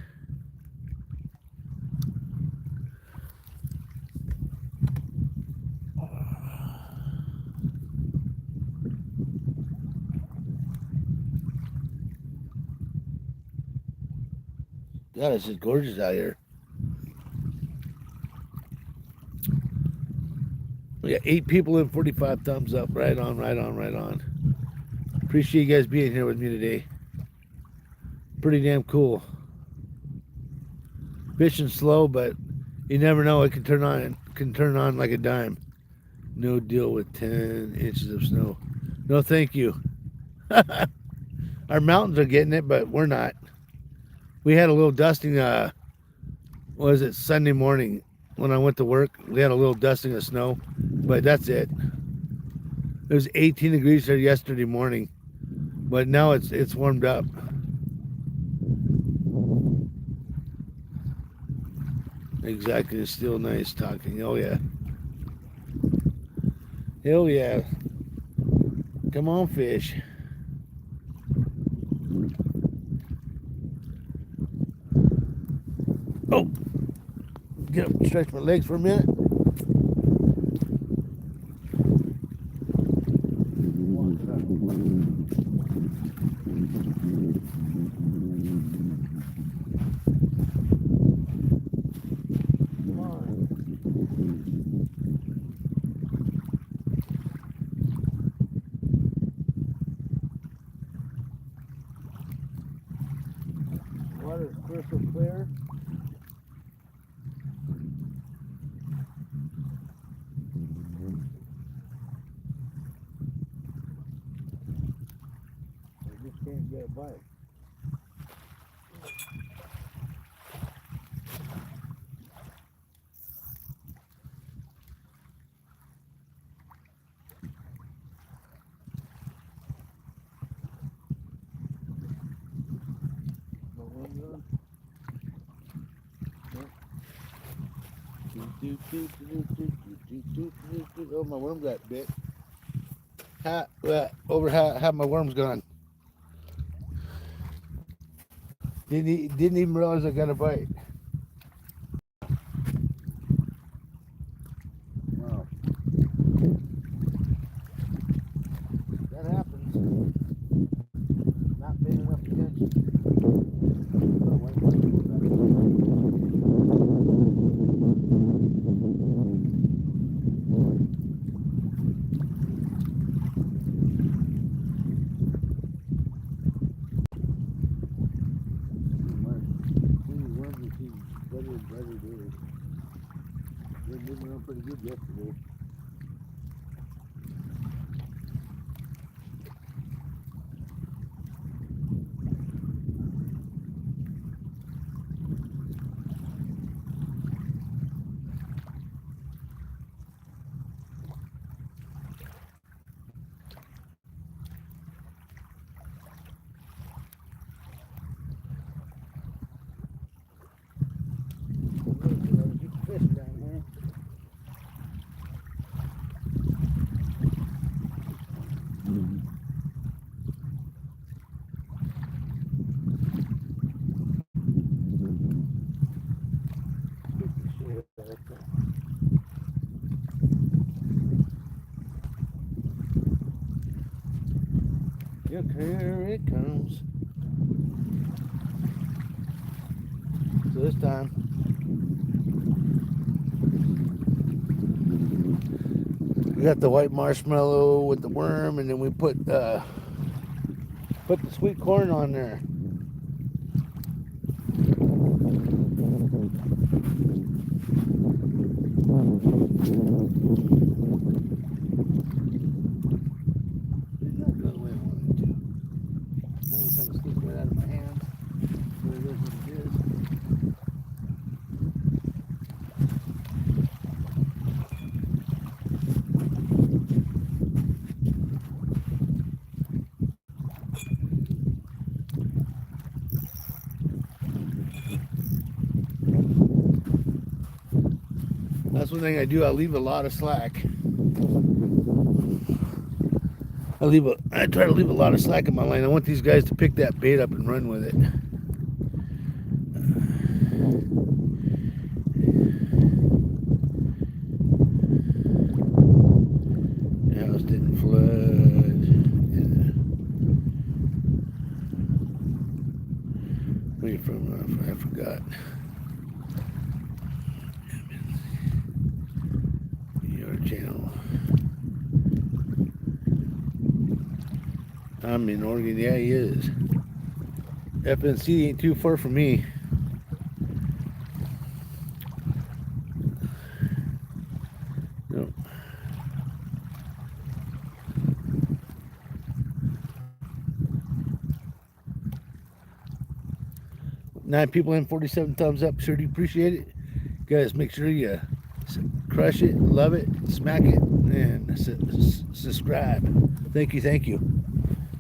God, it's just gorgeous out here. We got 8 people and 45 thumbs up. Right on, right on, right on. Appreciate you guys being here with me today. Pretty damn cool. Fishing slow, but you never know. It can turn on like a dime. No deal with 10 inches of snow. No, thank you. Our mountains are getting it, but we're not. We had a little dusting. What was it, Sunday morning when I went to work? We had a little dusting of snow, but that's it. It was 18 degrees there yesterday morning, but now it's warmed up. Exactly, it's still nice talking. Oh yeah. Hell yeah. Come on, fish. Oh, get up and stretch my legs for a minute. Water's crystal clear. I just can't get a bite. Oh, my worm got bit. How my worm's gone. Didn't even realize I got a bite. Wow. That happens. Not paying enough attention. They're moving around pretty good yesterday. Fish down here. Look, here it comes. So this time, we got the white marshmallow with the worm, and then we put the sweet corn on there. one thing I do. I leave a lot of slack. I try to leave a lot of slack in my line. I want these guys to pick that bait up and run with it. The house didn't flood. Where are you from? I forgot. Your channel. I'm in Oregon. Yeah, he is. FNC ain't too far from me. No. Nine people in, 47 thumbs up. Sure do appreciate it. Guys, make sure you crush it, love it, smack it, and subscribe. Thank you, thank you.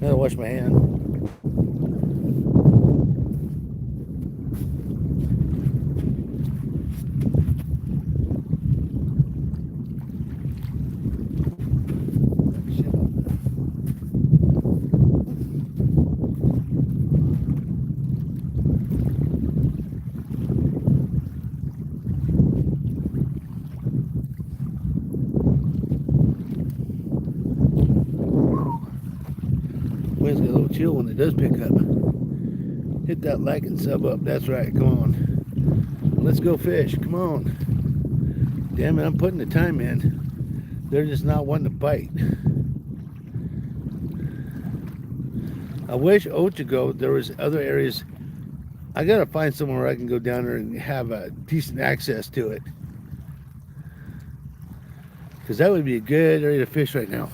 Now to wash my hand. Wind's got a little chill when it does pick up. Hit that like and sub up. That's right. Come on. Let's go fish. Come on. Damn it, I'm putting the time in. They're just not wanting to bite. I wish Ochago there was other areas. I gotta find somewhere where I can go down there and have a decent access to it. Because that would be a good area to fish right now.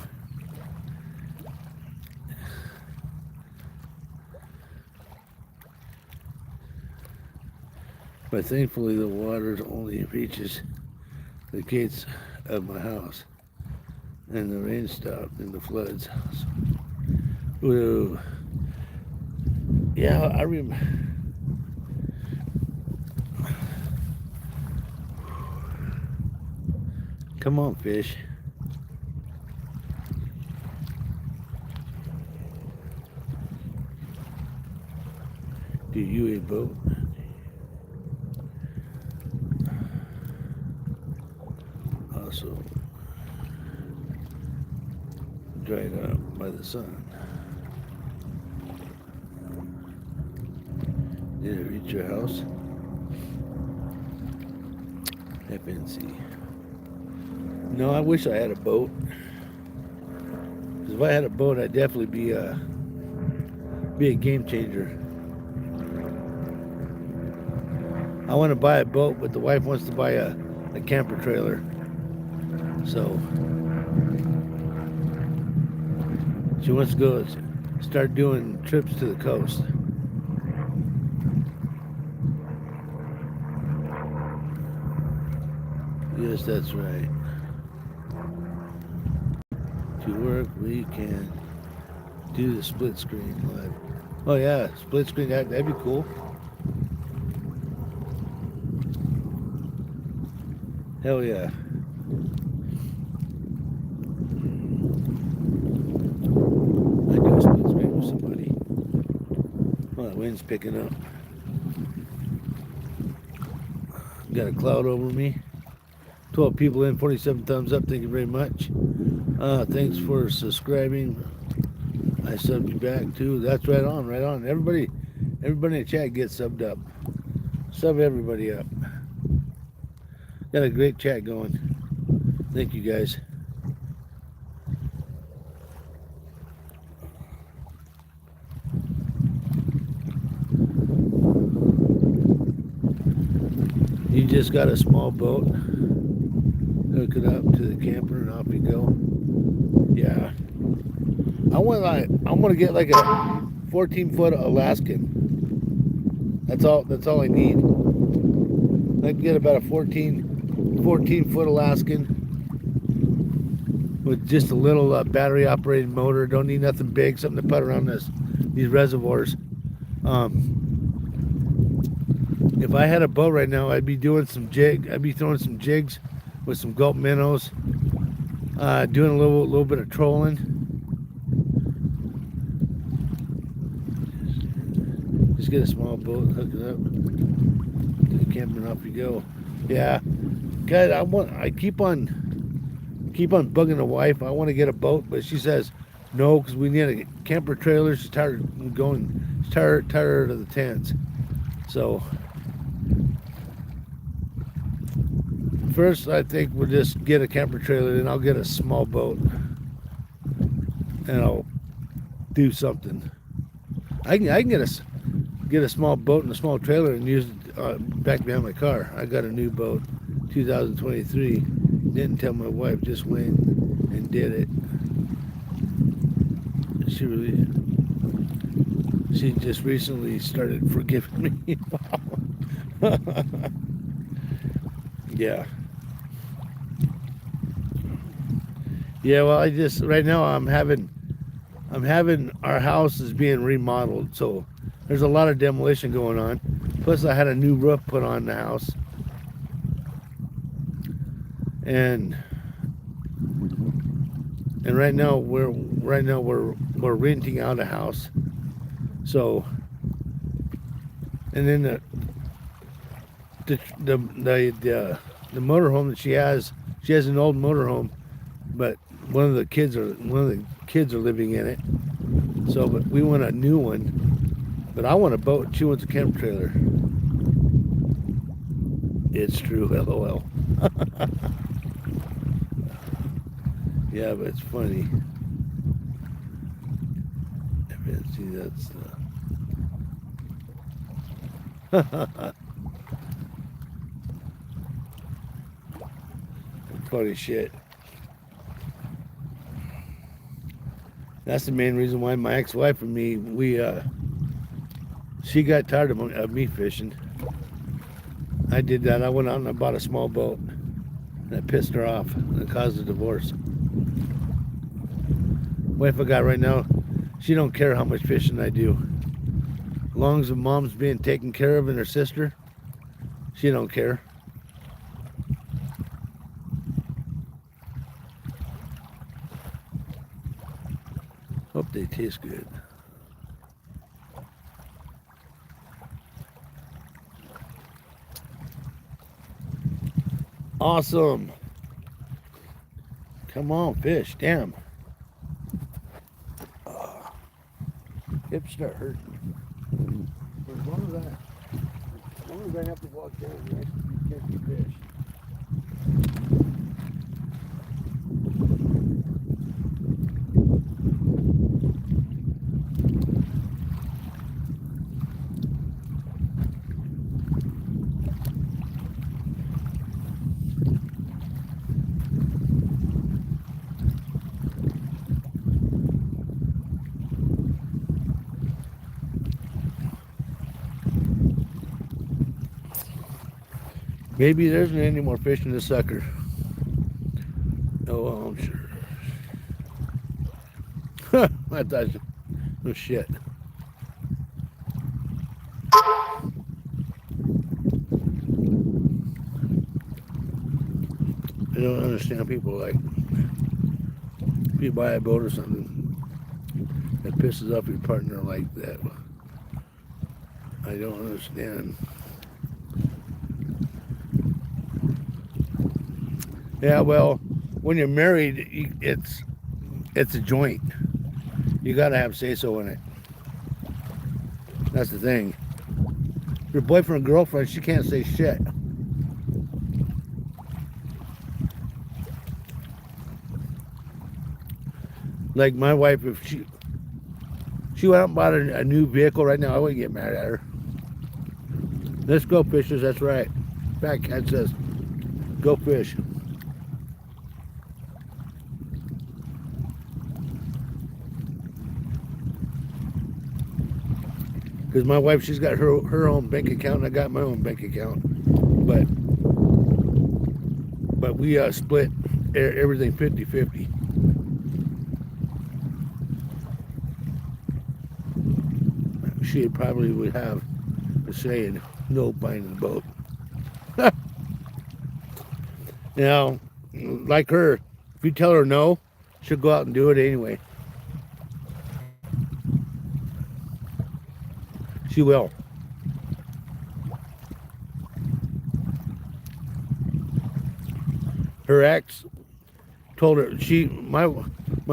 But thankfully the water only reaches the gates of my house. And the rain stopped and the floods. Ooh. Yeah, I remember. Come on, fish. Do you a boat? Also dried up by the sun. Did it reach your house? FNC. No, I wish I had a boat. Because if I had a boat, I'd definitely be a game changer. I want to buy a boat, but the wife wants to buy a camper trailer. So she wants to go start doing trips to the coast. Yes, that's right. To work, we can do the split screen live. Oh yeah, split screen, that'd be cool. Hell yeah. I do a split screen with somebody. Oh, the wind's picking up. Got a cloud over me. 12 people in, 47 thumbs up. Thank you very much. Thanks for subscribing. I subbed you back too. That's right on, right on. Everybody in the chat gets subbed up. Sub everybody up. Got a great chat going. Thank you guys. You just got a small boat. Hook it up to the camper and off you go. Yeah. I'm gonna get like a 14-foot Alaskan. That's all I need. I can get about a 14-foot Alaskan with just a little battery operated motor. Don't need nothing big, something to put around these reservoirs. If I had a boat right now, I'd be doing some I'd be throwing some jigs with some gulp minnows. Doing a little bit of trolling. Just get a small boat, hook it up to the camper, and off you go. Yeah, God, I keep on bugging the wife. I want to get a boat, but she says no because we need a camper trailer. She's tired of going. She's tired of the tents. So first, I think we'll just get a camper trailer, then I'll get a small boat, and I'll do something. I can get a small boat and a small trailer and use it back behind my car. I got a new boat, 2023. Didn't tell my wife, just went and did it. She just recently started forgiving me. Yeah. Yeah, well, right now I'm having our house is being remodeled, so there's a lot of demolition going on. Plus I had a new roof put on the house. And right now we're renting out a house. So, and then the motorhome that she has an old motorhome, but one of the kids are living in it. So, but we want a new one. But I want a boat. She wants a camper trailer. It's true, LOL. Yeah, but it's funny. See, that's funny shit. That's the main reason why my ex-wife and me, she got tired of me fishing. I did that. I went out and I bought a small boat. And I pissed her off. And it caused a divorce. Wife I got right now, she don't care how much fishing I do. As long as the mom's being taken care of and her sister, she don't care. Hope they taste good. Awesome. Come on, fish. Damn. Hips start hurting. As long as I have to walk down and catch the fish. Maybe there isn't any more fish in this sucker. Oh, I'm sure. I thought, oh shit. I don't understand people like, if you buy a boat or something that pisses off your partner like that. I don't understand. Yeah, well, when you're married, it's a joint. You gotta have say-so in it. That's the thing. Your boyfriend or girlfriend, she can't say shit. Like my wife, if she went out and bought a new vehicle right now, I wouldn't get mad at her. Let's go fishers, that's right. Fat Cat says, go fish. Because my wife, she's got her own bank account and I got my own bank account. But we split everything 50-50. She probably would have a say in no buying the boat. You know, like her, if you tell her no, she'll go out and do it anyway. She will. Her ex told her my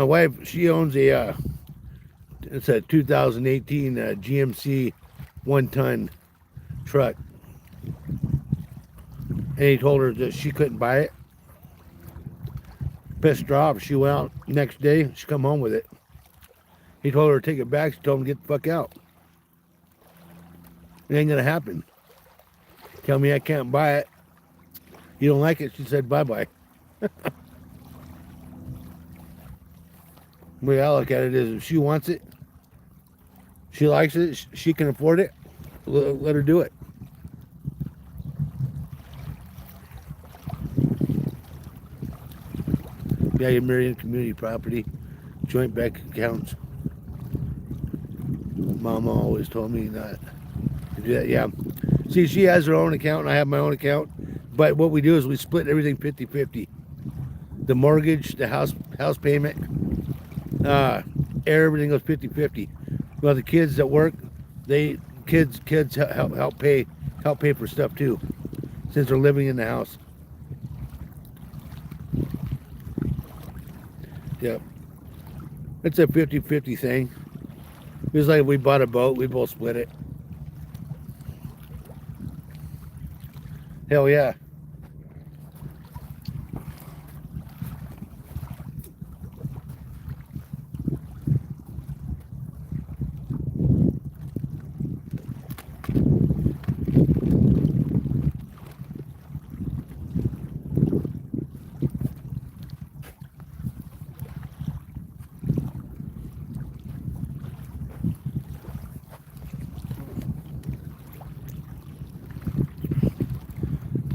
wife, she owns a it's a 2018 GMC 1-ton truck, and he told her that she couldn't buy it. Pissed her off. She went out next day. She come home with it. He told her to take it back. She told him to get the fuck out. It ain't gonna happen. Tell me I can't buy it. You don't like it? She said bye bye. The way I look at it is, if she wants it, she likes it, she can afford it, let her do it. Yeah, you're marrying community property, joint bank accounts. Mama always told me not to do that. Yeah. See, she has her own account and I have my own account. But what we do is we split everything 50-50. The mortgage, the house payment, everything goes 50-50. Well, the kids that work, kids help pay for stuff too, since they're living in the house. Yep. It's a 50-50 thing. It's like if we bought a boat, we both split it. Hell yeah.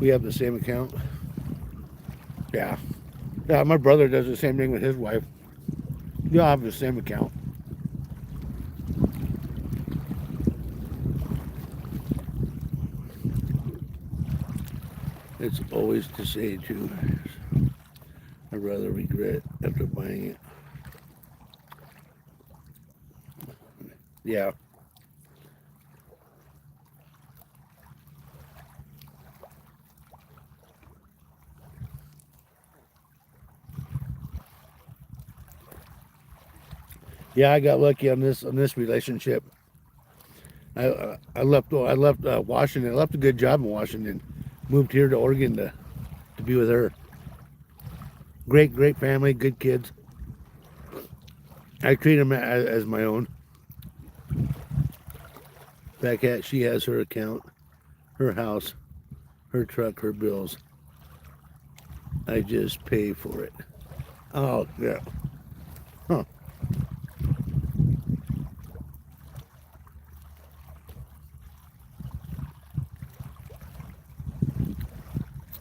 We have the same account. Yeah. Yeah, my brother does the same thing with his wife. You all have the same account. It's always to say too. I'd rather regret after buying it. Yeah. Yeah, I got lucky on this relationship. I left Washington. I left a good job in Washington. Moved here to Oregon to be with her. Great family, good kids. I treat them as my own. Back she has her account, her house, her truck, her bills. I just pay for it. Oh yeah. Huh.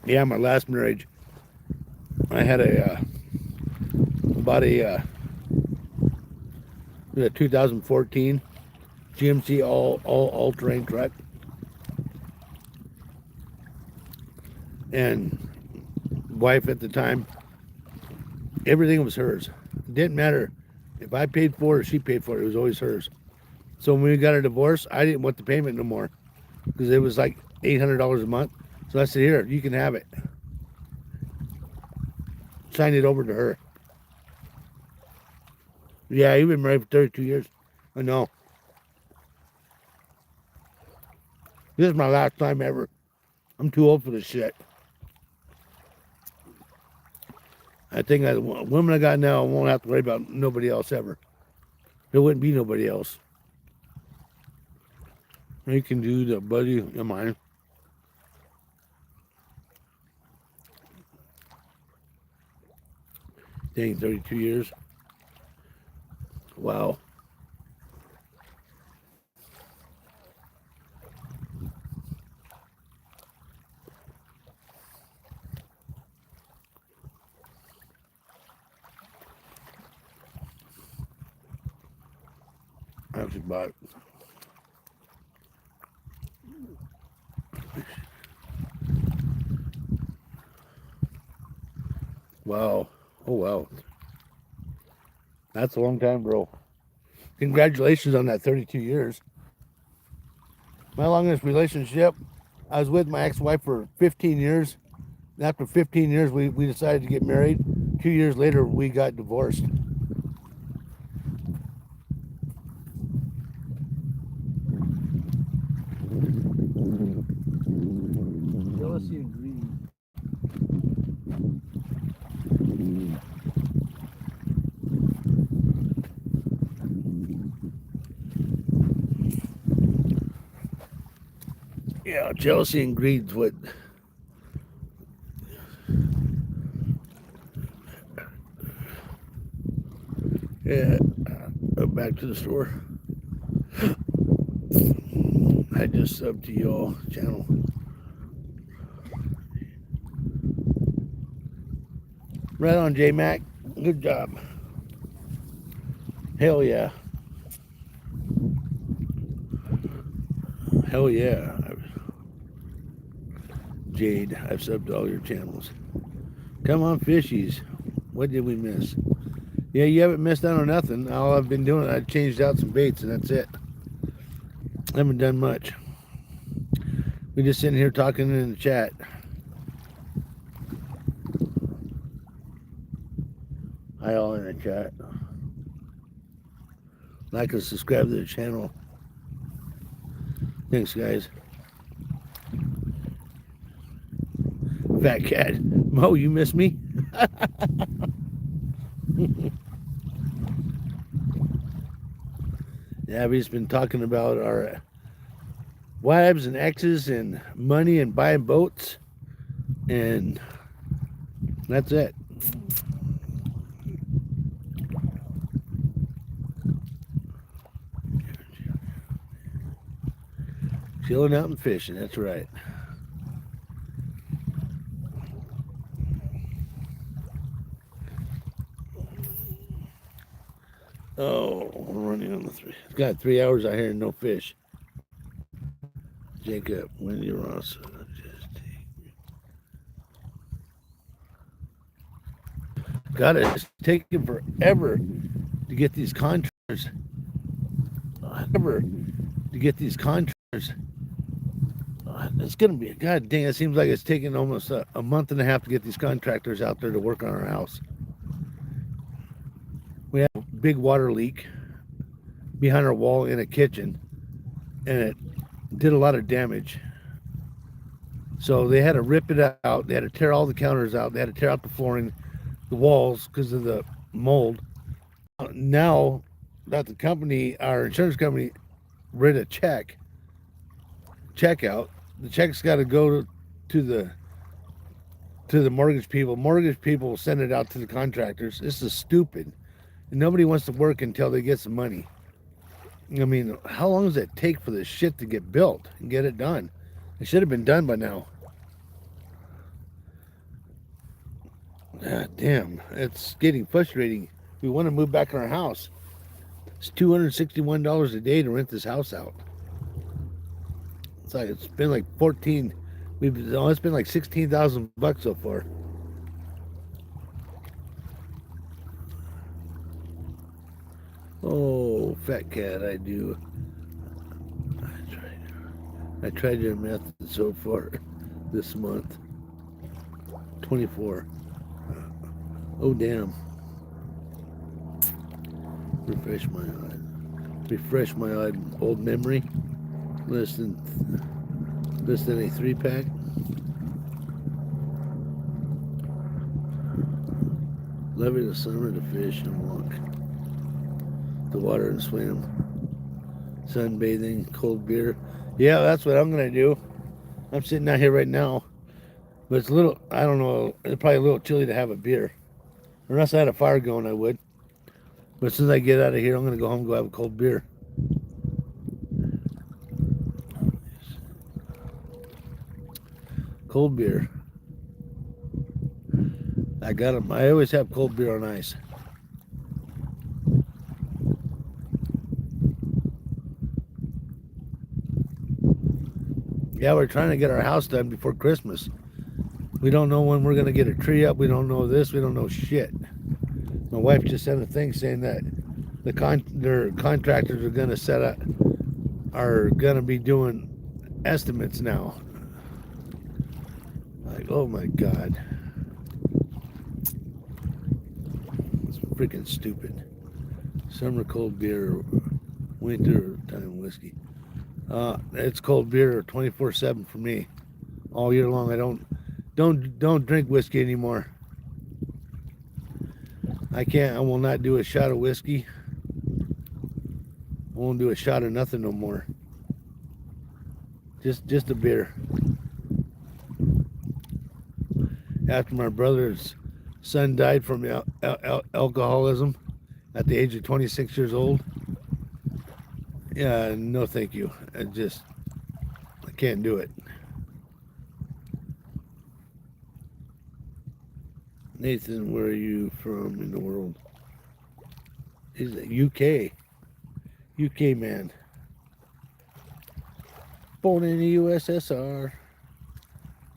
Yeah, my last marriage, I had a 2014 GMC all terrain truck, and wife at the time, everything was hers. It didn't matter if I paid for it or she paid for it. It was always hers. So when we got a divorce, I didn't want the payment no more because it was like $800 a month. So I said, here, you can have it. Signed it over to her. Yeah, you've been married for 32 years. I know. This is my last time ever. I'm too old for this shit. I think the woman I got now, I won't have to worry about nobody else ever. There wouldn't be nobody else. You can do the buddy of mine. Dang, 32 years. Wow. I actually bought Wow. Oh, wow. That's a long time, bro. Congratulations on that 32 years. My longest relationship, I was with my ex-wife for 15 years. And after 15 years, we decided to get married. 2 years later, we got divorced. Jealousy and greed. Yeah, jealousy and greed's what. Yeah, back to the store. I just subbed to y'all channel. Right on, J Mac. Good job. Hell yeah. Hell yeah. Jade, I've subbed to all your channels. Come on, fishies. What did we miss? Yeah, you haven't missed out on nothing. All I've been doing, I changed out some baits and that's it. I haven't done much. We just sitting here talking in the chat. Hi all in the chat. Like and subscribe to the channel. Thanks, guys. Fat cat. Mo, you miss me? Yeah, we've just been talking about our wives and exes and money and buying boats. And that's it. Chilling out and fishing, that's right. Oh, we're running on the 3. It's got 3 hours out here and no fish. Jacob, Wendy Ross. God, it's taking forever to get these contractors. Ever to get these contractors. It's going to be, God dang, it seems like it's taking almost a month and a half to get these contractors out there to work on our house. We have a big water leak behind our wall in a kitchen, and it did a lot of damage. So they had to rip it out. They had to tear all the counters out. They had to tear out the flooring, the walls, because of the mold. Now that the company, our insurance company, read a check out, the check's got to go to the mortgage people. Mortgage people will send it out to the contractors. This is stupid. And nobody wants to work until they get some money. I mean, how long does it take for this shit to get built and get it done? It should have been done by now. God damn, it's getting frustrating. We want to move back in our house. It's $261 a day to rent this house out. It's been like 14. It's been like 16,000 bucks so far. Oh, fat cat, I do. I tried your method so far this month. 24. Oh, damn. Refresh my old memory. Less than a 3-pack. Loving the summer to fish and walk the water and swim. Sunbathing, cold beer. Yeah, that's what I'm gonna do. I'm sitting out here right now, but it's a little, I don't know, it's probably a little chilly to have a beer. Unless I had a fire going, I would. But as soon as I get out of here, I'm gonna go home and go have a cold beer. Cold beer. I got them. I always have cold beer on ice. Yeah, we're trying to get our house done before Christmas. We don't know when we're going to get a tree up. We don't know this. We don't know shit. My wife just sent a thing saying that their contractors are going to are going to be doing estimates now. Like, oh my God. It's freaking stupid. Summer cold beer, winter time whiskey. It's cold beer 24/7 for me, all year long. I don't drink whiskey anymore. I can't. I will not do a shot of whiskey. I won't do a shot of nothing no more. Just a beer. After my brother's son died from alcoholism at the age of 26 years old. Yeah, no thank you. I can't do it. Nathan, where are you from in the world? Is it UK? UK man. Born in the USSR.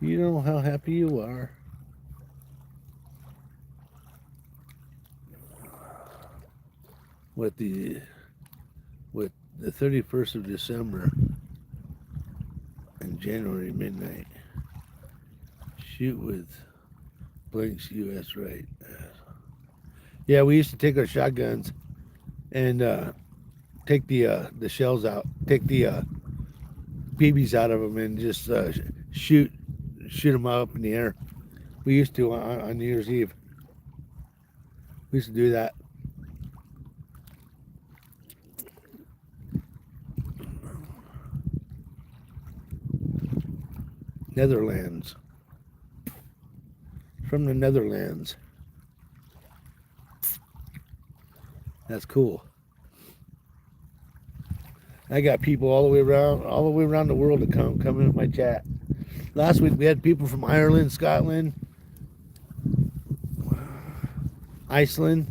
You know how happy you are. With the 31st of December and January midnight. Shoot with blanks US right. Yeah, we used to take our shotguns and take the shells out, take the BBs out of them, and just shoot them up in the air. We used to on New Year's Eve. We used to do that. Netherlands. From the Netherlands. That's cool. I got people all the way around the world to come in my chat. Last week we had people from Ireland, Scotland, Iceland,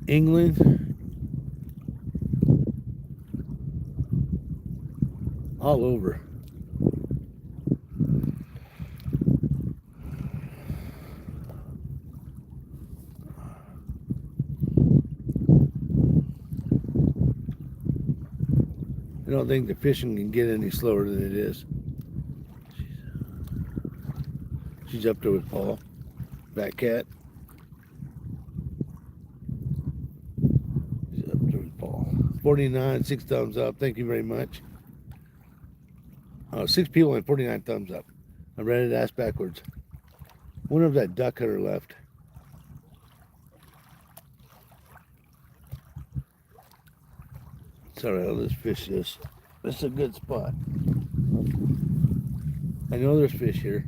England, all over. I don't think the fishing can get any slower than it is. She's up there with Paul. Fat cat. She's up there with Paul. 49, 6 thumbs up. Thank you very much. 6 people and 49 thumbs up. I read it ass backwards. I wonder if that duck hunter left. Sorry, I'll just fish this. This is a good spot. I know there's fish here.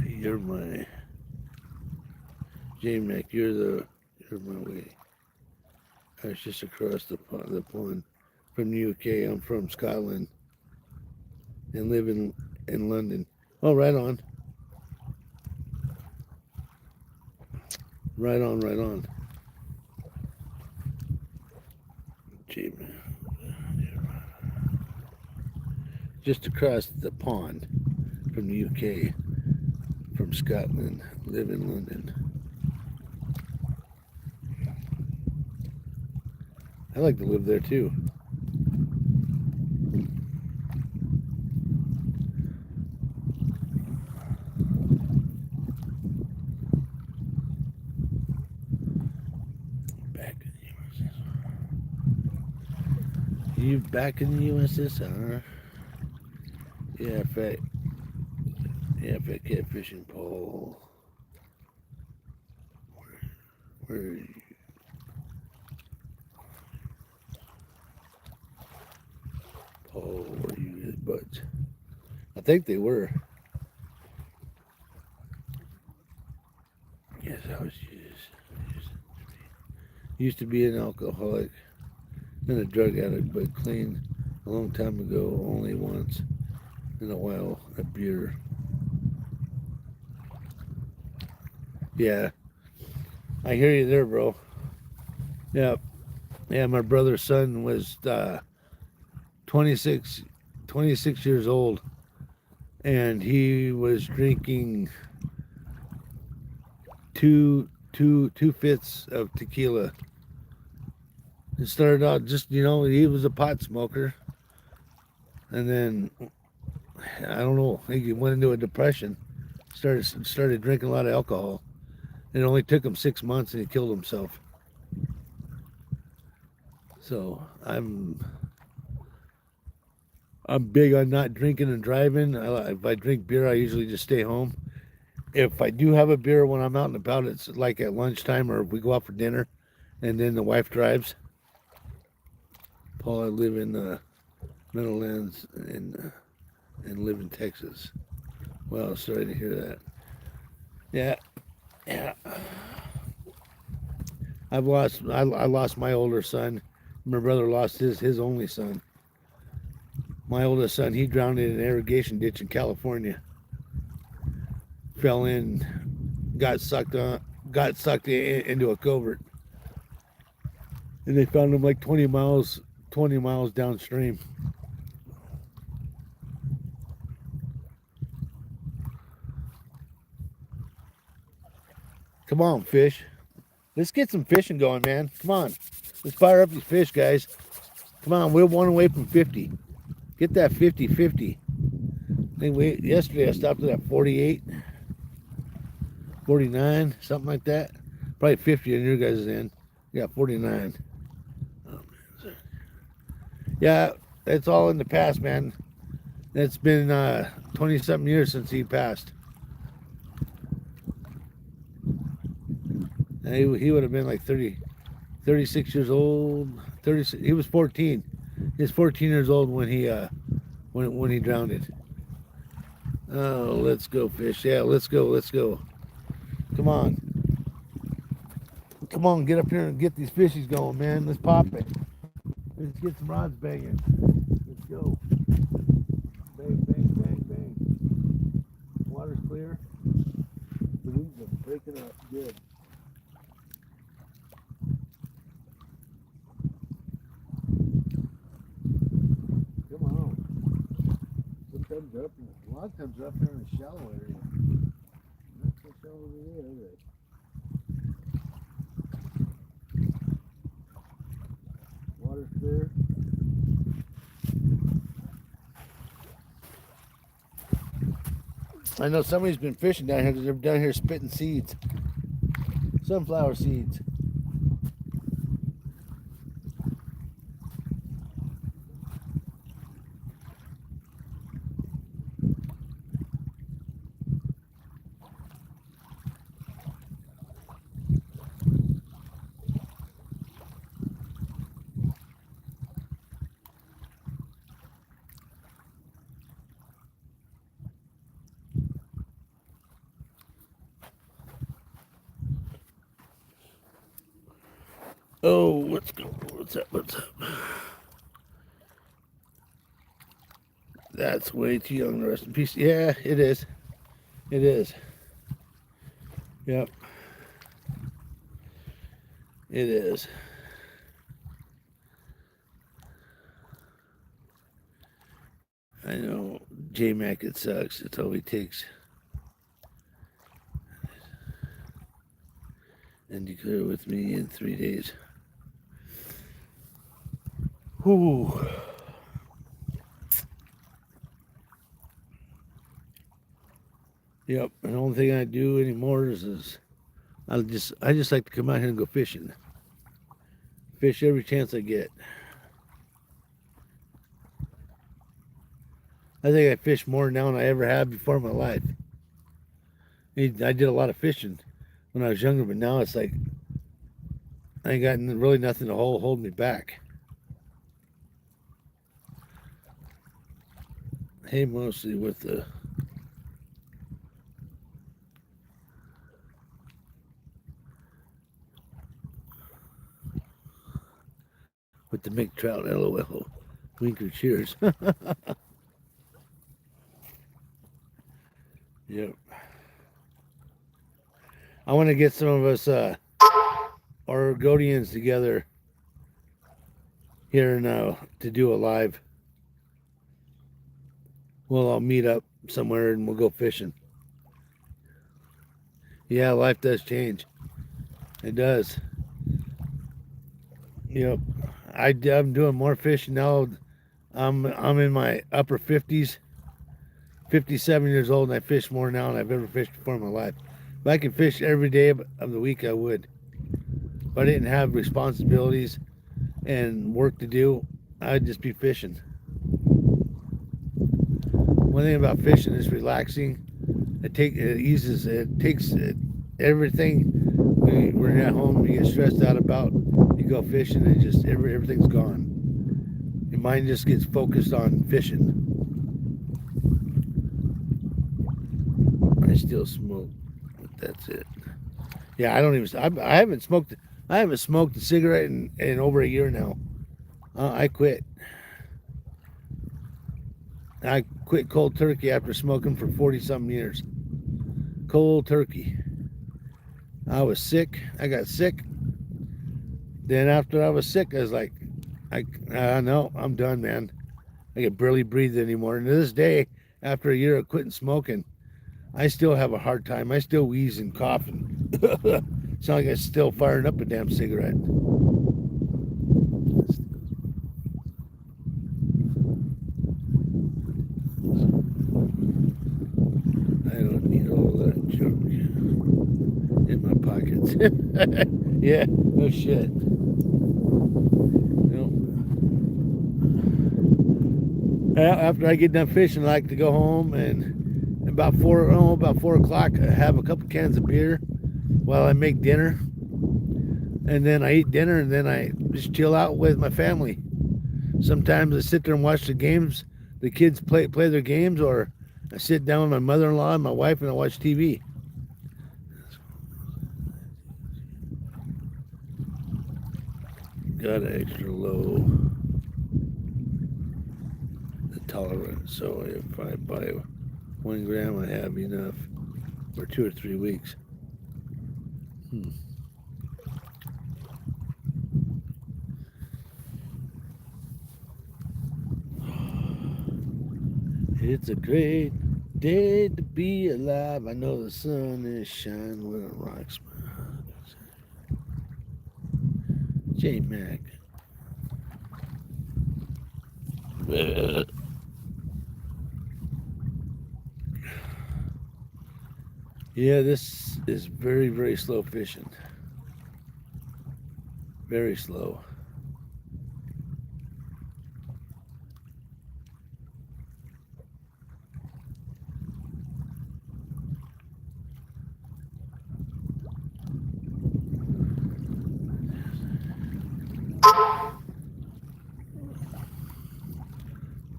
You're my J-Mac. You're my way. I was just across the pond from the UK. I'm from Scotland and live in London. Oh, right on. Right on, right on. Just across the pond from the UK, from Scotland, live in London. I like to live there too. You back in the USSR? Yeah, fat catfishing pole. Where are you? Pole, where are you his butts? I think they were. Yes, I was used to be an alcoholic and a drug addict, but clean a long time ago, only once in a while, a beer. Yeah, I hear you there, bro. Yeah, my brother's son was 26 years old and he was drinking two fifths of tequila. It started out just, he was a pot smoker, and then I don't know, he went into a depression. Started drinking a lot of alcohol. It only took him 6 months, and he killed himself. So I'm big on not drinking and driving. If I drink beer, I usually just stay home. If I do have a beer when I'm out and about, it's like at lunchtime or if we go out for dinner, and then the wife drives. Paul, I live in Meadowlands and live in Texas. Well, sorry to hear that. Yeah. I lost my older son. My brother lost his only son. My oldest son, he drowned in an irrigation ditch in California. Fell in, got sucked into a covert, and they found him like 20 miles downstream. Come on, fish. Let's get some fishing going, man. Come on. Let's fire up these fish, guys. Come on, we're one away from 50. Get that 50-50. Yesterday I stopped at that 48, 49, something like that. Probably 50 on your guys' end. Yeah, 49. Oh, man. Yeah, it's all in the past, man. It's been 20-something years since he passed. And he would have been like 36 years old. 36. He was 14. He was 14 years old when he drowned it. Oh, let's go fish. Yeah, let's go. Come on. Come on, get up here and get these fishies going, man. Let's pop it. Let's get some rods banging. Let's go. Bang, bang, bang, bang. Water's clear. The winds are breaking up good. Come on. Sometimes they're up a lot of times they're up here in the shallow area. Not so shallow over there, are they? Water's clear. I know somebody's been fishing down here because they're down here spitting seeds. Sunflower seeds. Oh, let's go. What's up? That's way too young to rest in peace. Yeah, it is. It is. Yep. It is. I know, J-Mac, it sucks. It's all he takes. And declare with me in 3 days. Whew. Yep. And the only thing I do anymore is I just like to come out here and go fishing. Fish every chance I get. I think I fish more now than I ever have before in my life. I did a lot of fishing when I was younger, but now it's like I ain't got really nothing to hold me back. Hey, mostly with the Mick Trout, LOL. Winker, cheers. Yep. I want to get some of us Oregonians together here now to do a live. We'll all meet up somewhere and we'll go fishing. Yeah, life does change. It does. Yep. I'm doing more fishing now. I'm in my upper 50s, 57 years old, and I fish more now than I've ever fished before in my life. If I could fish every day of the week, I would. If I didn't have responsibilities and work to do, I'd just be fishing. One thing about fishing is relaxing. It takes everything. We're at home, you get stressed out about. You go fishing, and just everything's gone. Your mind just gets focused on fishing. I still smoke, but that's it. Yeah, I don't even. I haven't smoked. I haven't smoked a cigarette in over a year now. I quit. I quit cold turkey after smoking for 40-something years. Cold turkey. I was sick. I got sick. Then after I was sick, I was like, no, I'm done, man. I can barely breathe anymore. And to this day, after a year of quitting smoking, I still have a hard time. I still wheeze and cough and sound like I'm still firing up a damn cigarette. I don't need all that junk in my pockets. Yeah, no shit. After I get done fishing, I like to go home and about 4 o'clock, I have a couple cans of beer while I make dinner, and then I eat dinner, and then I just chill out with my family. Sometimes I sit there and watch the games. The kids play their games, or I sit down with my mother-in-law and my wife, and I watch TV. Got an extra low tolerance, so if I buy 1 gram, I have enough for 2 or 3 weeks. It's a great day to be alive. I know the sun is shining where it rocks my heart. J Mac. Yeah, this is very, very slow fishing. Very slow.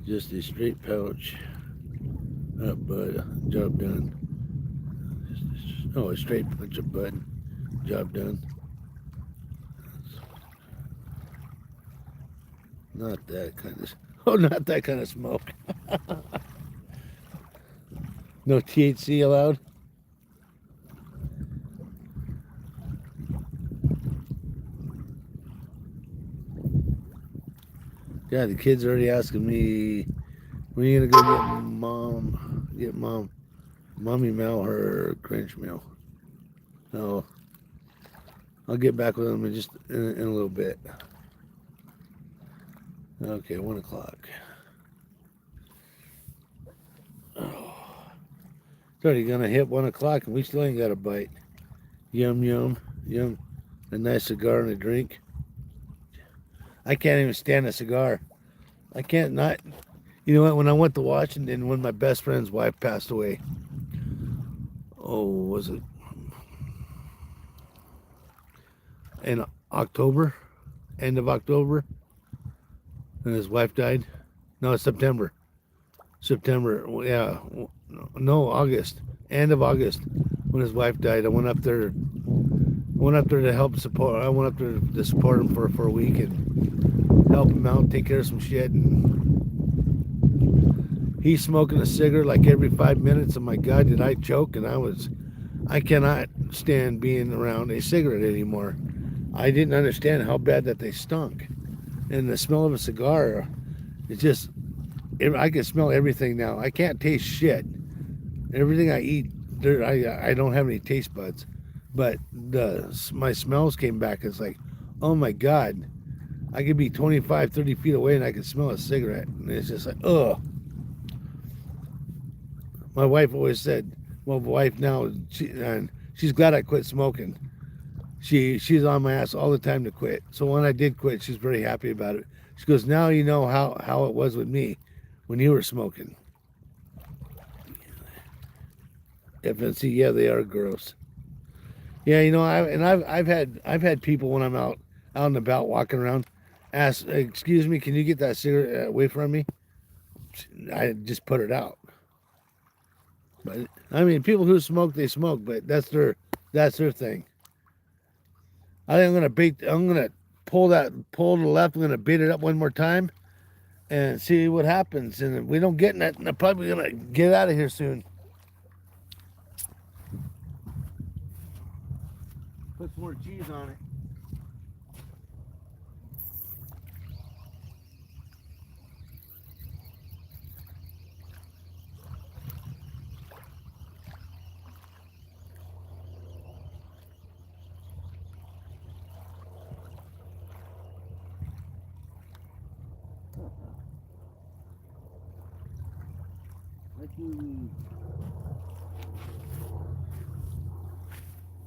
Just a straight pouch. Up, bud. Job done. Oh, a straight punch of bud. Job done. Not that kind of. Oh, not that kind of smoke. No THC allowed. Yeah, the kids are already asking me, when are you gonna go get mommy mail her Grinch mail? So I'll get back with them in a little bit. Okay, 1 o'clock. Oh, it's already gonna hit 1 o'clock and we still ain't got a bite. Yum, yum, yum. A nice cigar and a drink. I can't even stand a cigar. I can't not. You know what? When I went to Washington, when my best friend's wife passed away, oh, was it in October? End of October? And his wife died? No, it's September. September, yeah. No, August. End of August when his wife died. I went up there to help support. I went up there to support him for a week and help him out, take care of some shit. And he's smoking a cigarette like every 5 minutes. And my God, did I choke? And I cannot stand being around a cigarette anymore. I didn't understand how bad that they stunk. And the smell of a cigar, it just, I can smell everything now. I can't taste shit. Everything I eat, I don't have any taste buds, but my smells came back. It's like, oh my god, I could be 25, 30 feet away and I can smell a cigarette, and it's just like, ugh. My wife always said, well, wife now, and she's glad I quit smoking. She's on my ass all the time to quit. So when I did quit, she's very happy about it. She goes, now you know how it was with me when you were smoking. FNC, yeah, they are gross. Yeah, you know, I've had people when I'm out and about walking around ask, excuse me, can you get that cigarette away from me? I just put it out. But I mean, people who smoke, they smoke, but that's their thing. I think I'm gonna pull to the left. I'm gonna beat it up one more time and see what happens. And if we don't get nothing, I'm probably gonna get out of here soon. Put some more cheese on it.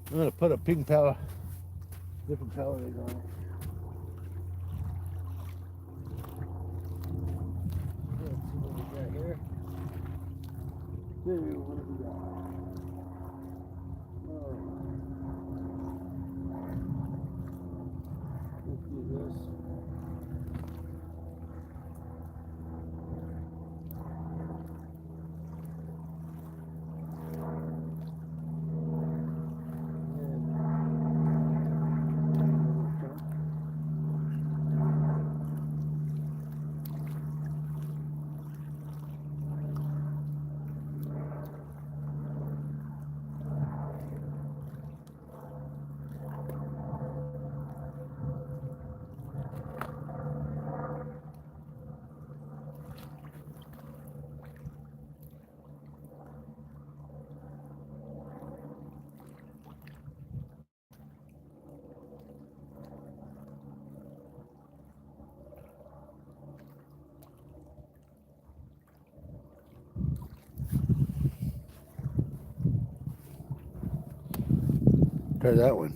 I'm gonna put a pink palette, different palette on it. Let's see what we got here. What do we got? Oh, let's do this. Try that one.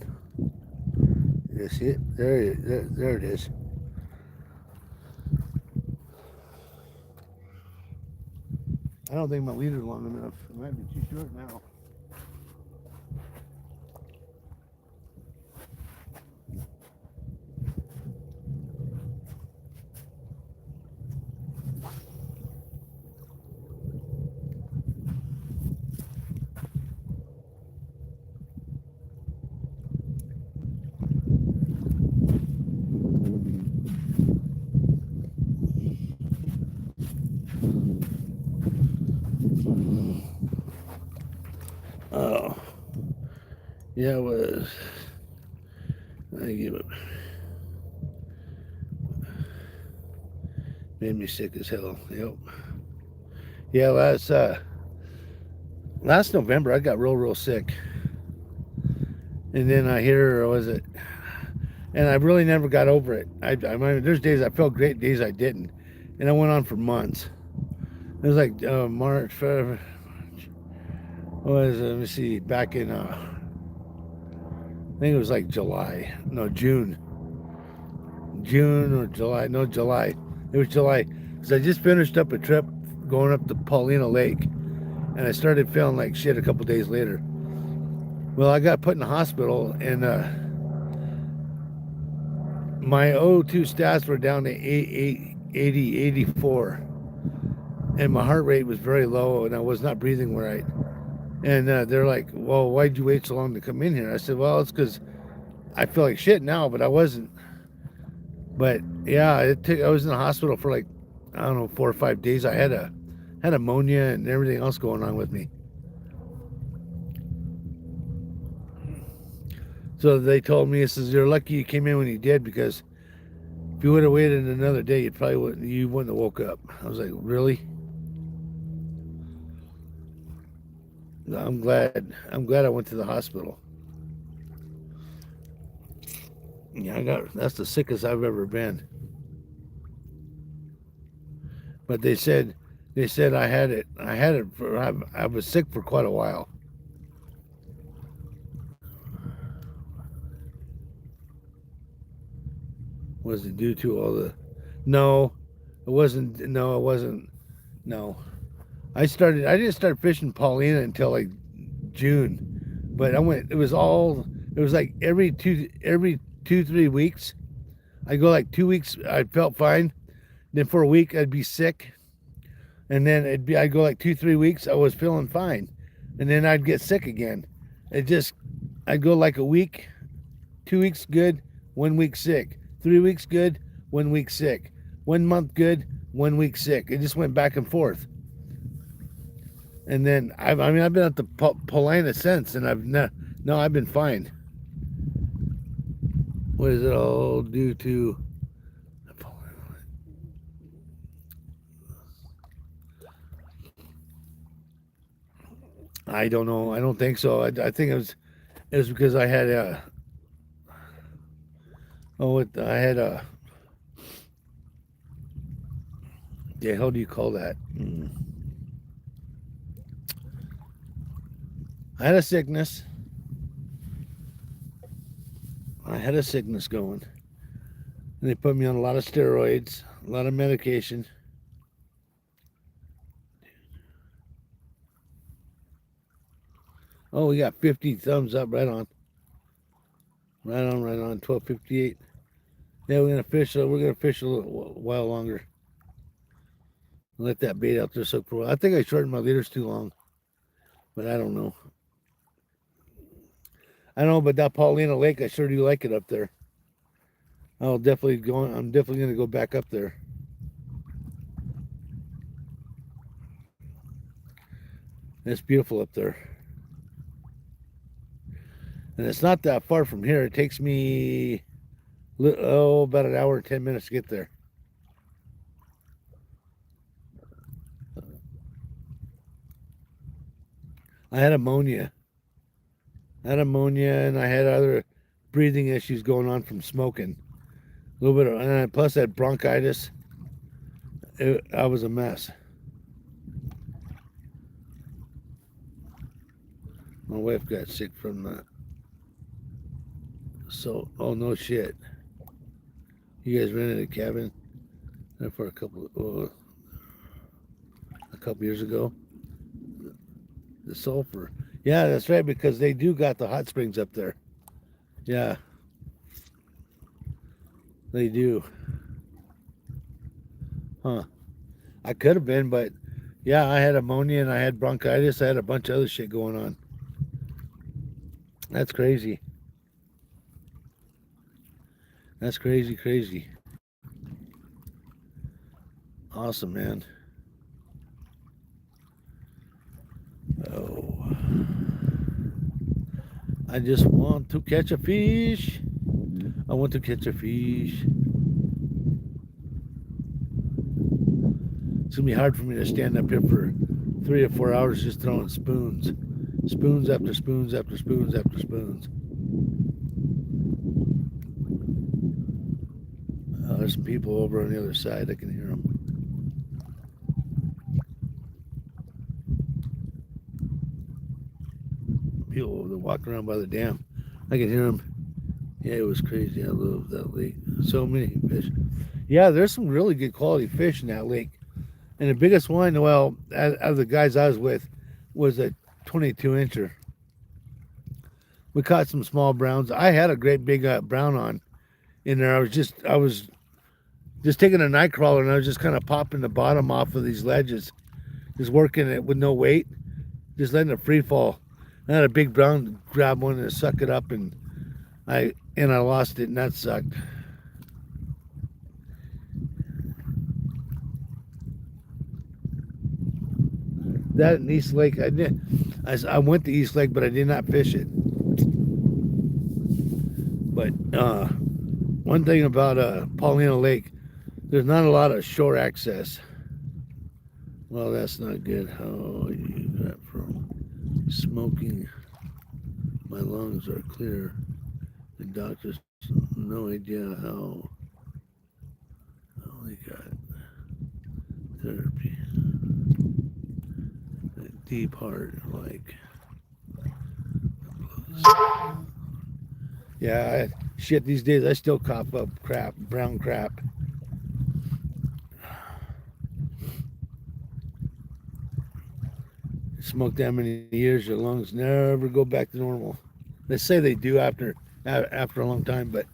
You see it? There it is. I don't think my leader's long enough. It might be too short now. Oh, yeah, it was. I give it. Made me sick as hell. Yep. Yeah, last November I got real sick, and then I hear was it, and I really never got over it. I mean, there's days I felt great, days I didn't, and I went on for months. It was like March, February. What was it? Let me see. Back in I think it was like July. No, June. June or July. No, July. It was July. Because I just finished up a trip going up to Paulina Lake. And I started feeling like shit a couple days later. Well, I got put in the hospital and my O2 stats were down to 84. And my heart rate was very low and I was not breathing right. And they're like, well, why'd you wait so long to come in here? I said, well, it's because I feel like shit now, but I wasn't. But yeah, I was in the hospital for like, I don't know, 4 or 5 days. I had ammonia and everything else going on with me. So they told me, it says, you're lucky you came in when you did, because If you would have waited another day, you wouldn't have woke up. I was like, really? I'm glad I went to the hospital. Yeah, that's the sickest I've ever been. But they said I had it. I was sick for quite a while. Was it due to all the? No, it wasn't. No, it wasn't. No, I didn't start fishing Paulina until like June, but I went. It was like every 3 weeks. I go like 2 weeks. I felt fine. Then for a week I'd be sick, and then I'd go like 2 3 weeks. I was feeling fine, and then I'd get sick again. I'd go like a week, 2 weeks good, 1 week sick. 3 weeks good, 1 week sick. 1 month good, 1 week sick. It just went back and forth. And then I've been at the Paulina since, and I've been fine. What is it all due to? I don't know. I don't think so. I think it was because I had the hell do you call that? I had a sickness. Going. And they put me on a lot of steroids, a lot of medication. Oh, we got 50 thumbs up. Right on. 12:58. Yeah, we're gonna fish a little while longer. Let that bait out there soak for a while. I think I shortened my leaders too long, but I don't know. I don't know, but that Paulina Lake, I sure do like it up there. I'm definitely gonna go back up there. It's beautiful up there. And it's not that far from here. It takes me about an hour and 10 minutes to get there. I had ammonia. And I had other breathing issues going on from smoking. A little bit and plus I had bronchitis. I was a mess. My wife got sick from that. So, oh no shit. You guys rented a cabin for a couple years ago. The sulfur. Yeah, that's right, because they do got the hot springs up there. Yeah. They do. Huh. I could have been, but yeah, I had ammonia and I had bronchitis. I had a bunch of other shit going on. That's crazy. That's crazy. Awesome, man. Oh. I just want to catch a fish. I want to catch a fish. It's going to be hard for me to stand up here for 3 or 4 hours just throwing spoons. Spoons after spoons after spoons after spoons. There's some people over on the other side. I can hear them. People that walk around by the dam. I can hear them. Yeah, it was crazy. I love that lake. So many fish. Yeah, there's some really good quality fish in that lake. And the biggest one, well, out of the guys I was with, was a 22-incher. We caught some small browns. I had a great big brown on in there. I was just taking a night crawler, and I was just kind of popping the bottom off of these ledges, just working it with no weight, just letting it free fall. I had a big brown grab one and suck it up, and I lost it, and that sucked. That in East Lake, I went to East Lake, but I did not fish it. But One thing about Paulina Lake, there's not a lot of shore access. Well, that's not good. How you got from smoking? My lungs are clear. The doctors no idea how they got therapy. Deep heart, like yeah, shit. These days I still cough up crap, brown crap. Smoke that many years, your lungs never go back to normal. They say they do after a long time, but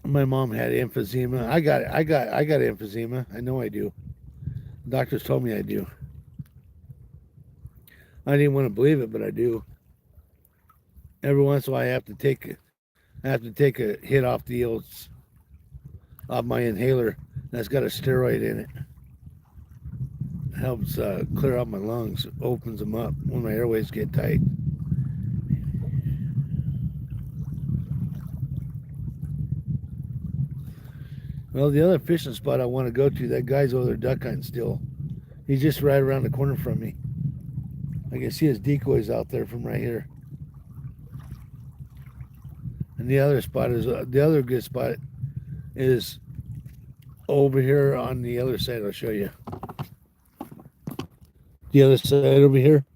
my mom had emphysema. I got emphysema. I know I do. Doctors told me I do. I didn't want to believe it, but I do. Every once in a while, I have to take a hit off my inhaler. That's got a steroid in it. Helps clear out my lungs, opens them up when my airways get tight. Well, the other fishing spot I want to go to, that guy's over there duck hunting still. He's just right around the corner from me. I can see his decoys out there from right here. And the other good spot is over here on the other side. I'll show you. The other side over here,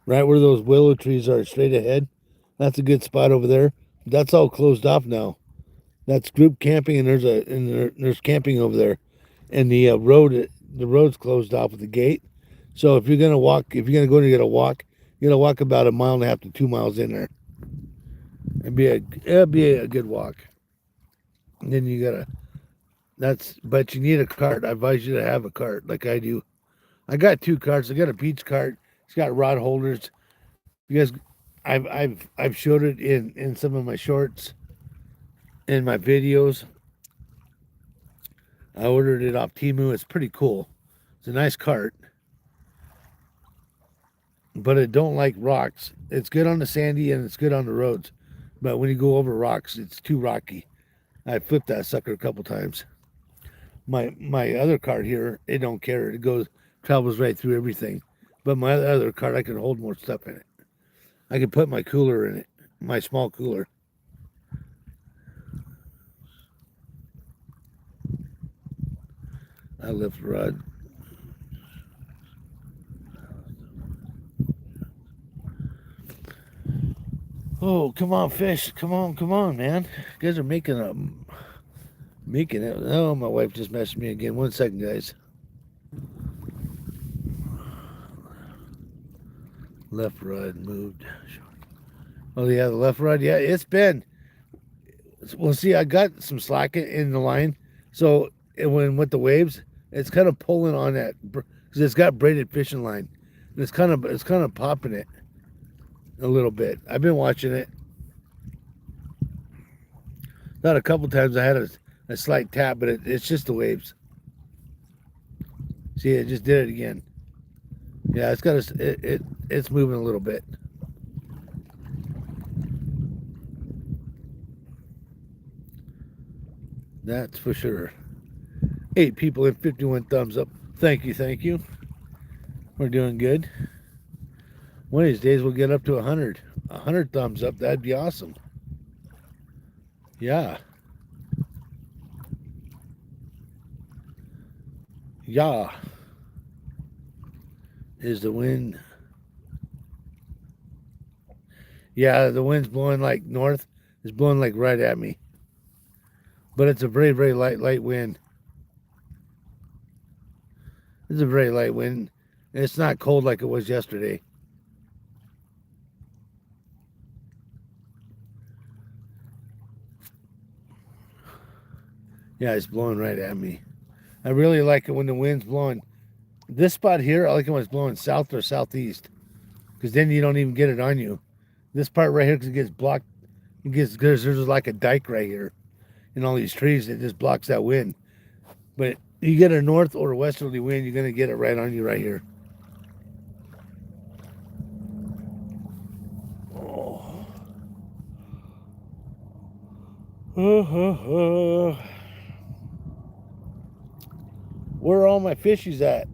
right where those willow trees are, straight ahead. That's a good spot over there. That's all closed off now. That's group camping, and there's camping over there, and the road's closed off with the gate. So if you're gonna go and you gotta walk about a mile and a half to 2 miles in there. It'd be a good walk. And then but you need a cart. I advise you to have a cart like I do. I got 2 carts. I got a beach cart. It's got rod holders. You guys, I've showed it in some of my shorts, in my videos. I ordered it off Temu. It's pretty cool. It's a nice cart, but it don't like rocks. It's good on the sandy and it's good on the roads, but when you go over rocks, it's too rocky. I flipped that sucker a couple times. My other cart here, it don't care. It travels right through everything. But my other cart, I can hold more stuff in it. I can put my cooler in it, my small cooler. I lift rod. Oh, come on, fish. Come on, man. You guys are making it. Oh, my wife just messaged me again. 1 second, guys. Left rod moved. Oh, yeah, the left rod. Yeah, it's been. Well, see, I got some slack in the line. So when with the waves, it's kind of pulling on that because it's got braided fishing line. And it's kind of popping it a little bit. I've been watching it. Not a couple times I had a slight tap, but it's just the waves. See, it just did it again. Yeah, it's moving a little bit. That's for sure. 8 people and 51 thumbs up. Thank you. We're doing good. One of these days we'll get up to 100. 100 thumbs up. That'd be awesome. Yeah. Yeah. Is the wind? Yeah, the wind's blowing like north. It's blowing like right at me. But it's a very, very light wind. It's a very light wind. It's not cold like it was yesterday. Yeah, it's blowing right at me. I really like it when the wind's blowing. This spot here, I like it when it's blowing south or southeast, because then you don't even get it on you. This part right here, because it gets blocked, there's like a dike right here, and all these trees, it just blocks that wind. But you get a north or a westerly wind, you're gonna get it right on you right here. Oh. Where are all my fishies at?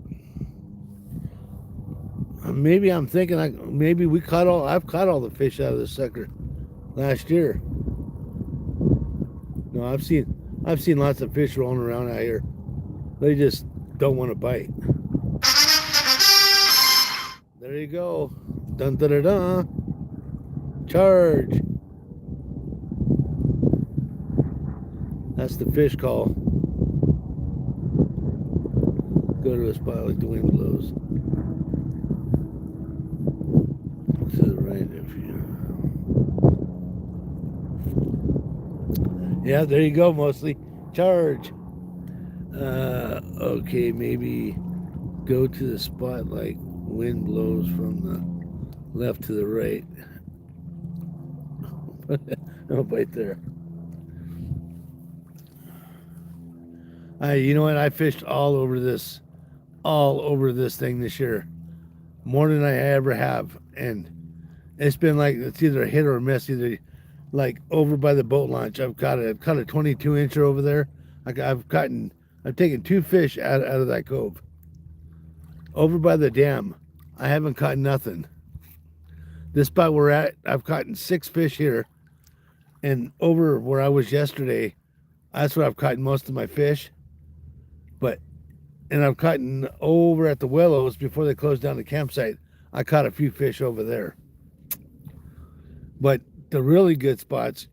Maybe I'm thinking maybe I've caught all the fish out of this sucker last year. No, I've seen lots of fish rolling around out here. They just don't want to bite. There you go. Dun da da da. Charge. That's the fish call. Go to a spot like the wind blows. To the right if you. Yeah, there you go, mostly. Charge. Okay, maybe go to the spot like wind blows from the left to the right. No bite there. You know what? I fished all over this thing this year, more than I ever have, and it's been like it's either a hit or a miss. Either like over by the boat launch, I've caught a 22-incher over there. I've taken 2 fish out of that cove. Over by the dam, I haven't caught nothing. This spot we're at, I've caught 6 fish here, and over where I was yesterday, that's where I've caught most of my fish. And I've caught over at the Willows before they closed down the campsite. I caught a few fish over there. But the really good spots,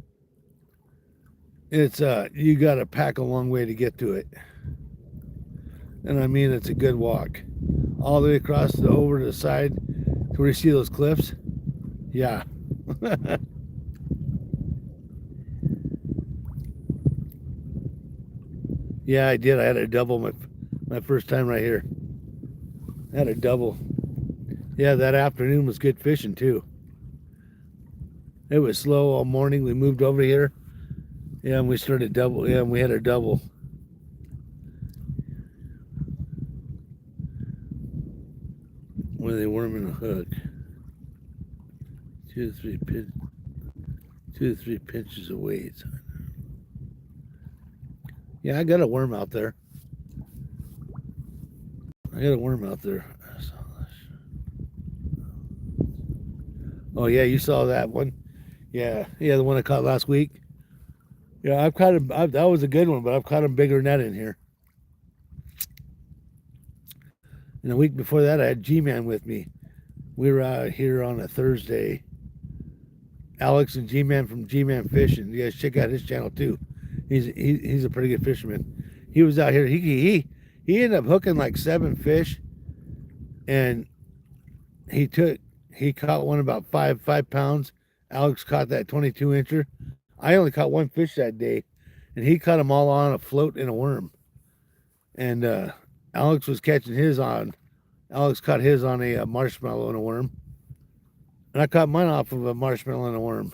it's you got to pack a long way to get to it. And I mean, it's a good walk. All the way across over to the side to where you see those cliffs. Yeah. Yeah, I did. I had a double my first time right here. I had a double. Yeah, that afternoon was good fishing too. It was slow all morning. We moved over here. Yeah, and we started double. Yeah, and we had a double. Where they worming a hook. 2 to 3 pinches of weight. Yeah, I got a worm out there. Oh yeah, you saw that one. Yeah, the one I caught last week. Yeah, I've caught him. That was a good one, but I've caught him bigger than that in here. And the week before that, I had G-Man with me. We were out here on a Thursday. Alex and G-Man from G-Man Fishing. You guys check out his channel too. He's a pretty good fisherman. He was out here. He ended up hooking like 7 fish, and he caught one about 5 pounds. Alex caught that 22-incher. I only caught 1 fish that day, and he caught them all on a float and a worm. And Alex was catching his on. Alex caught his on a marshmallow and a worm, and I caught mine off of a marshmallow and a worm.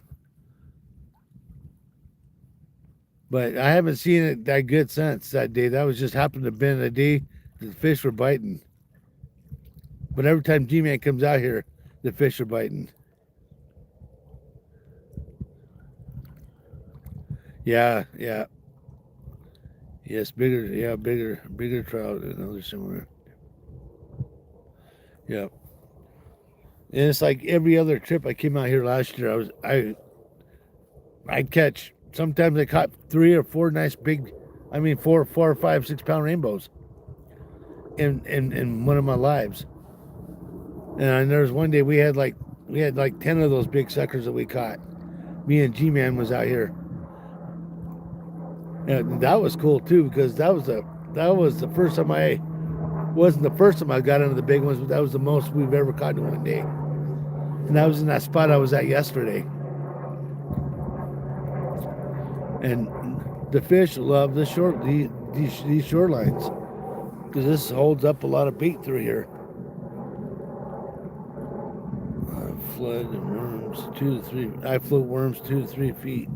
But I haven't seen it that good since that day. That was just happened to have been a day the fish were biting. But every time G-Man comes out here, the fish are biting. Yeah. Yes, bigger trout. Another similar. Yeah. And it's like every other trip I came out here last year, I'd catch. Sometimes I caught 3 or 4 nice big, 4 or 5, 6 pound rainbows in one of my lives. And there was one day we had like 10 of those big suckers that we caught. Me and G-Man was out here. And that was cool too, because that was the first time wasn't the first time I got into the big ones, but that was the most we've ever caught in one day. And that was in that spot I was at yesterday. And the fish love these shorelines, because this holds up a lot of bait through here. Flood and worms 2 to 3. I float worms 2 to 3 feet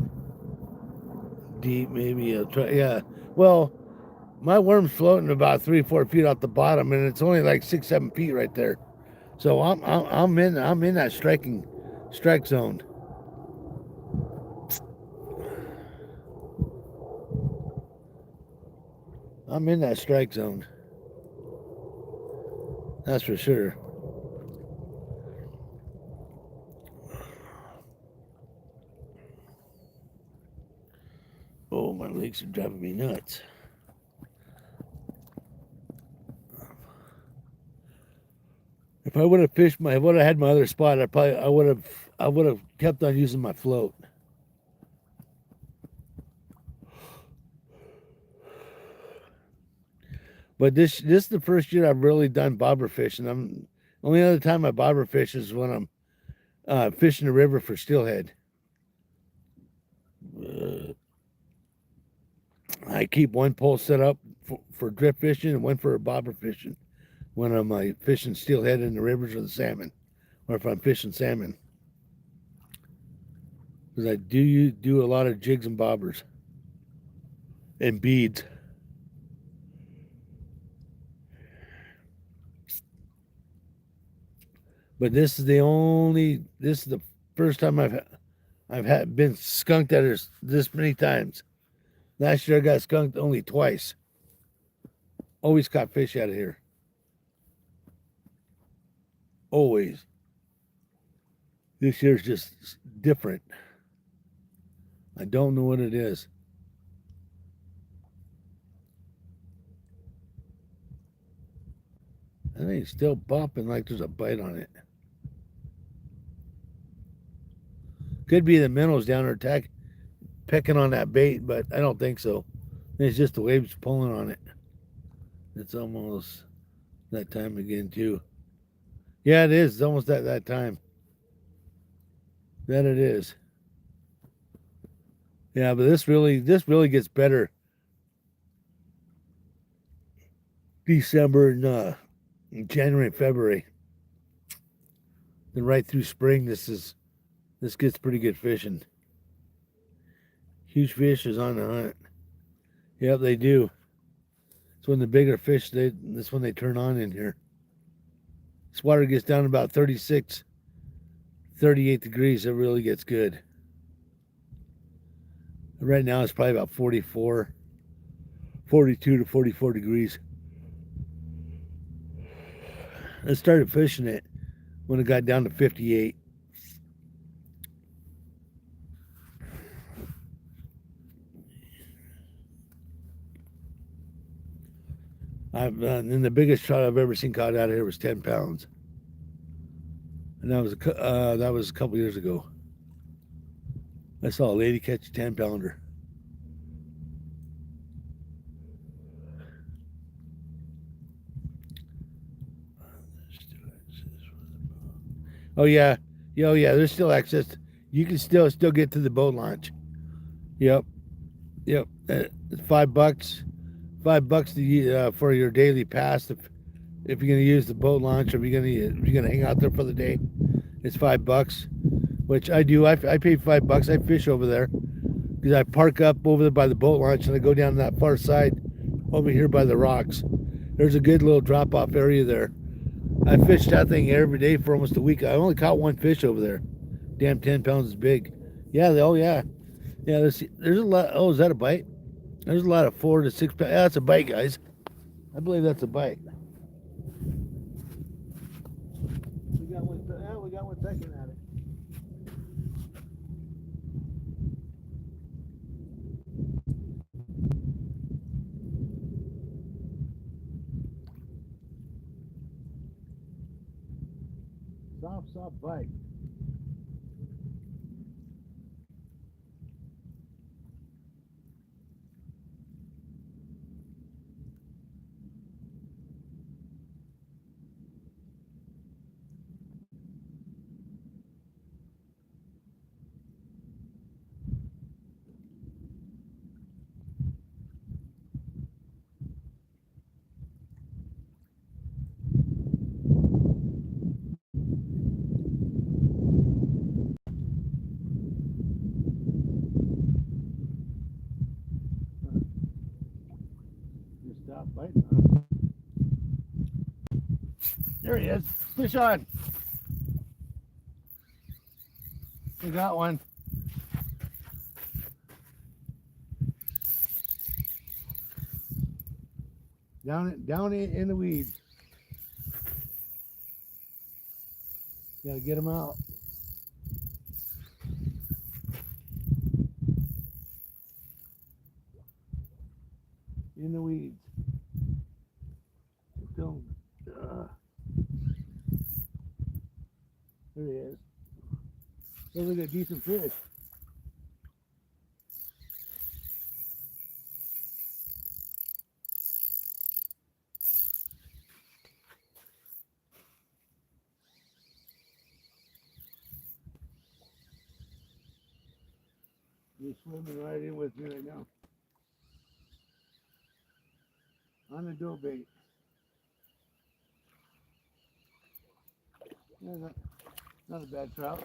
deep, maybe. Yeah. Well, my worm's floating about 3-4 feet off the bottom, and it's only like 6-7 feet right there. So I'm in that strike zone. I'm in that strike zone. That's for sure. Oh, my legs are driving me nuts. If I would have fished I would have had my other spot. I would have kept on using my float. But this is the first year I've really done bobber fishing. Only other time I bobber fish is when I'm fishing the river for steelhead. I keep one pole set up for drift fishing and one for bobber fishing when I'm fishing steelhead in the rivers or the salmon, or if I'm fishing salmon. Because I do a lot of jigs and bobbers and beads. But this is the first time I've been skunked at it this many times. Last year I got skunked only twice. Always caught fish out of here. Always. This year's just different. I don't know what it is. I think it's still popping like there's a bite on it. Could be the minnows down there pecking on that bait, but I don't think so. It's just the waves pulling on it. It's almost that time again too. Yeah, it is. It's almost that time. That it is. Yeah, but this really gets better. December and January and February. Then right through spring, this gets pretty good fishing. Huge fish is on the hunt. Yep, they do. It's when the bigger fish, that's when they turn on in here. This water gets down to about 36, 38 degrees. It really gets good. Right now it's probably about 44, 42 to 44 degrees. I started fishing it when it got down to 58. And the biggest trout I've ever seen caught out of here was 10 pounds. And that was a couple years ago. I saw a lady catch a 10-pounder. Oh yeah, there's still access. You can still get to the boat launch. Yep. It's $5. $5 for your daily pass if you're gonna use the boat launch, or if you're gonna hang out there for the day. It's $5, which I do. I pay $5. I fish over there because I park up over there by the boat launch and I go down that far side over here by the rocks. There's a good little drop off area there. I fished that thing every day for almost a week. I only caught one fish over there. Damn, 10 pounds is big. Yeah, yeah. There's a lot. Oh, is that a bite? There's a lot of 4 to 6 pounds. Yeah, that's a bite, guys. I believe that's a bite. We got one second at it. Soft bite. Stop biting, huh? There he is. Fish on. We got one. down in the weeds. Gotta get them out. In the weeds. Don't. There he is. Looks like a decent fish. He's swimming right in with me right now. On the dough bait. Yeah, not a bad trout.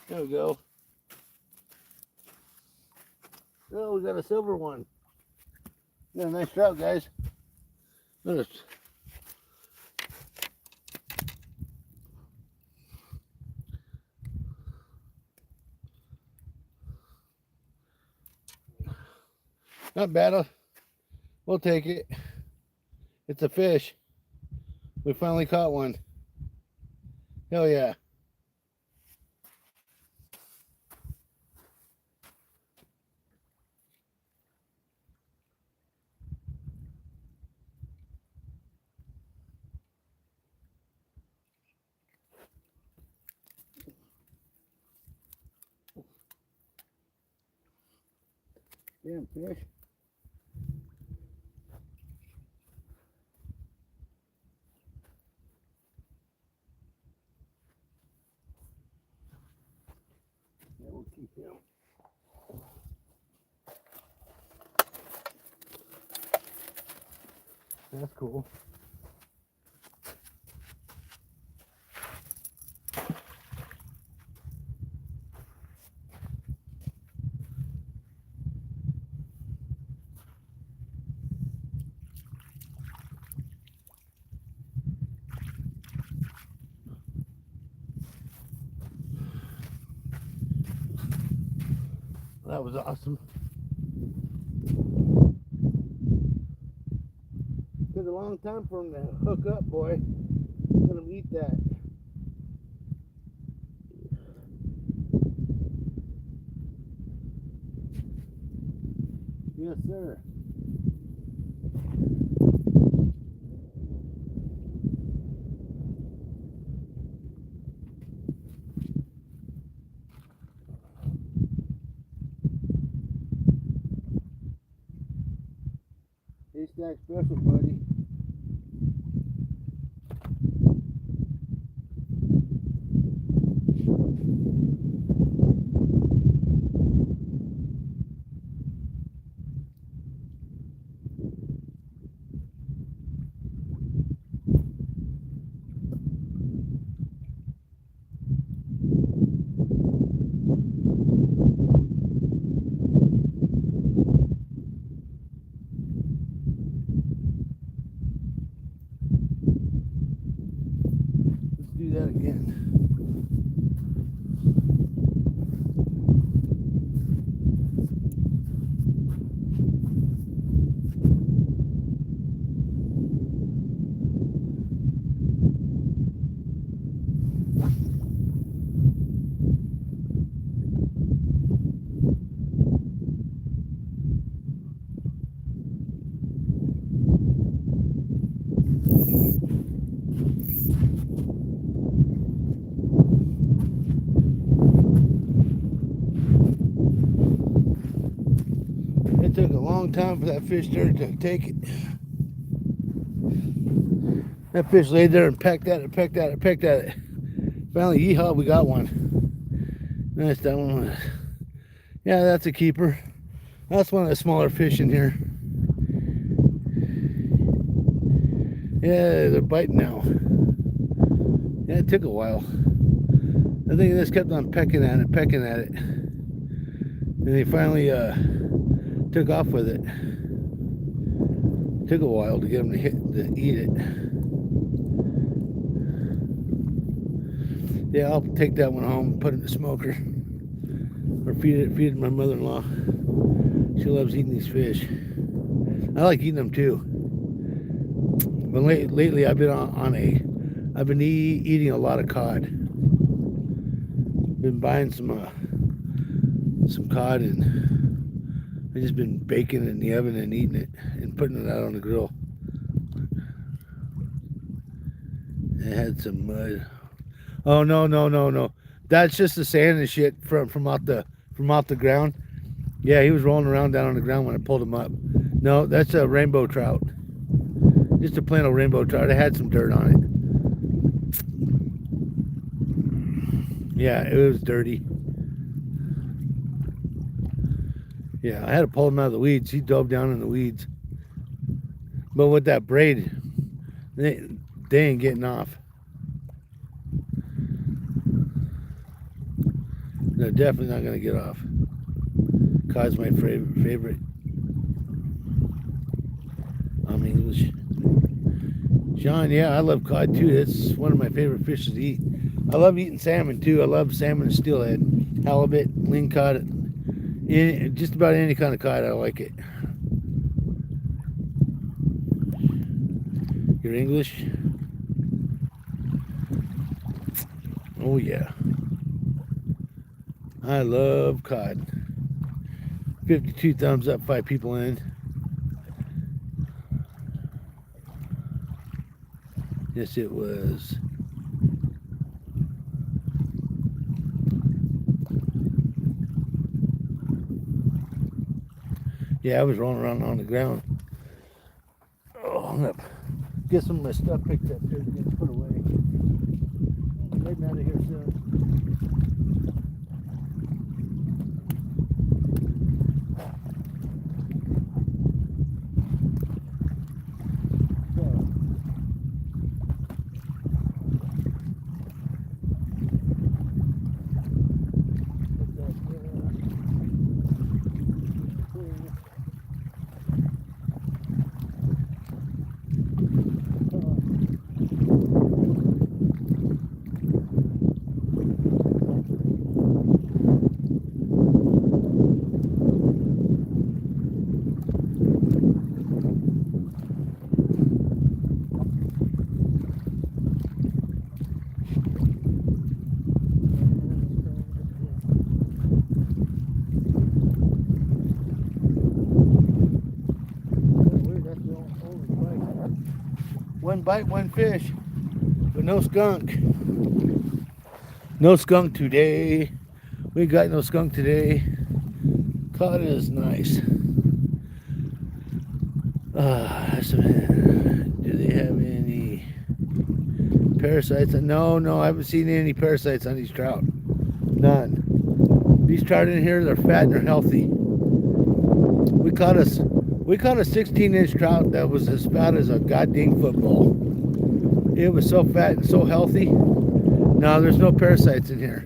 There we go. Oh, we got a silver one. Got a nice trout, guys. Look at this. Not bad. We'll take it. It's a fish. We finally caught one. Hell yeah. Damn fish. Yeah, we'll keep him. That's cool. That was awesome. Took a long time for him to hook up, boy. Let him eat that. Yes, sir. Haystack special, buddy. Do that again. It took a long time for that fish there to take it. That fish laid there and pecked at it, pecked at it, pecked at it. Finally, yeehaw, we got one. Nice, that one. Yeah, that's a keeper. That's one of the smaller fish in here. Yeah, they're biting now. Yeah, it took a while. I think they just kept on pecking at it, pecking at it. And they finally took off with it. Took a while to get them to eat it. Yeah, I'll take that one home, put it in the smoker, or feed it to my mother-in-law. She loves eating these fish. I like eating them too. But lately I've been I've been eating a lot of cod. Been buying some cod, and I've just been baking it in the oven and eating it and putting it out on the grill. It had some mud. Oh no! That's just the sand and shit from out the ground. Yeah, he was rolling around down on the ground when I pulled him up. No, that's a rainbow trout. Just a plain old rainbow trout. It had some dirt on it. Yeah, it was dirty. Yeah, I had to pull him out of the weeds. He dove down in the weeds. But with that braid, they ain't getting off. They're definitely not going to get off. Cod's my favorite. I'm English. John, yeah, I love cod too. It's one of my favorite fishes to eat. I love eating salmon too. I love salmon and steelhead, halibut, lingcod. Just about any kind of cod, I like it. You're English? Oh yeah. I love cod. 52 thumbs up, 5 people in. Yes, it was. Yeah, I was rolling around on the ground. Oh, I'm gonna get some of my stuff picked up here to get put away. I'm getting out of here soon. One bite, one fish, but no skunk. No skunk today. We got no skunk today. Cod is nice. Do they have any parasites? No, I haven't seen any parasites on these trout. None. These trout in here, they're fat and they're healthy. We caught a 16-inch trout that was as fat as a goddamn football. It was so fat and so healthy. No, there's no parasites in here.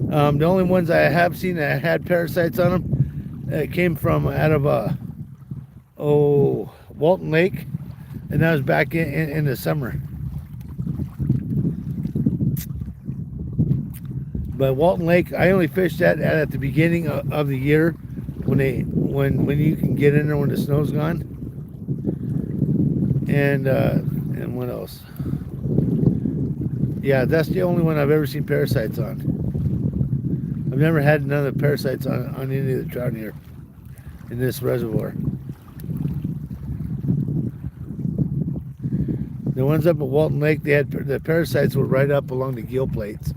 The only ones I have seen that had parasites on them came from out of Walton Lake, and that was back in the summer. But Walton Lake, I only fished that at the beginning of the year when you can get in there when the snow's gone. And what else? Yeah, that's the only one I've ever seen parasites on. I've never had none of the parasites on any of the trout here in this reservoir. The ones up at Walton Lake, the parasites were right up along the gill plates.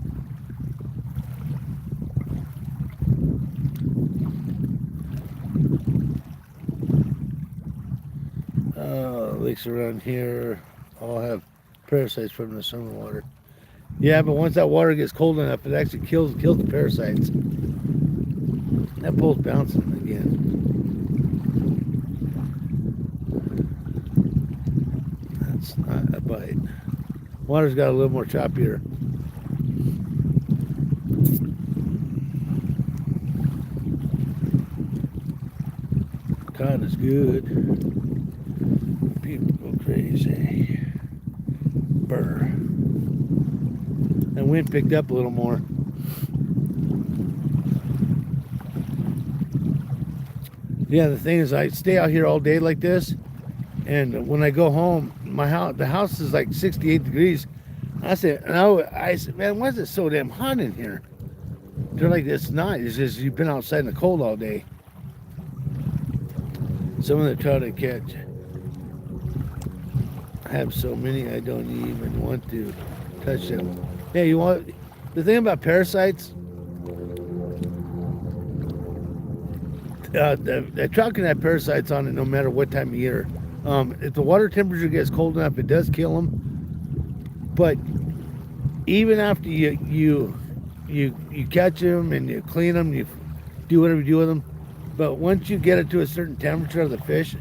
Lakes around here all have parasites from the summer water. Yeah, but once that water gets cold enough, it actually kills the parasites. That pole's bouncing again. That's not a bite. Water's got a little more choppier. Cod is good. People go crazy. Burr. And wind picked up a little more. Yeah, the thing is, I stay out here all day like this, and when I go home, the house is like 68 degrees. I said, man, why is it so damn hot in here? They're like, it's not. It's just you've been outside in the cold all day. Some of the trout I catch have so many I don't even want to touch them. Yeah, you want the thing about parasites? The trout can have parasites on it no matter what time of year. If the water temperature gets cold enough, it does kill them. But even after you catch them and you clean them, you do whatever you do with them. But once you get it to a certain temperature of the fish,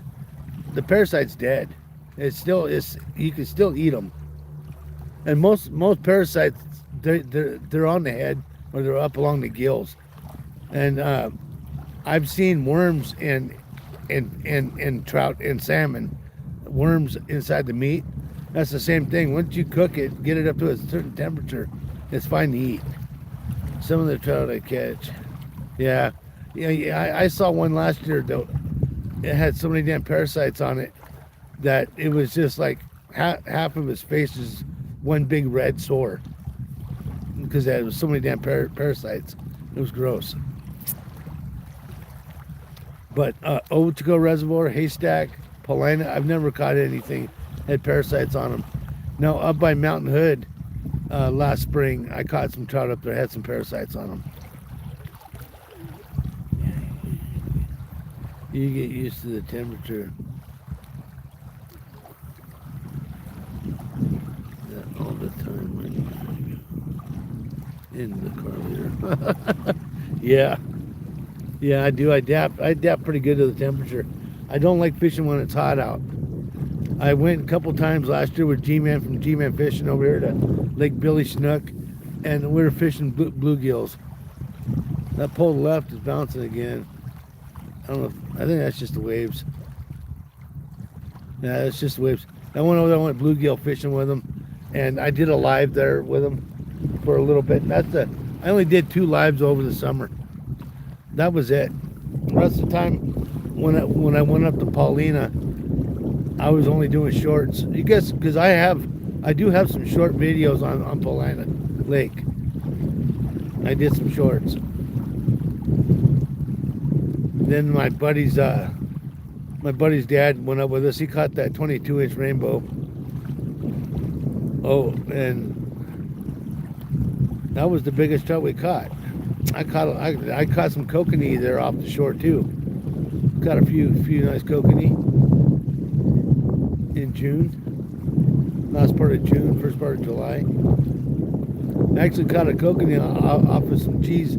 the parasite's dead. It's you can still eat them. And most parasites they're on the head or they're up along the gills. And I've seen worms in trout and salmon, worms inside the meat. That's the same thing. Once you cook it, get it up to a certain temperature, it's fine to eat. Some of the trout I catch, yeah, I saw one last year though. It had so many damn parasites on it that it was just like half of his face is one big red sore because there was so many damn parasites. It was gross. But Ochico Reservoir, Haystack, Paulina, I've never caught anything had parasites on them. Now up by Mountain Hood last spring, I caught some trout up there, had some parasites on them. You get used to the temperature. All the time when you're in the car later. Yeah, I do. I adapt pretty good to the temperature. I don't like fishing when it's hot out. I went a couple times last year with G-Man from G-Man Fishing over here to Lake Billy Snook, and we were fishing bluegills. That pole to the left is bouncing again. I don't know. I think that's just the waves. Yeah, it's just the waves. I went over there, I went bluegill fishing with them, and I did a live there with them for a little bit. I only did 2 lives over the summer. That was it. The rest of the time, when I went up to Paulina, I was only doing shorts. You guess because I do have some short videos on Paulina Lake. I did some shorts. Then my buddy's dad went up with us. He caught that 22-inch rainbow. Oh, and that was the biggest trout we caught. I caught some kokanee there off the shore too. Got a few nice kokanee in June, last part of June, first part of July. I actually caught a kokanee off of some cheese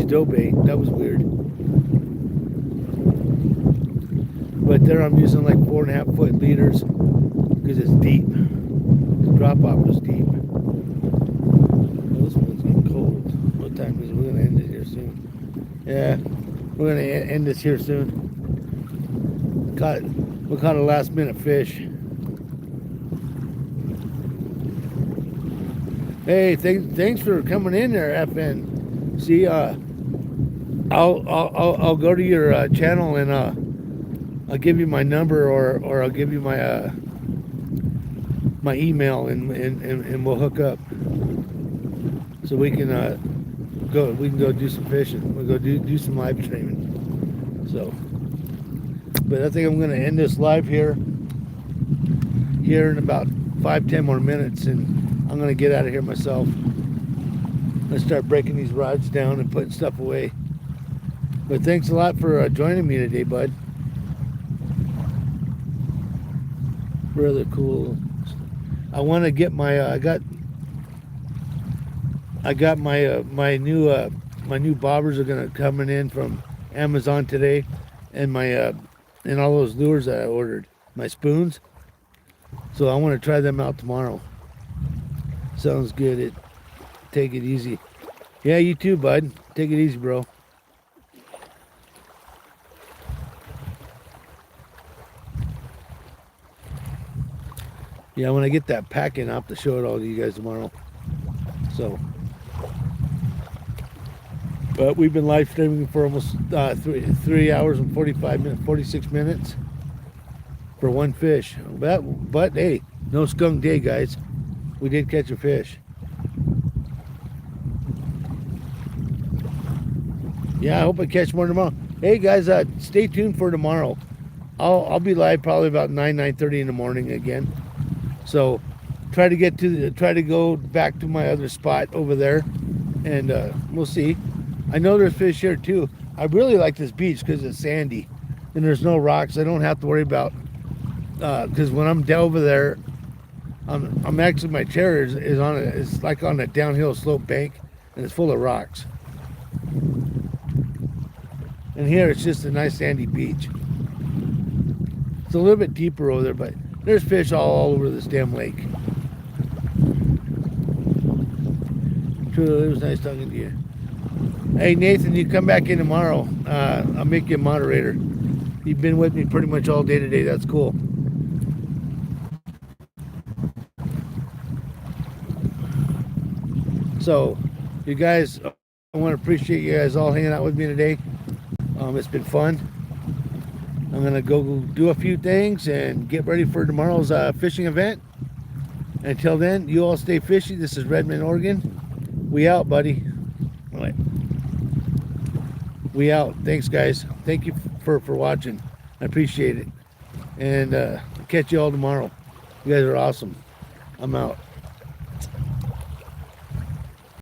dough bait. That was weird. But there I'm using like 4.5 foot leaders because it's deep. The drop off was deep. This one's getting cold. What time is it? We're gonna end it here soon. Yeah, we're gonna end this here soon. We caught a last minute fish. Hey, thanks for coming in there, FN. See, I'll go to your channel and I'll give you my number or I'll give you my my email and we'll hook up so we can go do some fishing. We'll go do some live streaming. So, but I think I'm gonna end this live here in about 5-10 more minutes, and I'm gonna get out of here myself. I'm gonna start breaking these rods down and putting stuff away. But thanks a lot for joining me today, bud. Really cool. I want to get my I got my new bobbers are gonna coming in from Amazon today, and my and all those lures that I ordered, my spoons. So I want to try them out tomorrow. Sounds good. Take it easy. Yeah, you too, bud. Take it easy, bro. Yeah, when I get that pack in, I'll have to show it all to you guys tomorrow. So But we've been live streaming for almost 3 hours and 45 minutes, 46 minutes for one fish. But hey, no skunk day, guys. We did catch a fish. Yeah, I hope I catch more tomorrow. Hey guys, stay tuned for tomorrow. I'll be live probably about 9:30 in the morning again. So try to go back to my other spot over there, and we'll see. I know there's fish here too. I really like this beach because it's sandy and there's no rocks. I don't have to worry about because when I'm down over there, I'm actually, my chair is on it's like on a downhill slope bank, and it's full of rocks. And here it's just a nice sandy beach. It's a little bit deeper over there, but there's fish all over this damn lake. Truly, it was nice talking to you. Hey Nathan, you come back in tomorrow. I'll make you a moderator. You've been with me pretty much all day today. That's cool. So, you guys, I want to appreciate you guys all hanging out with me today. It's been fun. I'm gonna go do a few things and get ready for tomorrow's fishing event. Until then, you all stay fishy. This is Redmond, Oregon. We out, buddy. All right. We out. Thanks, guys. Thank you for watching. I appreciate it. And catch you all tomorrow. You guys are awesome. I'm out.